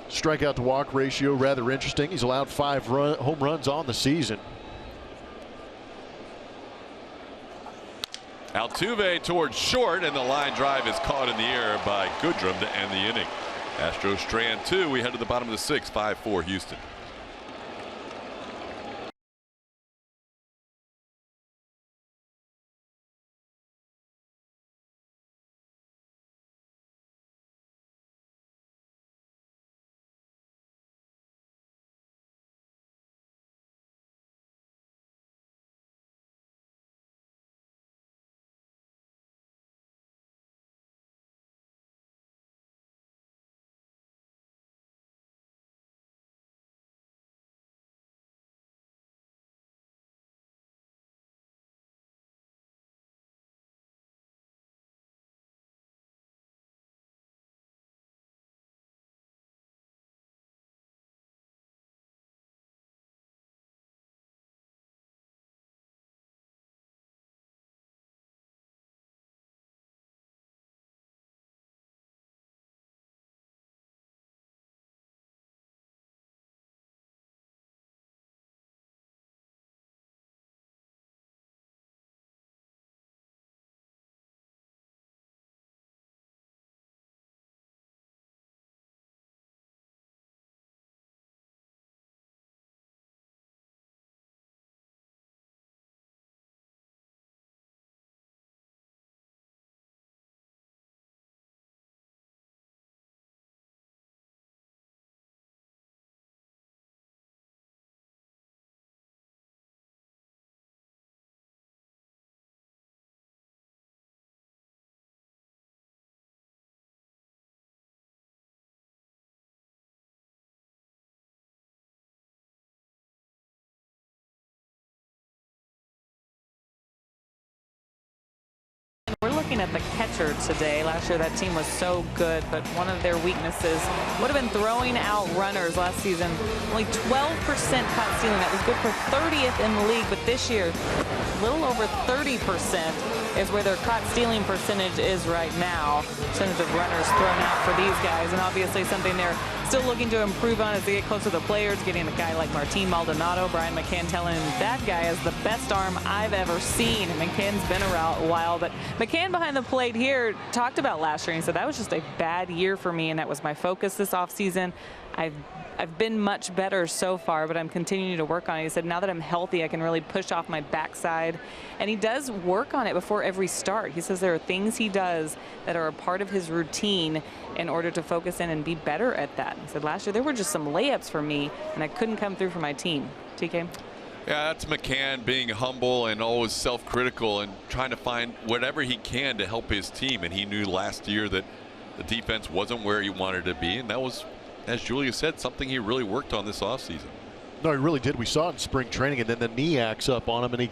strikeout to walk ratio rather interesting. He's allowed 5 home runs on the season. Altuve towards short, and the line drive is caught in the air by Goodrum to end the inning. Astros strand 2. We head to the bottom of the 6th, 5-4 Houston. We're looking at the catcher today. Last year that team was so good, but one of their weaknesses would have been throwing out runners last season. Only 12% caught stealing. That was good for 30th in the league, but this year, a little over 30% is where their caught stealing percentage is right now. Percentage of runners thrown out for these guys, and obviously something they're still looking to improve on as they get closer to the players, getting a guy like Martin Maldonado. Brian McCann telling him that guy has the best arm I've ever seen. McCann's been around a while, but McCann behind the plate here talked about last year and said that was just a bad year for me, and that was my focus this offseason. I've been much better so far, but I'm continuing to work on it. He said, now that I'm healthy, I can really push off my backside. And he does work on it before every start. He says there are things he does that are a part of his routine in order to focus in and be better at that. He said, last year there were just some layups for me, and I couldn't come through for my team. TK? Yeah, that's McCann being humble and always self-critical and trying to find whatever he can to help his team. And he knew last year that the defense wasn't where he wanted to be, and that was, as Julia said, something he really worked on this offseason. No, he really did. We saw it in spring training, and then the knee acts up on him, and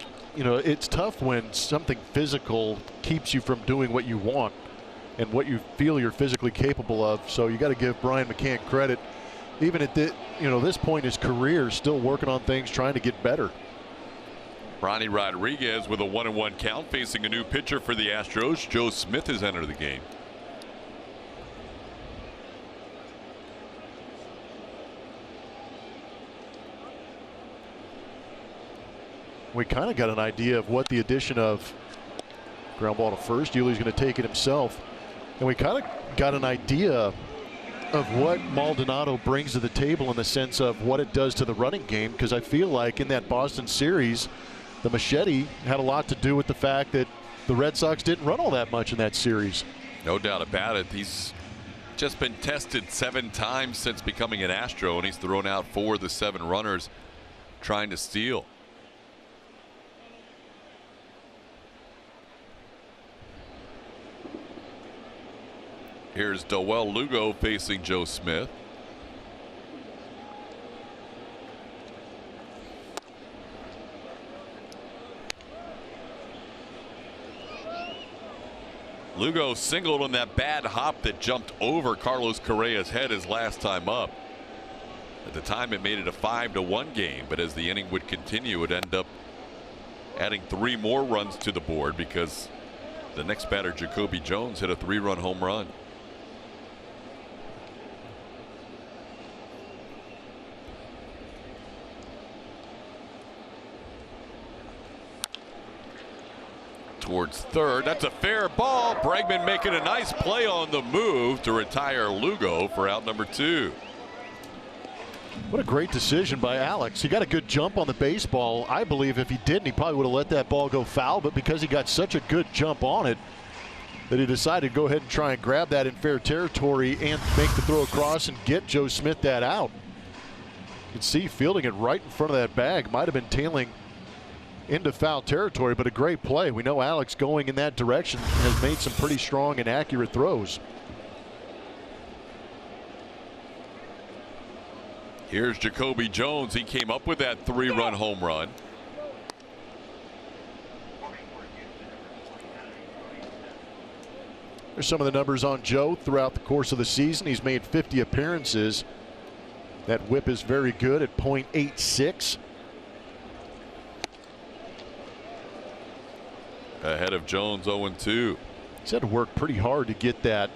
it's tough when something physical keeps you from doing what you want and what you feel you're physically capable of. So you got to give Brian McCann credit, even at this point in his career, still working on things, trying to get better. Ronnie Rodriguez with a 1-1 count, facing a new pitcher for the Astros. Joe Smith has entered the game. We kind of got an idea of what the addition of ground ball to first. Yuli's going to take it himself. And we kind of got an idea of what Maldonado brings to the table in the sense of what it does to the running game, because I feel like in that Boston series, the machete had a lot to do with the fact that the Red Sox didn't run all that much in that series. No doubt about it. He's just been tested 7 times since becoming an Astro, and he's thrown out 4 of the 7 runners trying to steal. Here's Doel Lugo facing Joe Smith. Lugo singled on that bad hop that jumped over Carlos Correa's head his last time up. At the time, it made it a 5-1 game, but as the inning would continue, it would end up adding 3 more runs to the board because the next batter, Jacoby Jones, hit a 3-run home run. Towards third. That's a fair ball. Bregman making a nice play on the move to retire Lugo for out number 2. What a great decision by Alex. He got a good jump on the baseball. I believe if he didn't, he probably would have let that ball go foul, but because he got such a good jump on it that he decided to go ahead and try and grab that in fair territory and make the throw across and get Joe Smith that out. You can see fielding it right in front of that bag. Might have been tailing into foul territory, but a great play. We know Alex going in that direction has made some pretty strong and accurate throws. Here's Jacoby Jones. He came up with that 3-run home run. There's some of the numbers on Joe throughout the course of the season. He's made 50 appearances. That whip is very good at .86. Ahead of Jones, 0-2. He's had to work pretty hard to get that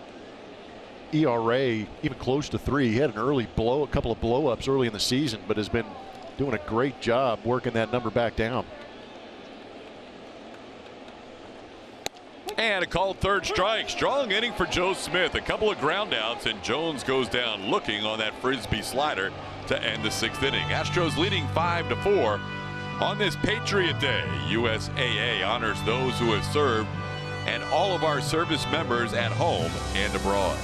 ERA even close to 3. He had an early a couple of blow-ups early in the season, but has been doing a great job working that number back down. And a called third strike. Strong inning for Joe Smith. A couple of ground outs, and Jones goes down looking on that frisbee slider to end the 6th inning. Astros leading 5-4. On this Patriot Day, USAA honors those who have served and all of our service members at home and abroad.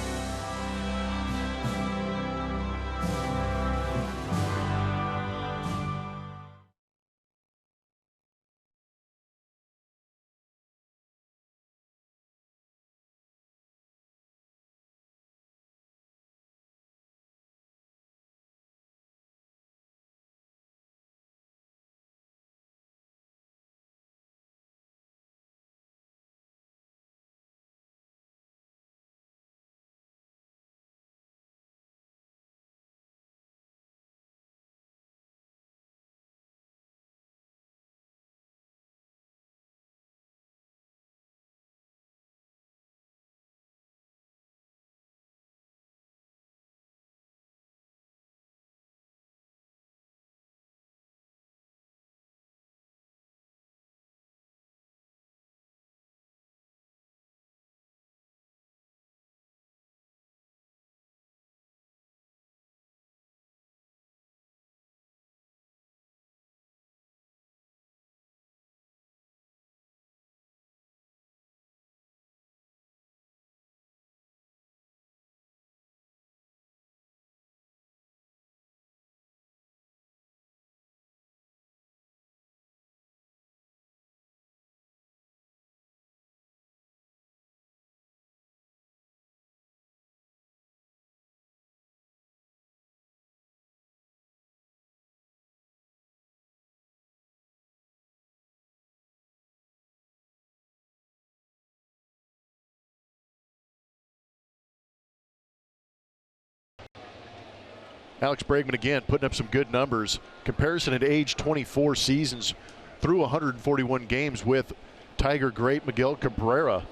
Alex Bregman again putting up some good numbers. Comparison at age 24 seasons through 141 games with Tiger great Miguel Cabrera.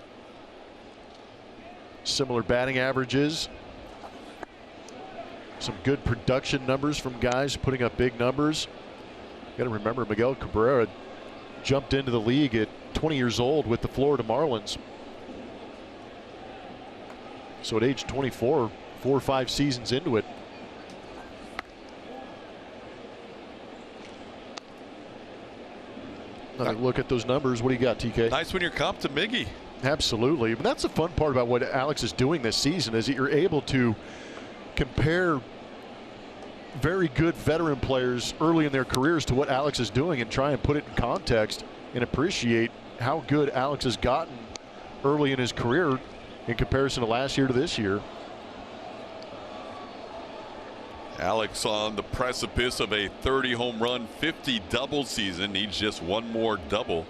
Similar batting averages. Some good production numbers from guys putting up big numbers. Got to remember Miguel Cabrera jumped into the league at 20 years old with the Florida Marlins. So at age 24, 4 or 5 seasons into it. Look at those numbers. What do you got, TK? Nice when you're comped to Miggy. Absolutely. But that's the fun part about what Alex is doing this season, is that you're able to compare very good veteran players early in their careers to what Alex is doing and try and put it in context and appreciate how good Alex has gotten early in his career in comparison to last year to this year. Alex on the precipice of a 30 home run, 50 double season. Needs just one more double.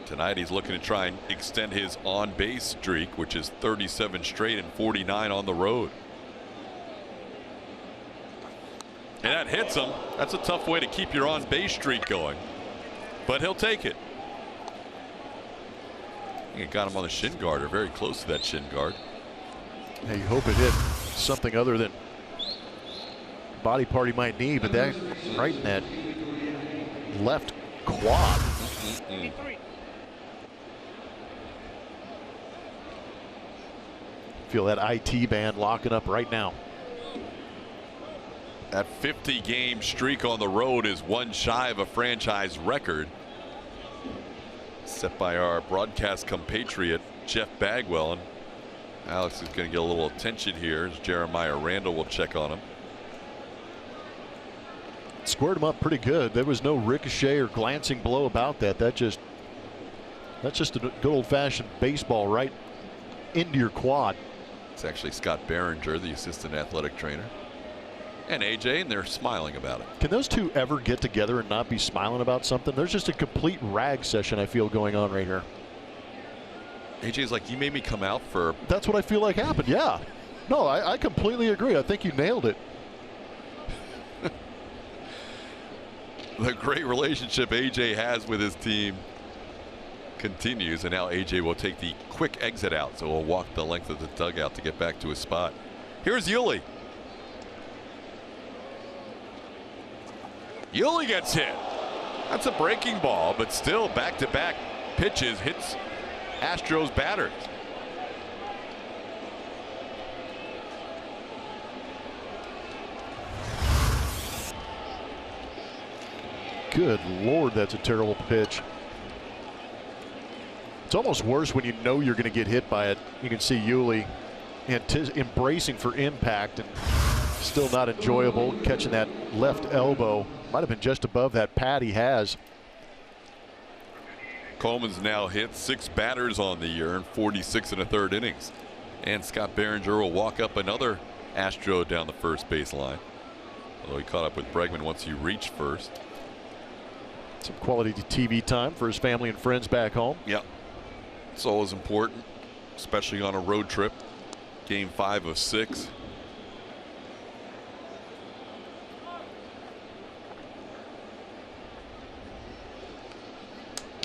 Tonight he's looking to try and extend his on-base streak, which is 37 straight and 49 on the road. And that hits him. That's a tough way to keep your on-base streak going, but he'll take it. I think it got him on the shin guard, or very close to that shin guard. Yeah, you hope it hit something other than body part he might need, but that right in that left quad. Feel that IT band locking up right now. That 50-game streak on the road is one shy of a franchise record set by our broadcast compatriot Jeff Bagwell. And Alex is going to get a little attention here as Jeremiah Randall will check on him. Squared him up pretty good. There was no ricochet or glancing blow about that. That's just a good old-fashioned baseball right into your quad. It's actually Scott Behringer, the assistant athletic trainer, and AJ, and they're smiling about it. Can those two ever get together and not be smiling about something? There's just a complete rag session I feel going on right here. AJ's like, you made me come out for. That's what I feel like happened. Yeah. No, I completely agree. I think you nailed it. The great relationship AJ has with his team continues, and now AJ will take the quick exit out, so he'll walk the length of the dugout to get back to his spot. Here's Yuli. Yuli gets hit. That's a breaking ball, but still back-to-back pitches hits Astros batters. Good Lord, that's a terrible pitch. It's almost worse when you know you're going to get hit by it. You can see Yuli embracing for impact and still not enjoyable. Catching that left elbow. Might have been just above that pad he has. Coleman's now hit 6 batters on the year in 46 1/3 innings. And Scott Behringer will walk up another Astro down the first base line. Although he caught up with Bregman once he reached first. Some quality TV time for his family and friends back home. Yeah. It's always important, especially on a road trip. Game 5 of 6.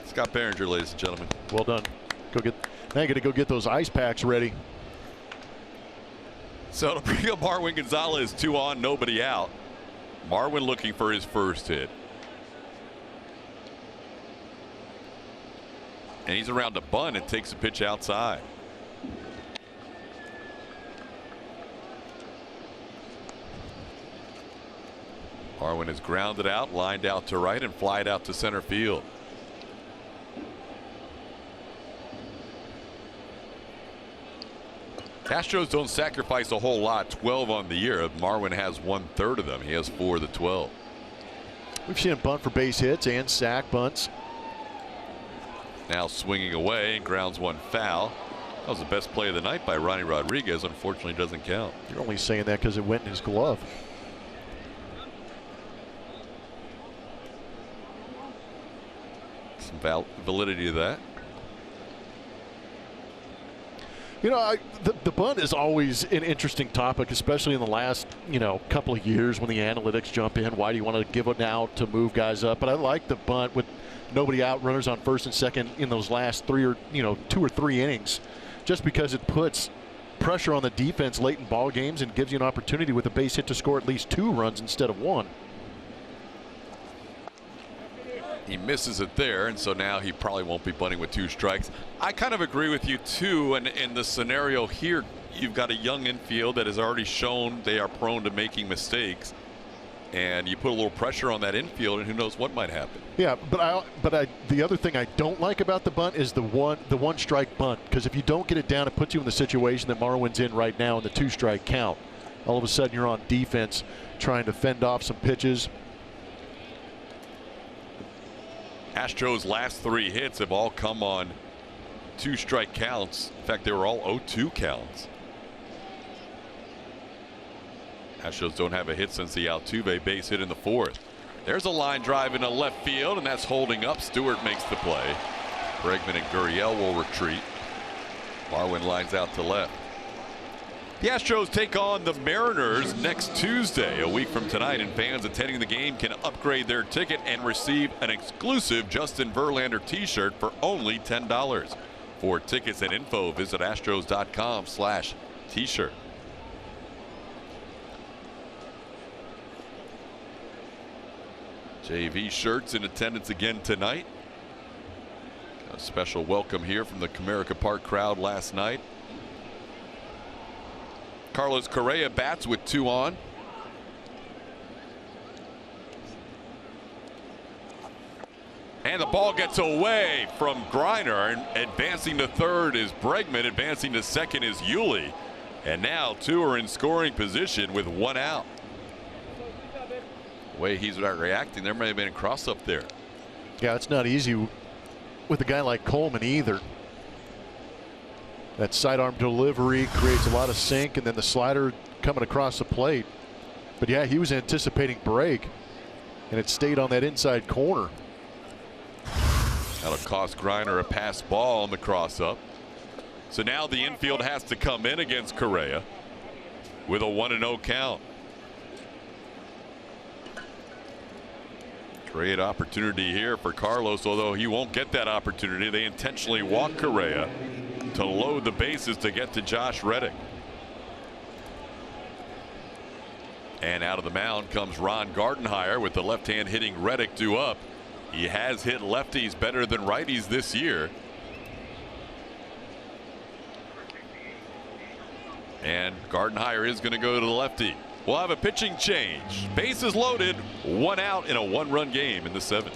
Scott Behringer, ladies and gentlemen. Well done. Now you got to go get those ice packs ready. So to bring up Marwin Gonzalez, 2 on, nobody out. Marwin looking for his first hit. And he's around a bunt and takes a pitch outside. Marwin is grounded out, lined out to right, and flied out to center field. Astros don't sacrifice a whole lot, 12 on the year. Marwin has 1/3 of them. He has 4 of the 12. We've seen him bunt for base hits and sack bunts. Now swinging away and grounds one foul. That was the best play of the night by Ronnie Rodriguez. Unfortunately, doesn't count. You're only saying that because it went in his glove. Some validity to that. You know, the bunt is always an interesting topic, especially in the last, couple of years when the analytics jump in. Why do you want to give it out to move guys up? But I like the bunt with nobody out, runners on first and second in those last 2 or 3 innings, just because it puts pressure on the defense late in ball games and gives you an opportunity with a base hit to score at least 2 runs instead of 1. He misses it there, and so now he probably won't be bunting with 2 strikes. I kind of agree with you too, and in the scenario here, you've got a young infield that has already shown they are prone to making mistakes, and you put a little pressure on that infield, and who knows what might happen. Yeah, but the other thing I don't like about the bunt is the one strike bunt, because if you don't get it down, it puts you in the situation that Marwin's in right now in the 2-strike count. All of a sudden you're on defense trying to fend off some pitches. Astros' last 3 hits have all come on 2-strike counts. In fact, they were all 0-2 counts. Astros don't have a hit since the Altuve base hit in the 4th. There's a line drive into left field, and that's holding up. Stewart makes the play. Bregman and Gurriel will retreat. Marwin lines out to left. The Astros take on the Mariners next Tuesday, a week from tonight, and fans attending the game can upgrade their ticket and receive an exclusive Justin Verlander t-shirt for only $10. For tickets and info, visit astros.com/t-shirt. JV shirts in attendance again tonight. A special welcome here from the Comerica Park crowd last night. Carlos Correa bats with 2 on. And the ball gets away from Griner, and advancing to third is Bregman, advancing to second is Yuli. And now 2 are in scoring position with 1 out. The way he's not reacting, there may have been a cross up there. Yeah, it's not easy with a guy like Coleman either. That sidearm delivery creates a lot of sink, and then the slider coming across the plate. But yeah, he was anticipating break, and it stayed on that inside corner. That'll cost Griner a pass ball on the cross up. So now the infield has to come in against Correa with a 1-0 count. Great opportunity here for Carlos, although he won't get that opportunity. They intentionally walk Correa to load the bases to get to Josh Reddick. And out of the mound comes Ron Gardenhire with the left hand hitting Reddick due up. He has hit lefties better than righties this year. And Gardenhire is going to go to the lefty. We'll have a pitching change. Bases loaded, 1 out in a 1-run game in the 7th.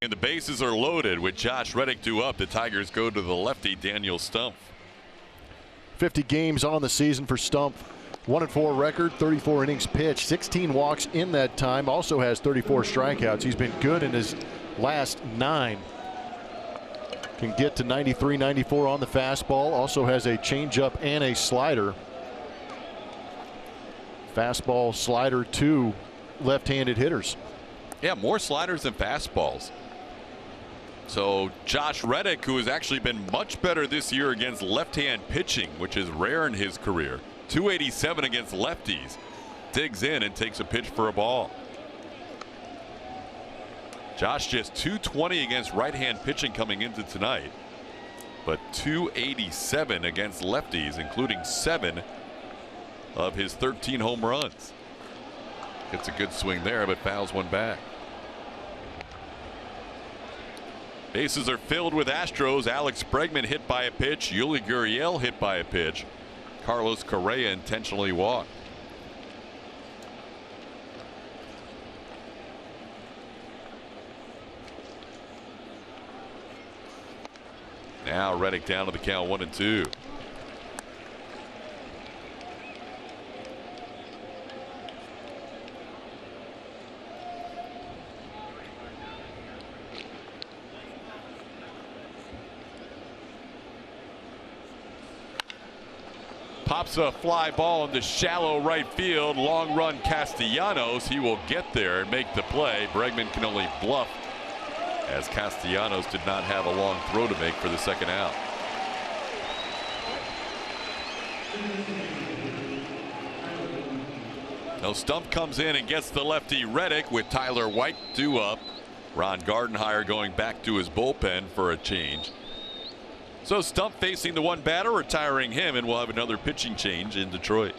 And the bases are loaded with Josh Reddick due up. The Tigers go to the lefty, Daniel Stumpf. 50 games on the season for Stumpf. 1-4 record, 34 innings pitched, 16 walks in that time. Also has 34 strikeouts. He's been good in his last 9. Can get to 93, 94 on the fastball. Also has a changeup and a slider. Fastball, slider, 2 left-handed hitters. Yeah, more sliders than fastballs. So Josh Reddick, who has actually been much better this year against left-hand pitching, which is rare in his career, 287 against lefties, digs in and takes a pitch for a ball. Josh just 220 against right-hand pitching coming into tonight, but 287 against lefties, including 7 of his 13 home runs. Gets a good swing there, but fouls one back. Bases are filled with Astros. Alex Bregman hit by a pitch. Yuli Gurriel hit by a pitch. Carlos Correa intentionally walked. Now Reddick down to the count, 1-2. Pops a fly ball into shallow right field. Long run Castellanos. He will get there and make the play. Bregman can only bluff, as Castellanos did not have a long throw to make for the second out. Now Stump comes in and gets the lefty Reddick with Tyler White due up. Ron Gardenhire going back to his bullpen for a change. So Stump facing the one batter, retiring him, and we'll have another pitching change in Detroit.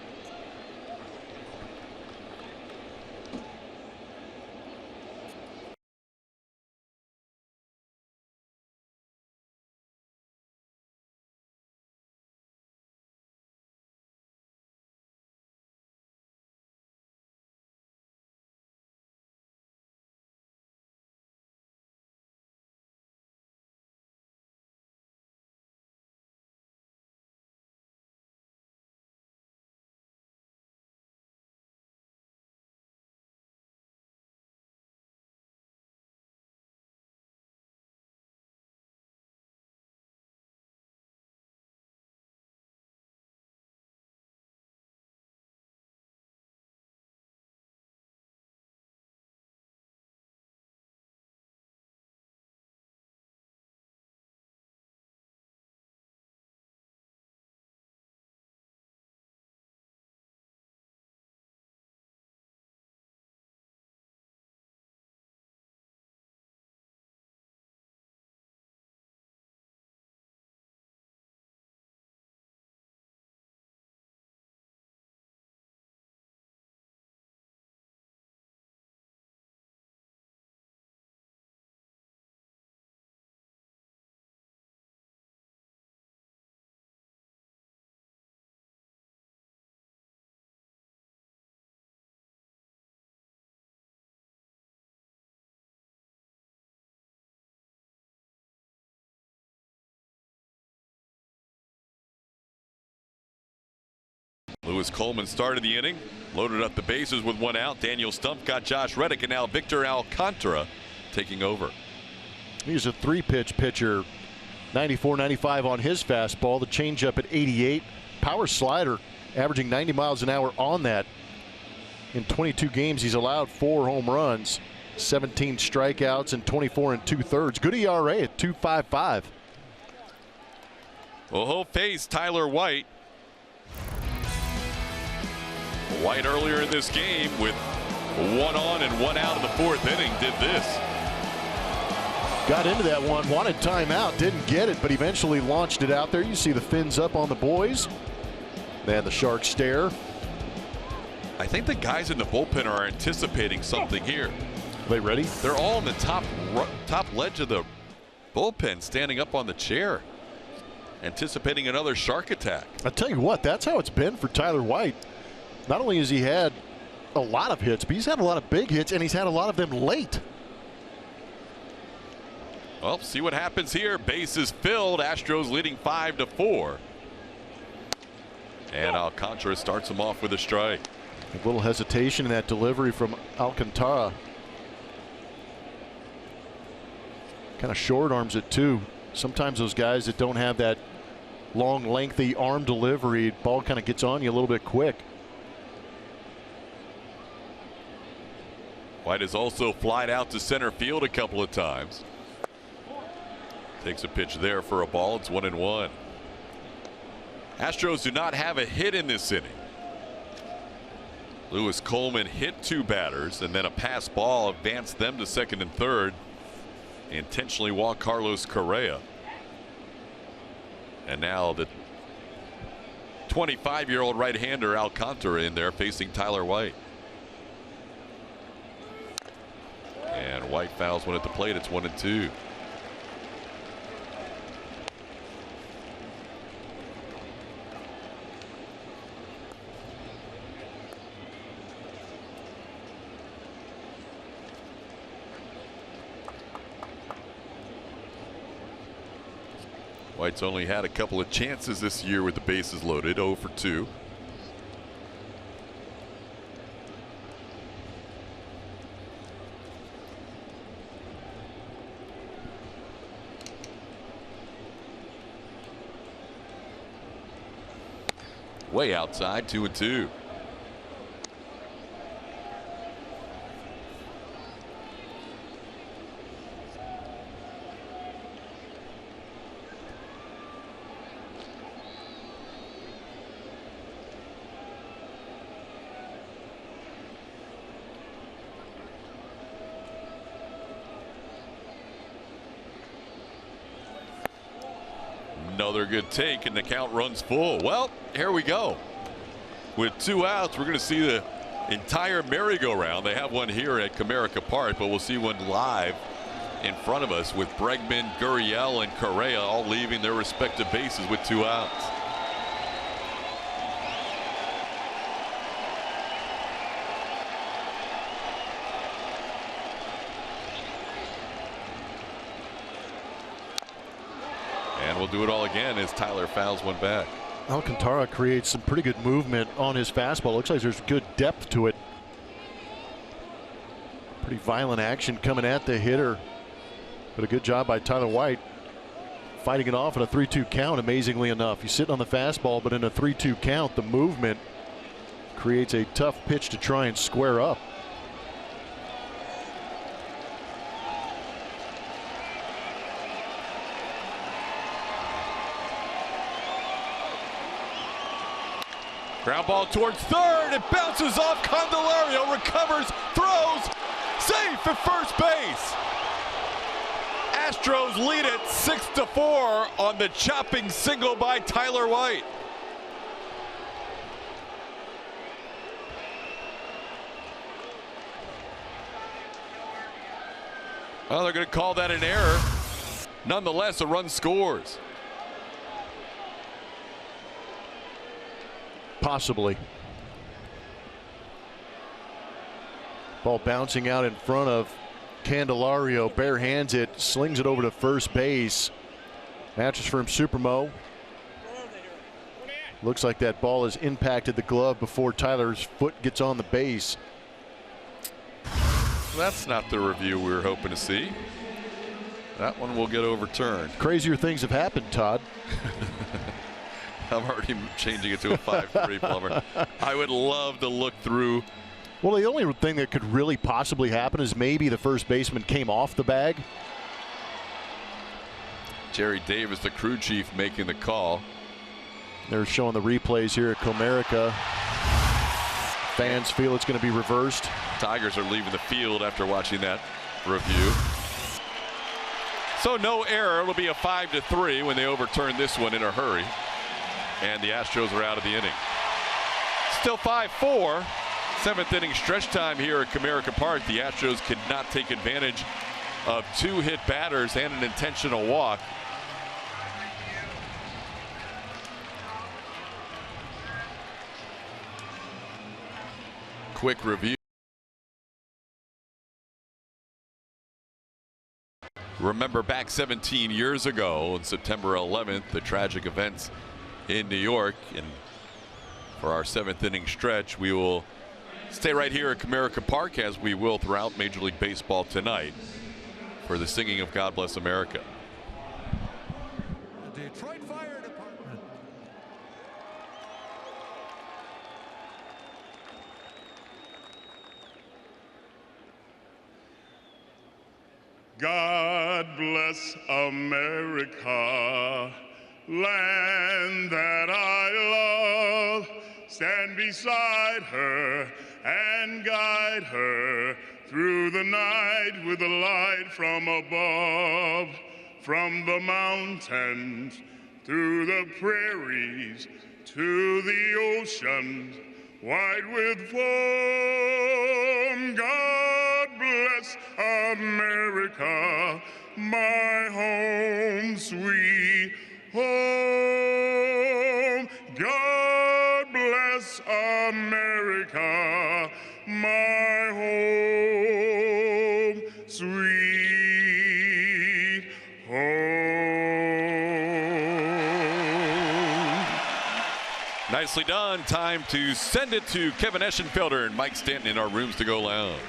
Lewis Coleman started the inning, loaded up the bases with one out. Daniel Stump got Josh Reddick, and now Victor Alcantara taking over. He's a 3-pitch pitcher. 94, 95 on his fastball. The changeup at 88. Power slider averaging 90 miles an hour on that. In 22 games, he's allowed 4 home runs, 17 strikeouts, and 24 2/3. Good ERA at 2.55. Well, he'll face Tyler White. White earlier in this game with 1 on and 1 out in the 4th inning did this. Got into that one, wanted timeout, didn't get it, but eventually launched it out there. You see the fins up on the boys. Man, the Sharks stare. I think the guys in the bullpen are anticipating something here. Are they ready? They're all on the top ledge of the bullpen, standing up on the chair, anticipating another Shark attack. I tell you what, that's how it's been for Tyler White. Not only has he had a lot of hits, but he's had a lot of big hits, and he's had a lot of them late. Well, see what happens here. Bases filled. Astros leading 5-4. And Alcantara starts him off with a strike. A little hesitation in that delivery from Alcantara. Kind of short arms it too. Sometimes those guys that don't have that long, lengthy arm delivery, ball kind of gets on you a little bit quick. White has also flied out to center field a couple of times. Takes a pitch there for a ball. It's 1-1. Astros do not have a hit in this inning. Lewis Coleman hit 2 batters, and then a pass ball advanced them to second and third. Intentionally walked Carlos Correa. And now the 25-year-old right-hander Alcantara in there facing Tyler White. And White fouls one at the plate. It's 1-2. White's only had a couple of chances this year with the bases loaded. 0 for 2. way outside, 2-2. Another good take, and the count runs full. Well, here we go. With 2 outs, we're going to see the entire merry-go-round. They have one here at Comerica Park, but we'll see one live in front of us with Bregman, Gurriel, and Correa all leaving their respective bases with 2 outs. And we'll do it all again as Tyler fouls one back. Alcantara creates some pretty good movement on his fastball. Looks like there's good depth to it. Pretty violent action coming at the hitter. But a good job by Tyler White fighting it off at a 3-2 count, amazingly enough. He's sitting on the fastball, but in a 3-2 count, the movement creates a tough pitch to try and square up. Ground ball towards third. It bounces off. Candelario recovers, throws, safe at first base. Astros lead it 6-4 on the chopping single by Tyler White. Well, they're going to call that an error. Nonetheless, a run scores. Possibly. Ball bouncing out in front of Candelario, bare hands it, slings it over to first base. Matches from Supermo. Looks like that ball has impacted the glove before Tyler's foot gets on the base. That's not the review we were hoping to see. That one will get overturned. Crazier things have happened, Todd. I'm already changing it to a 5-3 Plummer. I would love to look through. Well, the only thing that could really possibly happen is maybe the first baseman came off the bag. Jerry Davis, the crew chief, making the call. They're showing the replays here at Comerica. Fans feel it's going to be reversed. Tigers are leaving the field after watching that review. So no error. It'll be a 5-3 when they overturn this one in a hurry. And the Astros are out of the inning. Still 5-4. 7th inning stretch time here at Comerica Park. The Astros could not take advantage of 2 hit batters and an intentional walk. Quick review. Remember back 17 years ago on September 11th, the tragic events in New York. And for our 7th inning stretch, we will stay right here at Comerica Park, as we will throughout Major League Baseball tonight, for the singing of God Bless America. The Detroit Fire Department. God bless America, land that I love. Stand beside her and guide her through the night with the light from above. From the mountains, through the prairies, to the ocean, wide with foam. God bless America, my home, sweet home. God bless America, my home, sweet home. Nicely done. Time to send it to Kevin Eschenfelder and Mike Stanton in our Rooms to Go lounge.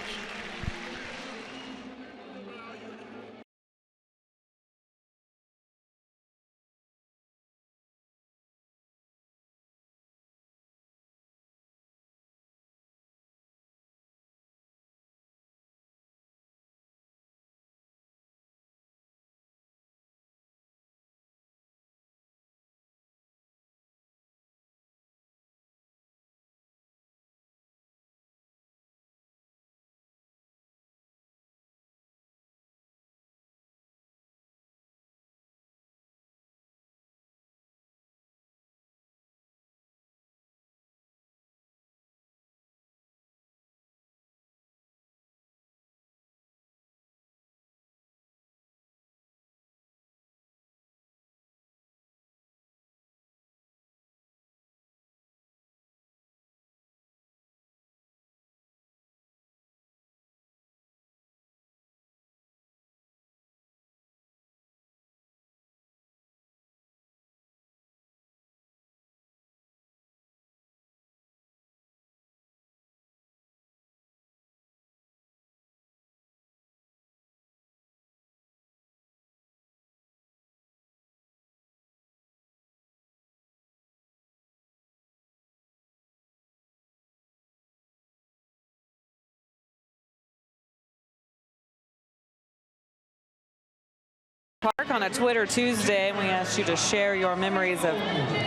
Park on a Twitter Tuesday, and we asked you to share your memories of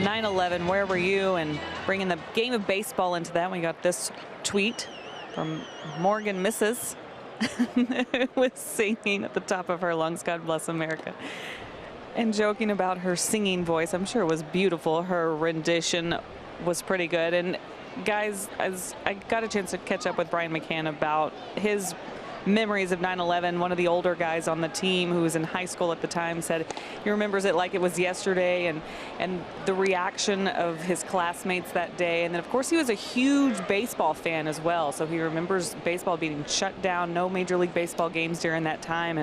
9/11. Where were you? And bringing the game of baseball into that, we got this tweet from Morgan Mrs. who was singing at the top of her lungs, God bless America, and joking about her singing voice. I'm sure it was beautiful. Her rendition was pretty good. And guys, as I got a chance to catch up with Brian McCann about his memories of 9/11, one of the older guys on the team who was in high school at the time said he remembers it like it was yesterday, and the reaction of his classmates that day. And then of course he was a huge baseball fan as well, so he remembers baseball being shut down, no Major League Baseball games during that time.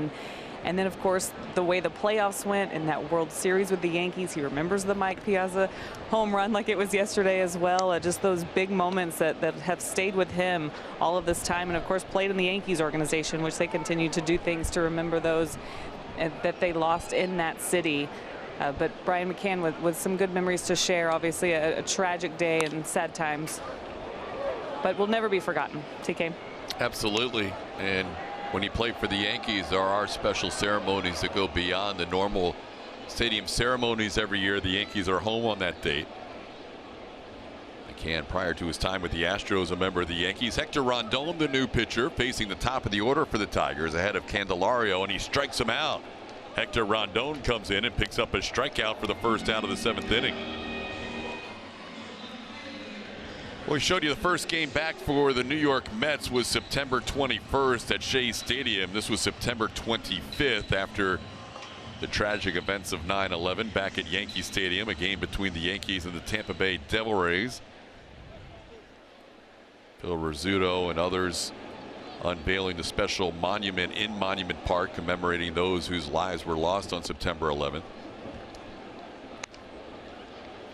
And then, of course, the way the playoffs went in that World Series with the Yankees, he remembers the Mike Piazza home run like it was yesterday as well. Just those big moments that have stayed with him all of this time. And, of course, played in the Yankees organization, which they continue to do things to remember those that they lost in that city. But Brian McCann with some good memories to share. Obviously, a tragic day and sad times. But will never be forgotten. TK. Absolutely. And when you play for the Yankees, there are special ceremonies that go beyond the normal stadium ceremonies every year. The Yankees are home on that date. McCann, prior to his time with the Astros, a member of the Yankees. Hector Rondon, the new pitcher, facing the top of the order for the Tigers, ahead of Candelario, and he strikes him out. Hector Rondon comes in and picks up a strikeout for the first out of the 7th inning. Well, we showed you the first game back for the New York Mets was September 21st at Shea Stadium. This was September 25th after the tragic events of 9/11 back at Yankee Stadium, a game between the Yankees and the Tampa Bay Devil Rays. Phil Rizzuto and others unveiling the special monument in Monument Park commemorating those whose lives were lost on September 11th.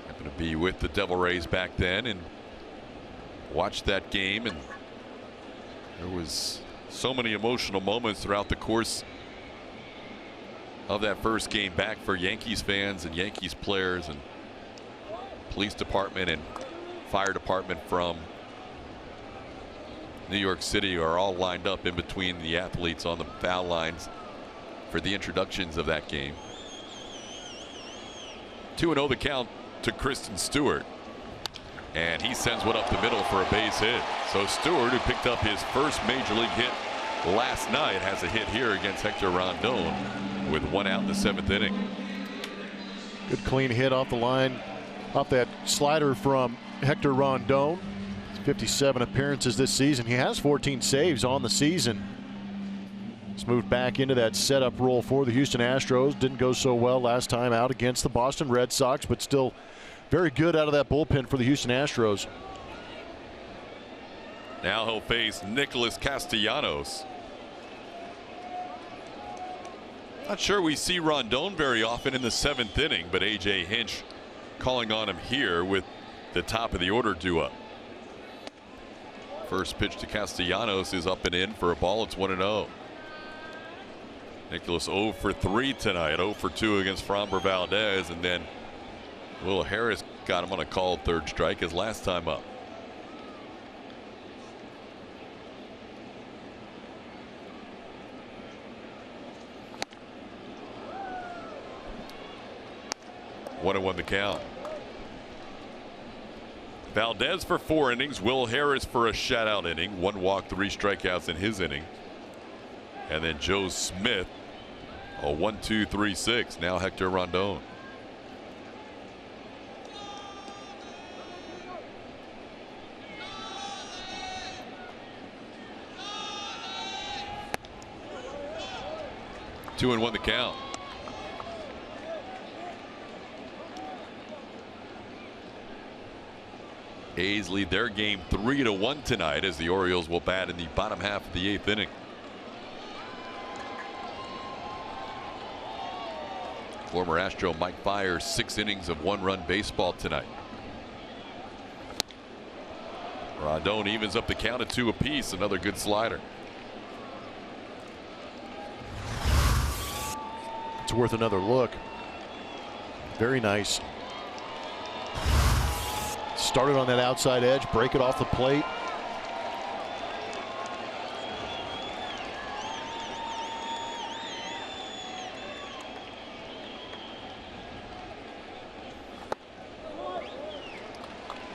Happened to be with the Devil Rays back then and watched that game, and there was so many emotional moments throughout the course of that first game back for Yankees fans and Yankees players, and police department and fire department from New York City are all lined up in between the athletes on the foul lines for the introductions of that game. 2-0 the count to Kristen Stewart. And he sends one up the middle for a base hit. So Stewart, who picked up his first major league hit last night, has a hit here against Hector Rondon with 1 out in the 7th inning. Good clean hit off the line, off that slider from Hector Rondon. 57 appearances this season. He has 14 saves on the season. He's moved back into that setup role for the Houston Astros. Didn't go so well last time out against the Boston Red Sox, but still very good out of that bullpen for the Houston Astros. Now he'll face Nicholas Castellanos. Not sure we see Rondon very often in the 7th inning, but A.J. Hinch calling on him here with the top of the order due up. First pitch to Castellanos is up and in for a ball. It's 1-0. Nicholas 0 for 3 tonight, 0 for 2 against Framber Valdez, and then Will Harris got him on a called third strike his last time up. One and 1 the count. Valdez for 4 innings. Will Harris for a shutout inning. 1 walk, 3 strikeouts in his inning. And then Joe Smith, a 1-2-3-6. Now Hector Rondon. Two and 1 the count. A's lead their game 3-1 tonight as the Orioles will bat in the bottom half of the 8th inning. Former Astro Mike Fiers 6 innings of 1-run baseball tonight. Rondon evens up the count at 2 apiece. Another good slider. It's worth another look. Very nice. Started on that outside edge, break it off the plate.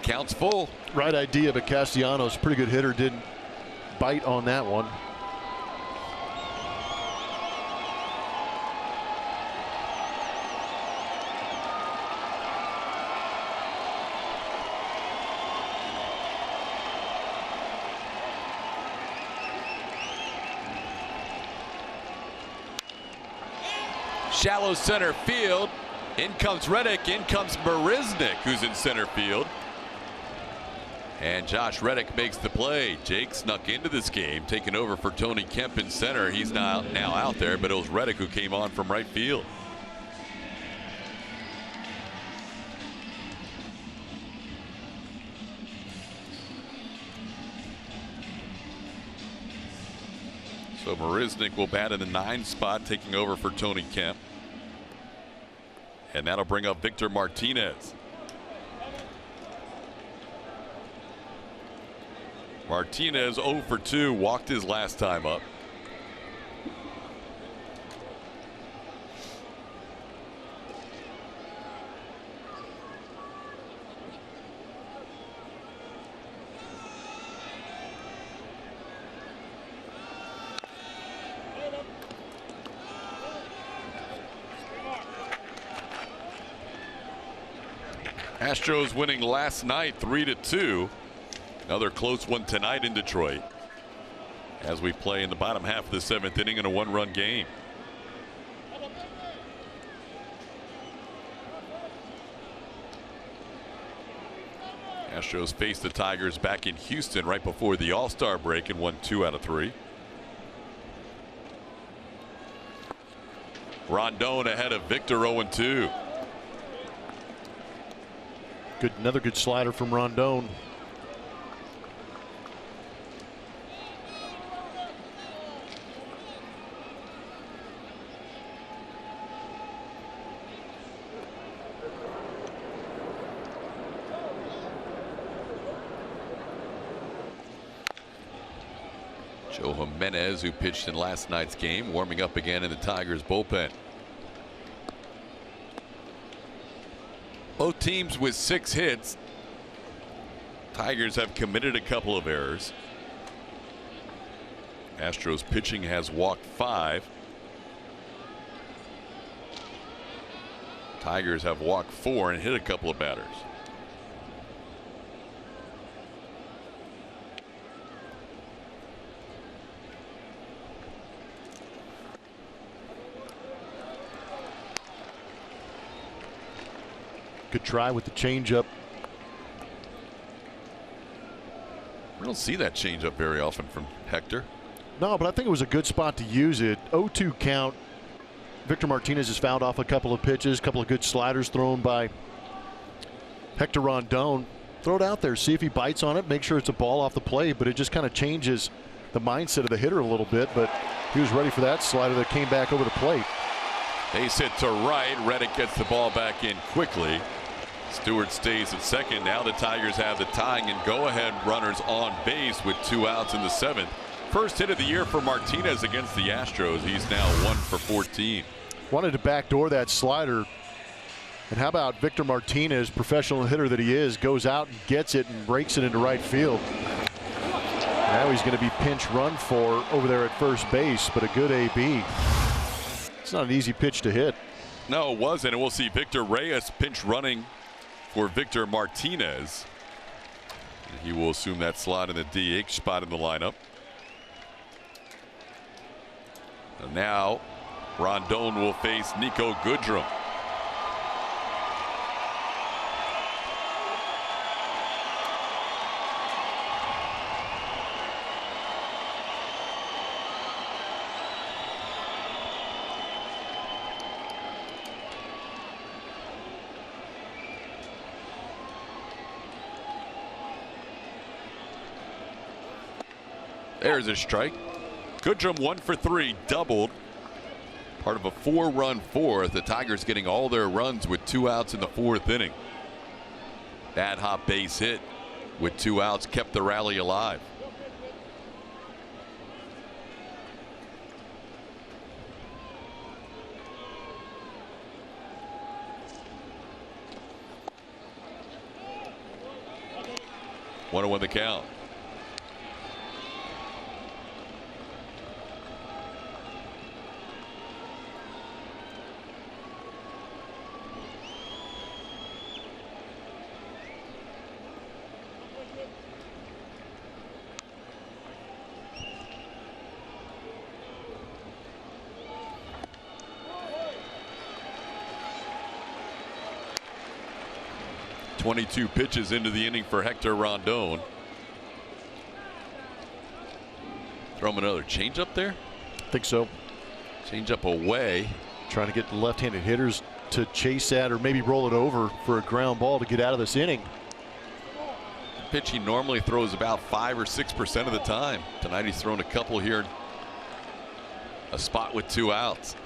count's full. Right idea, but Castellanos, pretty good hitter, didn't bite on that one. Shallow center field. In comes Reddick. In comes Marisnik, who's in center field. And Josh Reddick makes the play. Jake snuck into this game, taking over for Tony Kemp in center. He's now out there, but it was Reddick who came on from right field. So Marisnik will bat in the 9 spot, taking over for Tony Kemp. And that'll bring up Victor Martinez. Martinez 0 for 2, walked his last time up. Astros winning last night 3-2. Another close one tonight in Detroit as we play in the bottom half of the 7th inning in a 1-run game. Astros faced the Tigers back in Houston right before the All-Star break and won 2 out of 3. Rondon ahead of Victor 0-2. Another good slider from Rondon. Joe Jimenez, who pitched in last night's game, warming up again in the Tigers bullpen. Both teams with 6 hits. Tigers have committed a couple of errors. Astros pitching has walked 5. Tigers have walked 4 and hit a couple of batters. Good try with the changeup. We don't see that changeup very often from Hector. No, but I think it was a good spot to use it. 0-2 count. Victor Martinez has fouled off a couple of pitches, a couple of good sliders thrown by Hector Rondon. Throw it out there, see if he bites on it, make sure it's a ball off the plate, but it just kind of changes the mindset of the hitter a little bit. But he was ready for that slider that came back over the plate. Base hit to right. Reddick gets the ball back in quickly. Stewart stays at second. Now the Tigers have the tying and go-ahead runners on base with 2 outs in the 7th. First hit of the year for Martinez against the Astros. He's now 1 for 14. Wanted to backdoor that slider. And how about Victor Martinez, professional hitter that he is, goes out and gets it and breaks it into right field. Now he's going to be pinch run for over there at first base, but a good AB. It's not an easy pitch to hit. No, it wasn't. And we'll see Victor Reyes pinch running for Victor Martinez. And he will assume that slot in the DH spot in the lineup. And now Rondon will face Nico Goodrum. There's a strike. Goodrum 1 for 3, doubled. Part of a 4-run 4th. The Tigers getting all their runs with 2 outs in the 4th inning. That hop base hit with 2 outs kept the rally alive. 1-1 the count. .22 pitches into the inning for Hector Rondon. Throw him another changeup there? I think so. Changeup away. Trying to get the left-handed hitters to chase that or maybe roll it over for a ground ball to get out of this inning. Pitch he normally throws about 5 or 6% of the time. Tonight he's thrown a couple here. A spot with 2 outs.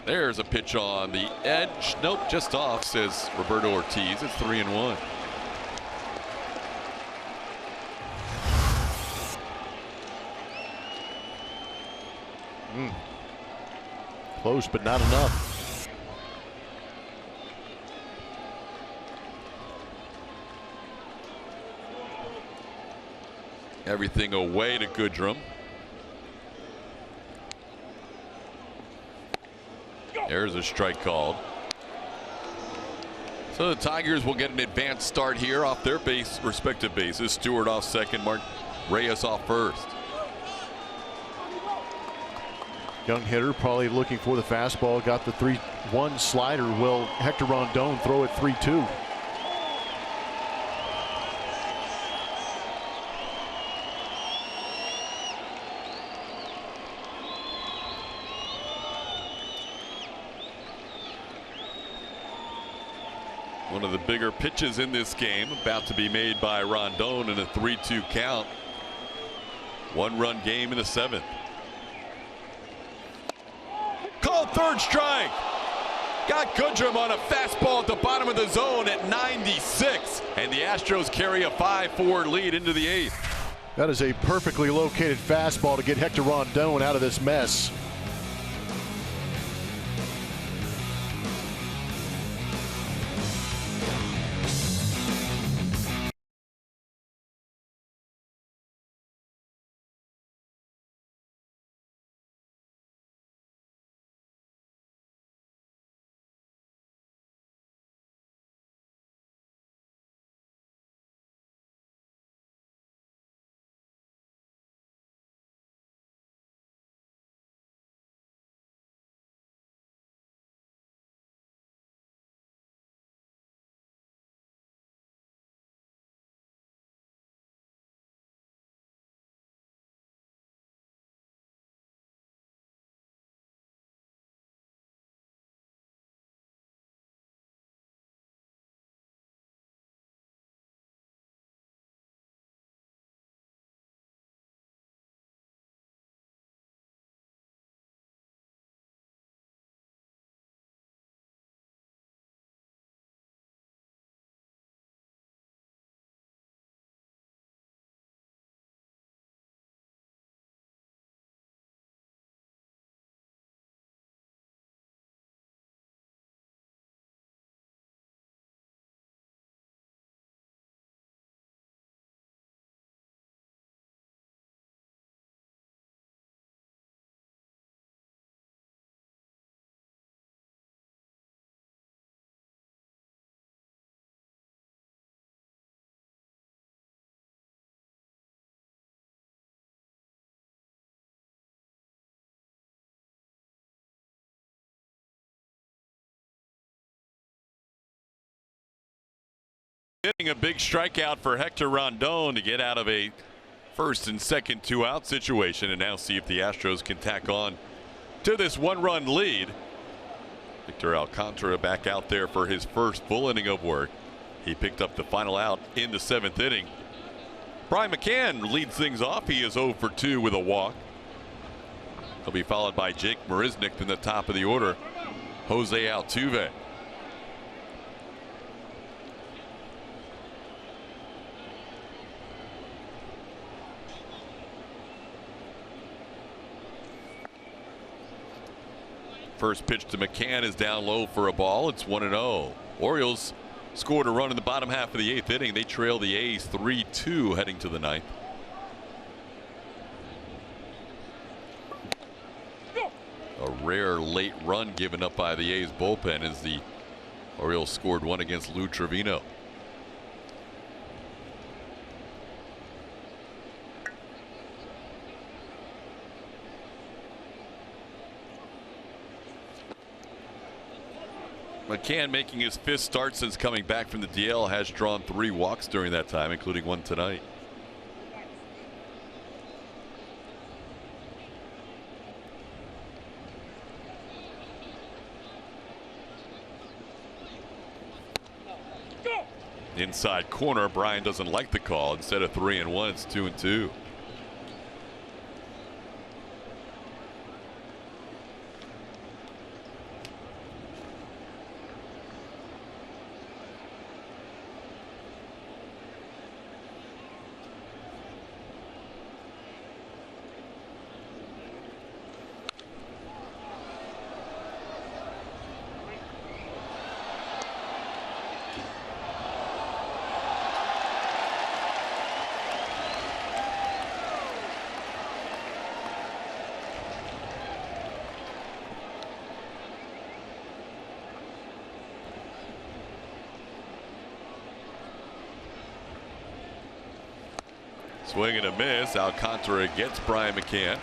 There's a pitch on the edge. Nope, just off, says Roberto Ortiz. It's 3-1. Close, but not enough. Everything away to Goodrum. There's a strike called. So the Tigers will get an advanced start here off their respective bases. Stewart off second, Mark Reyes off first. Young hitter probably looking for the fastball. Got the 3-1 slider. Will Hector Rondon throw it 3-2? One of the bigger pitches in this game about to be made by Rondon in a 3-2 count. 1-run game in the 7th. Called third strike. Got Goodrum on a fastball at the bottom of the zone at 96. And the Astros carry a 5-4 lead into the 8th. That is a perfectly located fastball to get Hector Rondon out of this mess. Getting a big strikeout for Hector Rondon to get out of a first and second 2-out situation, and now see if the Astros can tack on to this 1-run lead. Victor Alcantara back out there for his first full inning of work. He picked up the final out in the 7th inning. Brian McCann leads things off. He is 0 for 2 with a walk. He'll be followed by Jake Marisnick in the top of the order. Jose Altuve. First pitch to McCann is down low for a ball. It's 1-0. Orioles scored a run in the bottom half of the 8th inning. They trail the A's 3-2 heading to the 9th. A rare late run given up by the A's bullpen as the Orioles scored one against Lou Trevino. McCann, making his 5th start since coming back from the DL, has drawn 3 walks during that time, including one tonight. Inside corner, Brian doesn't like the call. Instead of 3-1, it's 2-2. Swing and a miss. Alcantara gets Brian McCann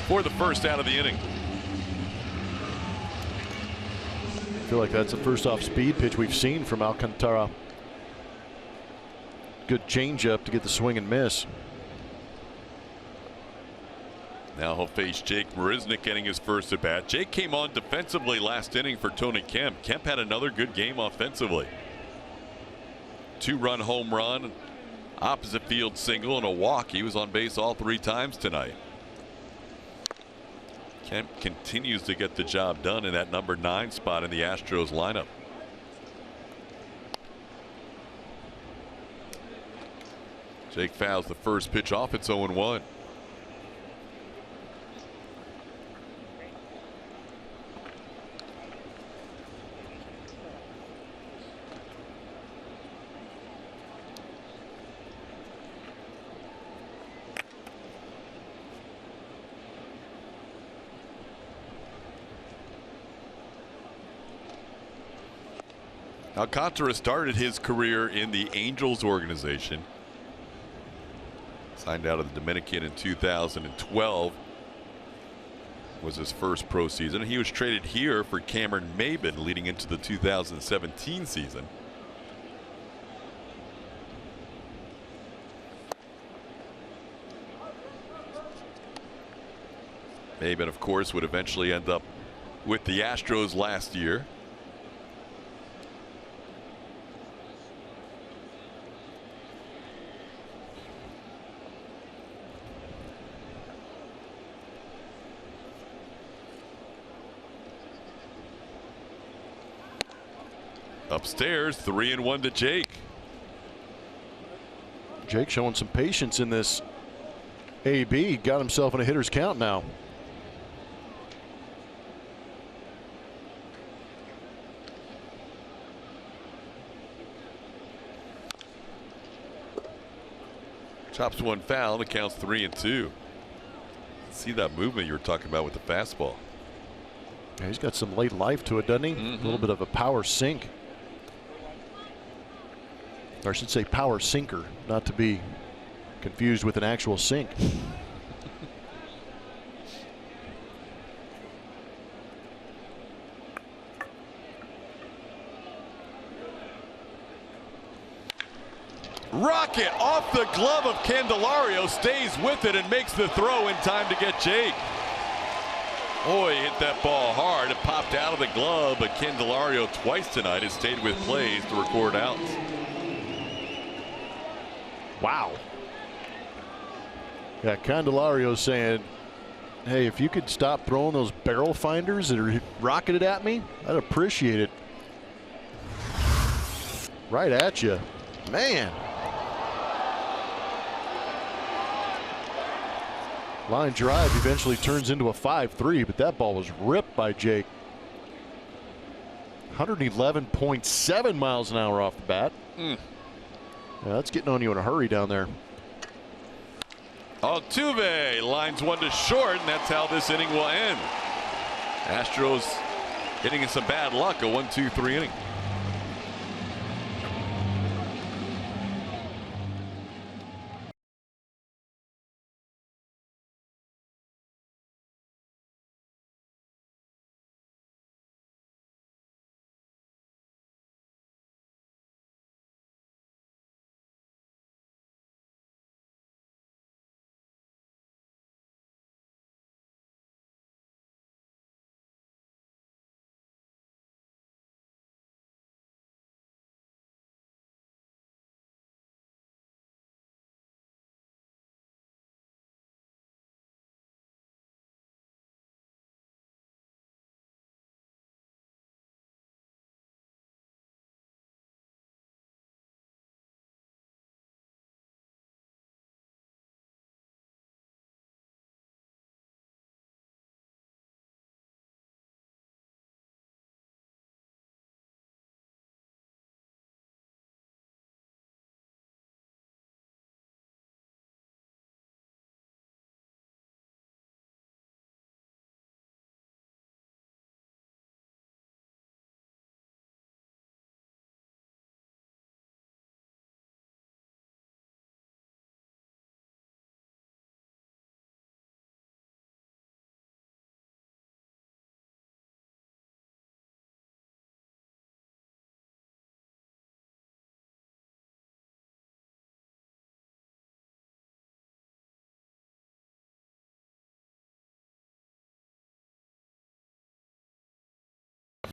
for the first out of the inning. I feel like that's the first off speed pitch we've seen from Alcantara. Good changeup to get the swing and miss. Now he'll face Jake Marisnick getting his first at bat. Jake came on defensively last inning for Tony Kemp. Kemp had another good game offensively. 2-run home run, opposite field single, and a walk. He was on base all 3 times tonight. Kemp continues to get the job done in that number 9 spot in the Astros lineup. Jake fouls the first pitch off. It's 0-1. Alcantara started his career in the Angels organization. Signed out of the Dominican in 2012. Was his first pro season. He was traded here for Cameron Maybin leading into the 2017 season. Maybin, of course, would eventually end up with the Astros last year. Upstairs, 3-1 to Jake. Jake showing some patience in this AB. Got himself in a hitter's count now. Chops one foul. The count's 3-2. See that movement you were talking about with the fastball. Yeah, he's got some late life to it, doesn't he? A little bit of a power sink. Or I should say power sinker, not to be confused with an actual sink. Rocket off the glove of Candelario, stays with it and makes the throw in time to get Jake. Boy, hit that ball hard. It popped out of the glove, but Candelario twice tonight has stayed with plays to record outs. Wow. Yeah, Candelario saying, hey, if you could stop throwing those barrel finders that are rocketed at me, I'd appreciate it. Right at you. Man. Line drive eventually turns into a 5-3, but that ball was ripped by Jake. 111.7 miles an hour off the bat. Yeah, that's getting on you in a hurry down there. Altuve lines one to short, and that's how this inning will end. Astros getting in some bad luck, a 1-2-3 inning.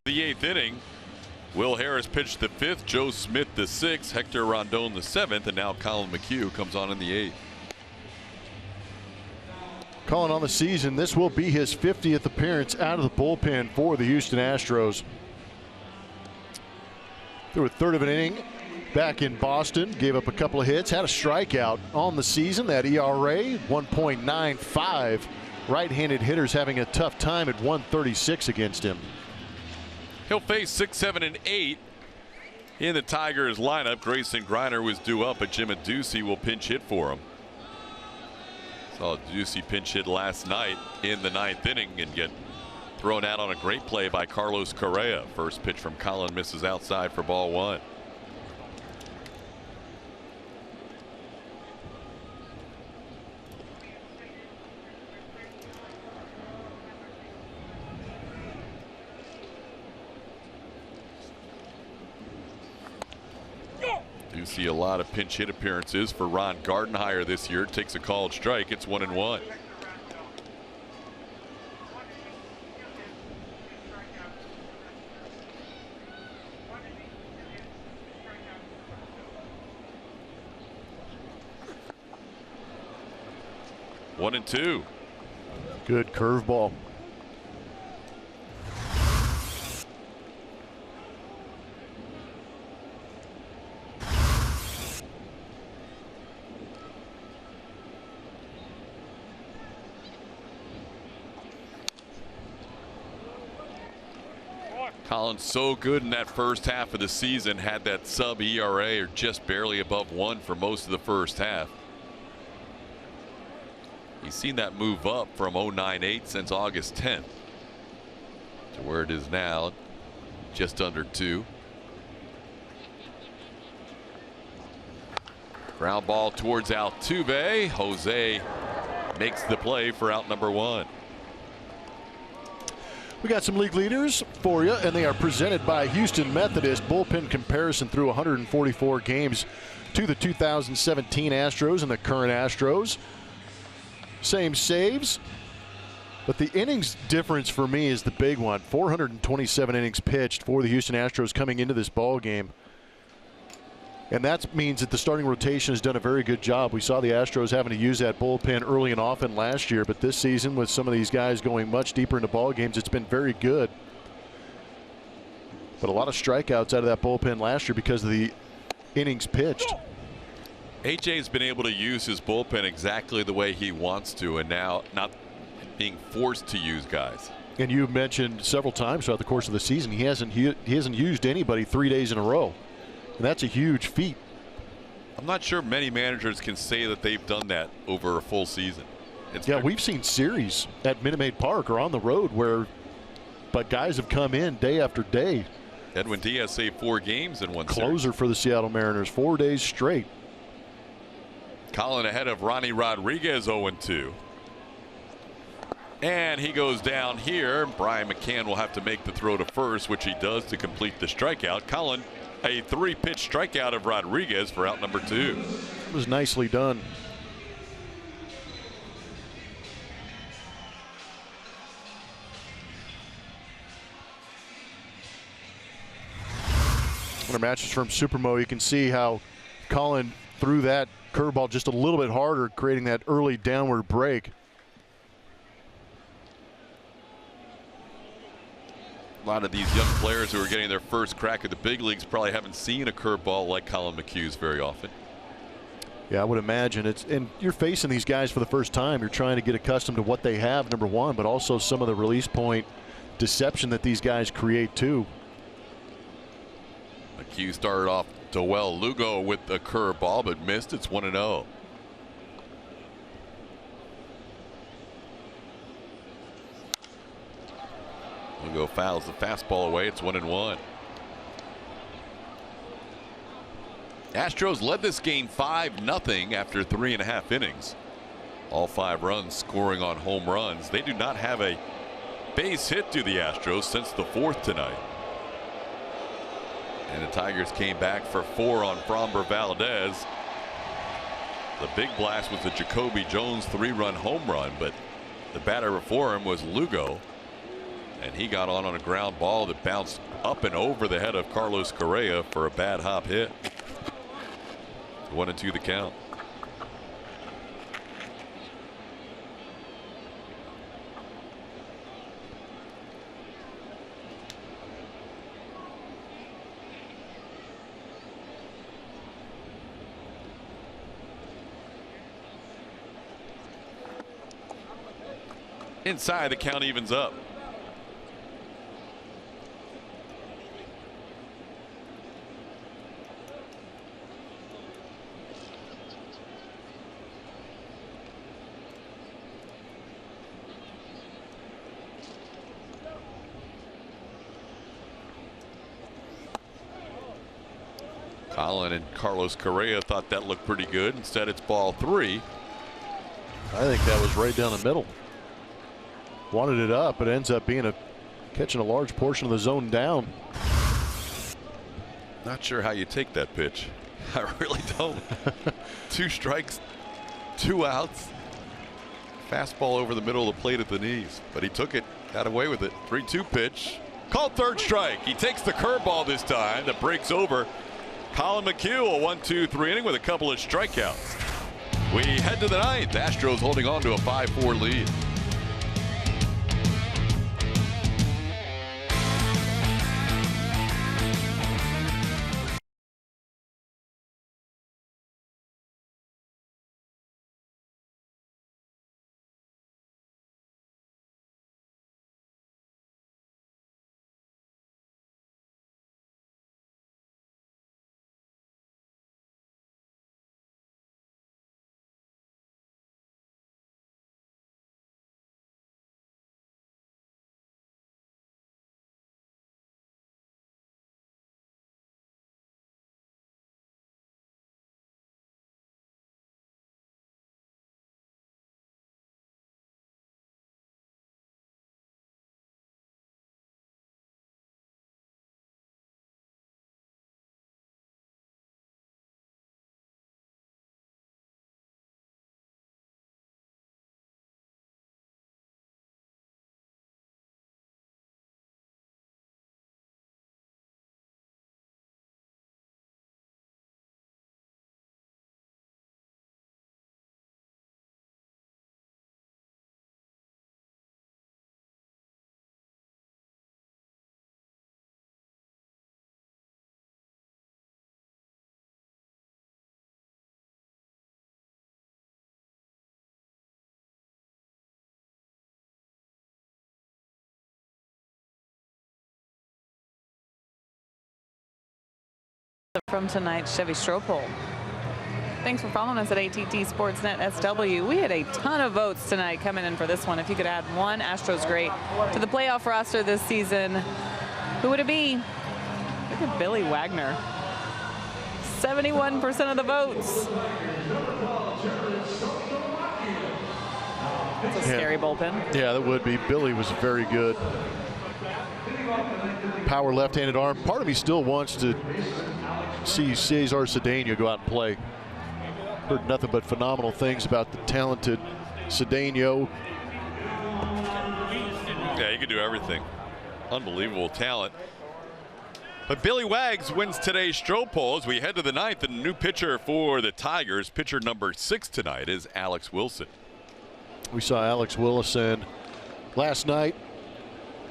The 8th inning, Will Harris pitched the 5th, Joe Smith the 6th, Hector Rondon the 7th, and now Colin McHugh comes on in the 8th. Calling on the season, this will be his 50th appearance out of the bullpen for the Houston Astros. Through a third of an inning back in Boston, gave up a couple of hits, had a strikeout on the season. That ERA 1.95. Right-handed hitters having a tough time at 136 against him. He'll face 6, 7, and 8 in the Tigers lineup. Grayson Griner was due up, but Jim Adducey will pinch hit for him. Saw Adducey pinch hit last night in the 9th inning and get thrown out on a great play by Carlos Correa. First pitch from Colin misses outside for ball 1. Do see a lot of pinch hit appearances for Ron Gardenhire this year. Takes a called strike. It's 1-1. One and two. Good curveball. Collins so good in that first half of the season, had that sub ERA or just barely above 1 for most of the first half. He's seen that move up from 0.98 since August 10th to where it is now, just under 2. Ground ball towards Altuve. Jose makes the play for out number 1. We got some league leaders for you, and they are presented by Houston Methodist. Bullpen comparison through 144 games to the 2017 Astros and the current Astros. Same saves, but the innings difference for me is the big one. 427 innings pitched for the Houston Astros coming into this ball game. And that means that the starting rotation has done a very good job. We saw the Astros having to use that bullpen early and often last year, but this season with some of these guys going much deeper into ball games, it's been very good. But a lot of strikeouts out of that bullpen last year because of the innings pitched. AJ's been able to use his bullpen exactly the way he wants to, and now not being forced to use guys. And you mentioned several times throughout the course of the season he hasn't used anybody 3 days in a row, and that's a huge feat. I'm not sure many managers can say that they've done that over a full season. We've seen series at Minute Maid Park or on the road but guys have come in day after day. Edwin Diaz saved 4 games in one closer series. For the Seattle Mariners, 4 days straight. Colin ahead of Ronnie Rodriguez, 0-2. And he goes down here. Brian McCann will have to make the throw to first, which he does to complete the strikeout. Colin, a 3-pitch strikeout of Rodriguez for out number 2. It was nicely done. On our matches from Supermo, you can see how Colin threw that curveball just a little bit harder, creating that early downward break. A lot of these young players who are getting their first crack at the big leagues probably haven't seen a curveball like Colin McHugh's very often. Yeah, I would imagine and you're facing these guys for the first time. You're trying to get accustomed to what they have, number one, but also some of the release point deception that these guys create too. McHugh started off to well. Lugo with the curveball, but missed. It's 1-0. Lugo fouls the fastball away. It's 1-1. Astros led this game 5-0 after 3.5 innings. All 5 runs scoring on home runs. They do not have a base hit to the Astros since the 4th tonight. And the Tigers came back for 4 on Framber Valdez. The big blast was the Jacoby Jones 3-run home run, but the batter before him was Lugo. And he got on a ground ball that bounced up and over the head of Carlos Correa for a bad hop hit. 1-2 the count. Inside, the count evens up. Colin and Carlos Correa thought that looked pretty good. Instead, it's ball 3. I think that was right down the middle. Wanted it up, but ends up being catching a large portion of the zone down. Not sure how you take that pitch. I really don't. 2 strikes, 2 outs. Fastball over the middle of the plate at the knees, but he took it, got away with it. 3-2 pitch. Called third strike. He takes the curveball this time that breaks over. Colin McHugh, a 1-2-3 inning with a couple of strikeouts. We head to the 9th. Astros holding on to a 5-4 lead. from tonight's Chevy Stropole. Thanks for following us at ATT Sportsnet SW. We had a ton of votes tonight coming in for this one. If you could add one Astros great to the playoff roster this season, who would it be? Look at Billy Wagner. 71% of the votes. That's a scary bullpen. Yeah, that would be. Billy was very good. Power left-handed arm. Part of me still wants to see Cesar Cedeno go out and play. Heard nothing but phenomenal things about the talented Cedeno. Yeah, he could do everything. Unbelievable talent. But Billy Wags wins today's Stropole as we head to the ninth. And the new pitcher for the Tigers, pitcher number 6 tonight, is Alex Wilson. We saw Alex Wilson last night.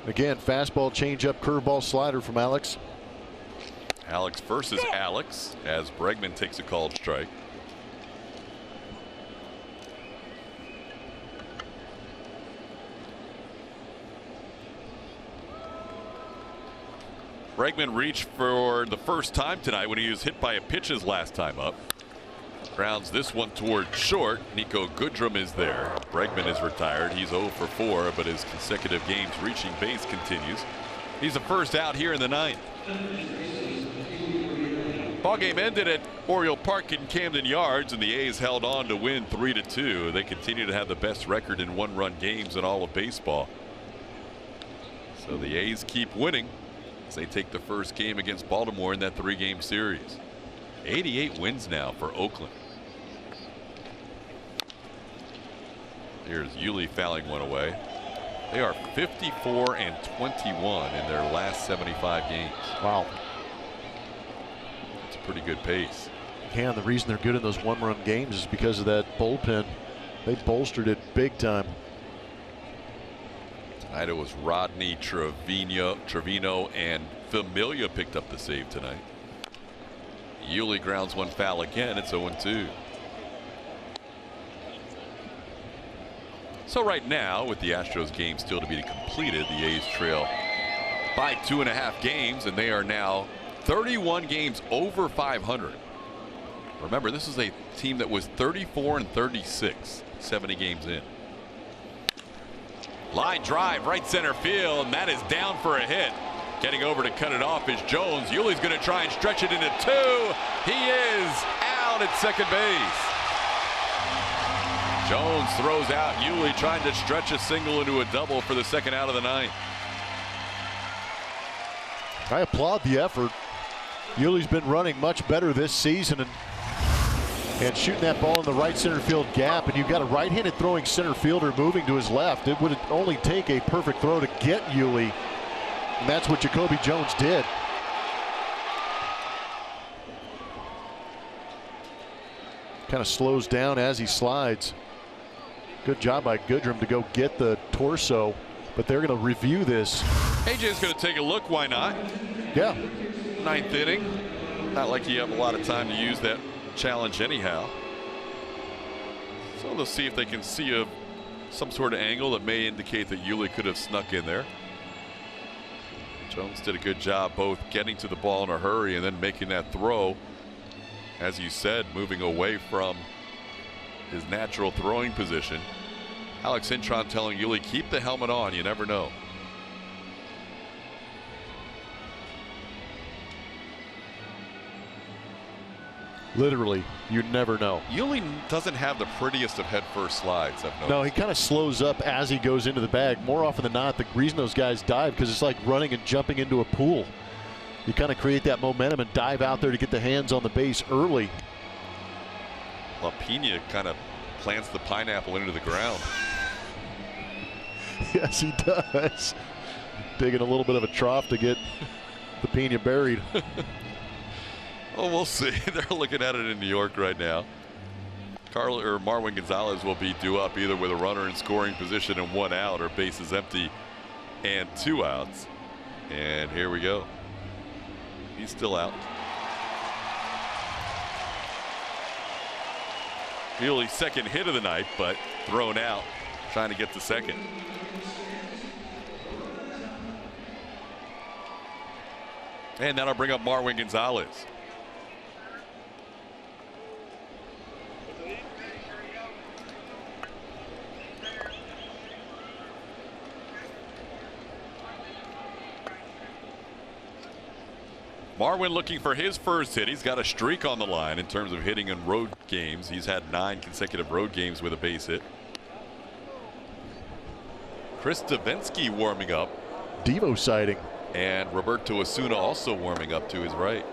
Again, fastball, changeup, curveball, slider from Alex. Alex versus Alex as Bregman takes a called strike. Bregman reached for the first time tonight when he was hit by a pitch his last time up. Grounds this one toward short. Nico Goodrum is there. Bregman is retired. He's 0 for 4, but his consecutive games reaching base continues. He's the first out here in the ninth. Ball game ended at Oriole Park in Camden Yards, and the A's held on to win 3-2. They continue to have the best record in one-run games in all of baseball. So the A's keep winning as they take the first game against Baltimore in that 3-game series. 88 wins now for Oakland. Here's Yuli fouling one away. They are 54-21 in their last 75 games. Wow. That's a pretty good pace. Yeah, and the reason they're good in those one-run games is because of that bullpen. They bolstered it big time. Tonight it was Rodney Trevino and Familia picked up the save tonight. Yuli grounds one foul again. It's 0-2. So right now, with the Astros game still to be completed, the A's trail by 2.5 games, and they are now 31 games over 500. Remember, this is a team that was 34-36, 70 games in. Line drive, right center field, and that is down for a hit. Getting over to cut it off is Jones. Yuli's going to try and stretch it into 2. He is out at second base. Jones throws out Yuli, trying to stretch a single into a double for the second out of the ninth. I applaud the effort. Yuli's been running much better this season and shooting that ball in the right center field gap, and you've got a right-handed throwing center fielder moving to his left. It would only take a perfect throw to get Yuli, and that's what Jacoby Jones did. Kind of slows down as he slides. Good job by Goodrum to go get the torso, but they're going to review this. AJ's going to take a look. Why not? Yeah. Ninth inning. Not like you have a lot of time to use that challenge anyhow. So they'll see if they can see some sort of angle that may indicate that Yuli could have snuck in there. Jones did a good job both getting to the ball in a hurry and then making that throw. As you said, moving away from his natural throwing position. Alex Intron telling Yuli, keep the helmet on, you never know. Literally, you never know. Yuli doesn't have the prettiest of head-first slides, I've noticed. No, he kind of slows up as he goes into the bag. More often than not, the reason those guys dive, because it's like running and jumping into a pool. You kind of create that momentum and dive out there to get the hands on the base early. LaPina kind of plants the pineapple into the ground. Yes, he does. Digging a little bit of a trough to get the Pina buried. Oh, we'll see. They're looking at it in New York right now. Marwin Gonzalez will be due up either with a runner in scoring position and 1 out, or bases empty and 2 outs. And here we go. He's still out. Yuli's second hit of the night, but thrown out, trying to get to second. And that'll bring up Marwin Gonzalez. Marwin looking for his first hit. He's got a streak on the line in terms of hitting in road games. He's had 9 consecutive road games with a base hit. Chris Davinsky warming up. Devo sighting. And Roberto Osuna also warming up to his right.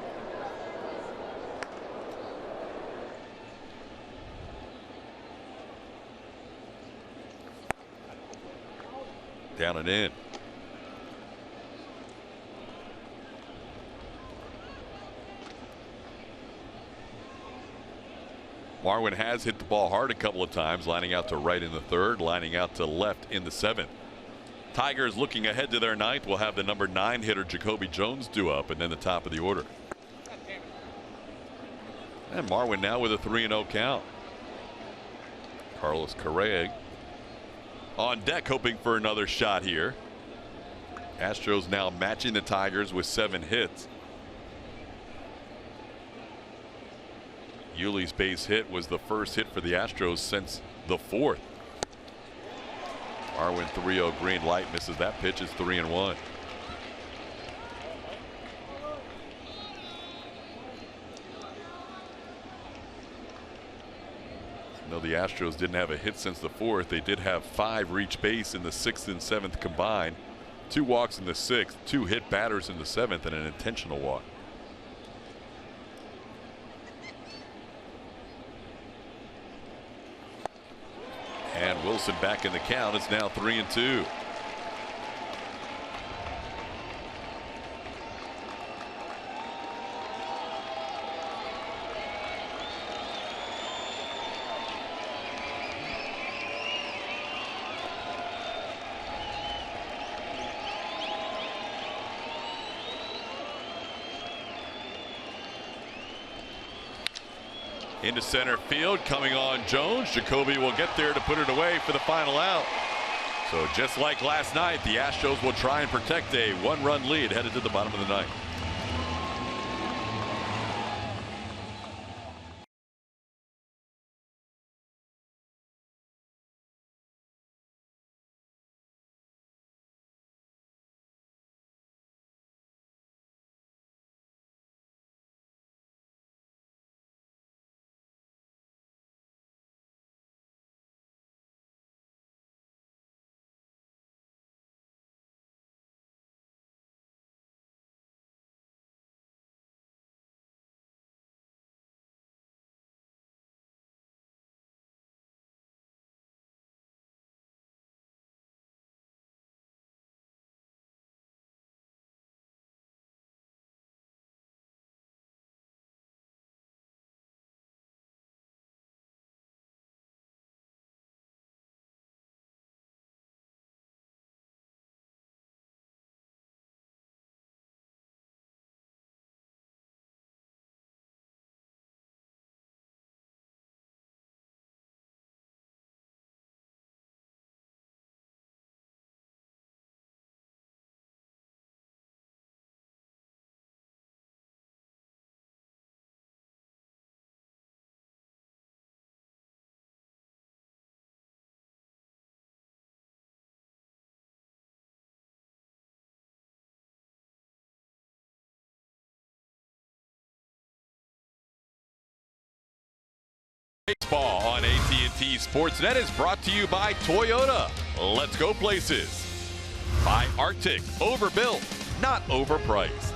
Down and in. Marwin has hit the ball hard a couple of times, lining out to right in the 3rd, lining out to left in the 7th. Tigers looking ahead to their 9th will have the number 9 hitter Jacoby Jones due up, and then the top of the order. And Marwin now with a 3-0 count. Carlos Correa on deck, hoping for another shot here. Astros now matching the Tigers with 7 hits. Yuli's base hit was the first hit for the Astros since the 4th. Marwin 3-0 green light, misses that pitch. Is 3-1. No, the Astros didn't have a hit since the 4th. They did have 5 reach base in the 6th and 7th combined. 2 walks in the 6th, 2 hit batters in the 7th, and an intentional walk. And Wilson back in the count. It's now 3-2. Into center field, coming on Jones. Jacoby will get there to put it away for the final out. So just like last night, the Astros will try and protect a 1-run lead headed to the bottom of the 9th. Baseball on AT&T Sportsnet is brought to you by Toyota. Let's go places. By Arctic, overbuilt, not overpriced.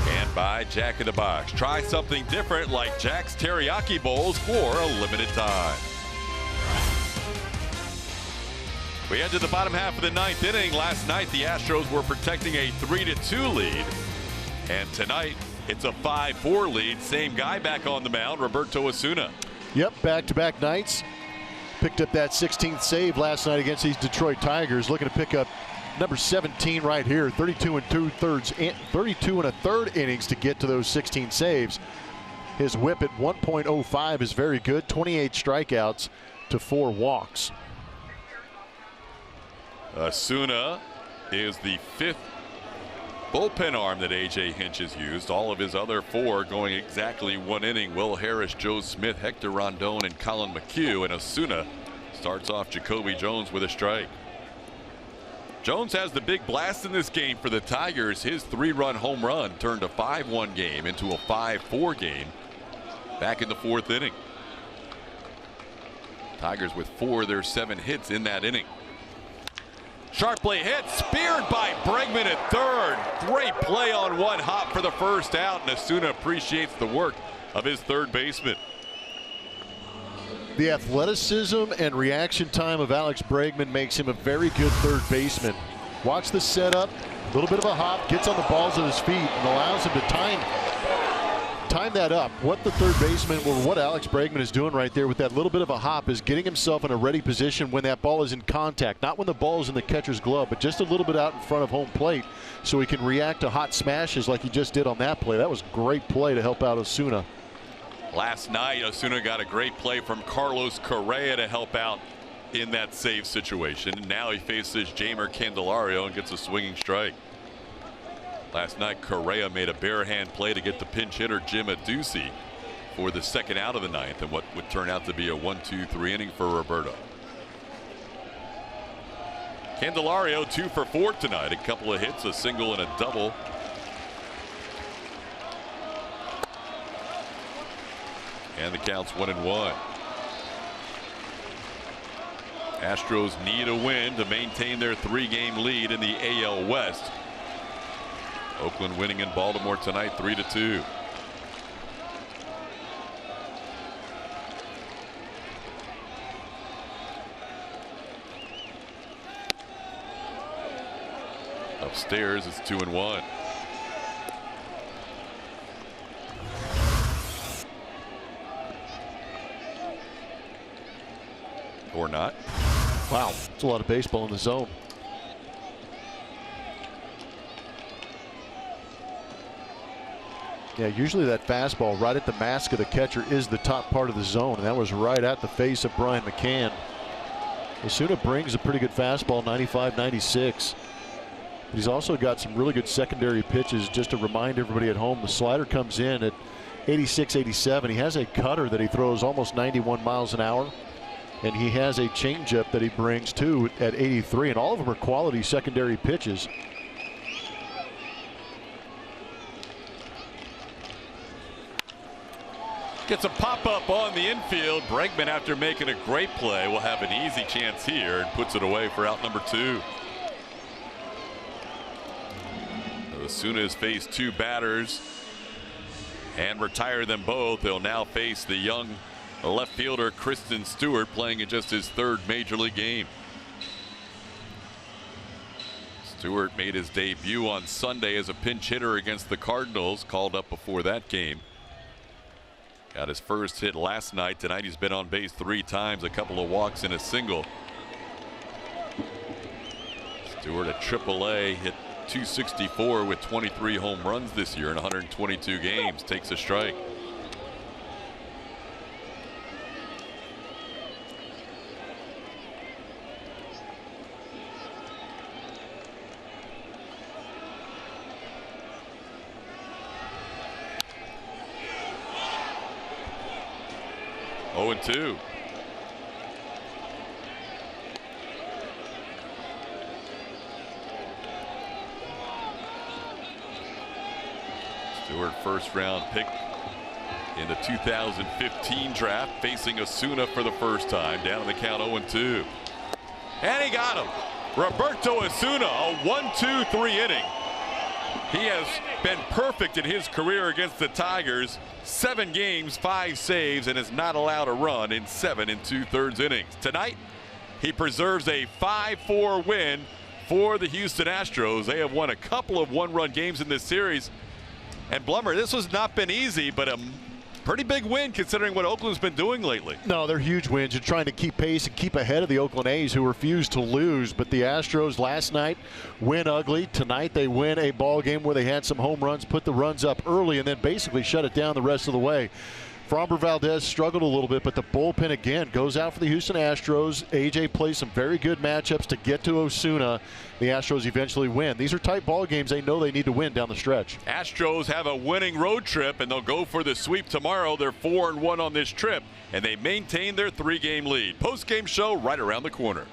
And by Jack in the Box. Try something different like Jack's Teriyaki Bowls for a limited time. We head to the bottom half of the 9th inning. Last night, the Astros were protecting a 3-2 lead. And tonight, it's a 5-4 lead. Same guy back on the mound, Roberto Osuna. Yep, back-to-back nights. Picked up that 16th save last night against these Detroit Tigers. Looking to pick up number 17 right here. 32 1/3 innings to get to those 16 saves. His whip at 1.05 is very good. 28 strikeouts to 4 walks. Osuna is the 5th bullpen arm that A.J. Hinch has used. All of his other 4 going exactly 1 inning. Will Harris, Joe Smith, Hector Rondon, and Colin McHugh. And Osuna starts off Jacoby Jones with a strike. Jones has the big blast in this game for the Tigers. His 3-run home run turned a 5-1 game into a 5-4 game back in the 4th inning. Tigers with 4 of their 7 hits in that inning. Sharply hit, speared by Bregman at third. Great play on one hop for the first out, and Osuna appreciates the work of his third baseman. The athleticism and reaction time of Alex Bregman makes him a very good third baseman. Watch the setup, a little bit of a hop, gets on the balls of his feet, and allows him to time that up. What the third baseman, or what Alex Bregman is doing right there with that little bit of a hop, is getting himself in a ready position when that ball is in contact. Not when the ball is in the catcher's glove, but just a little bit out in front of home plate so he can react to hot smashes like he just did on that play. That was a great play to help out Osuna. Last night, Osuna got a great play from Carlos Correa to help out in that save situation. And now he faces Jeimer Candelario and gets a swinging strike. Last night, Correa made a bare hand play to get the pinch hitter Jim Adduci for the second out of the 9th, and what would turn out to be a 1-2-3 inning for Roberto. Candelario 2 for 4 tonight. A couple of hits, a single and a double. And the count's 1-1. Astros need a win to maintain their 3-game lead in the AL West. Oakland winning in Baltimore tonight 3-2. Upstairs it's 2-1. Or not. Wow, it's a lot of baseball in the zone. Yeah, usually that fastball right at the mask of the catcher is the top part of the zone, and that was right at the face of Brian McCann. Osuna brings a pretty good fastball, 95-96. But he's also got some really good secondary pitches. Just to remind everybody at home, the slider comes in at 86-87. He has a cutter that he throws almost 91 miles an hour. And he has a changeup that he brings too at 83, and all of them are quality secondary pitches. Gets a pop-up on the infield. Bregman, after making a great play, will have an easy chance here and puts it away for out number 2. Osuna has faced 2 batters and retired them both. They'll now face the young left fielder Kristen Stewart, playing in just his 3rd major league game. Stewart made his debut on Sunday as a pinch hitter against the Cardinals, called up before that game. Got his first hit last night. Tonight he's been on base 3 times, a couple of walks and a single. Stewart at AAA, hit .264 with 23 home runs this year in 122 games. Takes a strike. Oh, 2. Stewart, first round pick in the 2015 draft, facing Osuna for the first time. Down in the count 0-2. And he got him. Roberto Osuna, a 1-2-3 inning. He has been perfect in his career against the Tigers. 7 games, 5 saves, and has not allowed a run in 7 2/3 innings. Tonight, he preserves a 5-4 win for the Houston Astros. They have won a couple of 1-run games in this series. And Blummer, this has not been easy, but a pretty big win considering what Oakland's been doing lately. No, they're huge wins. You're trying to keep pace and keep ahead of the Oakland A's, who refuse to lose. But the Astros last night win ugly. Tonight they win a ball game where they had some home runs, put the runs up early, and then basically shut it down the rest of the way. Framber Valdez struggled a little bit, but the bullpen again goes out for the Houston Astros. AJ plays some very good matchups to get to Osuna. The Astros eventually win. These are tight ball games. They know they need to win down the stretch. Astros have a winning road trip, and they'll go for the sweep tomorrow. They're 4-1 on this trip, and they maintain their 3-game lead. Post-game show right around the corner.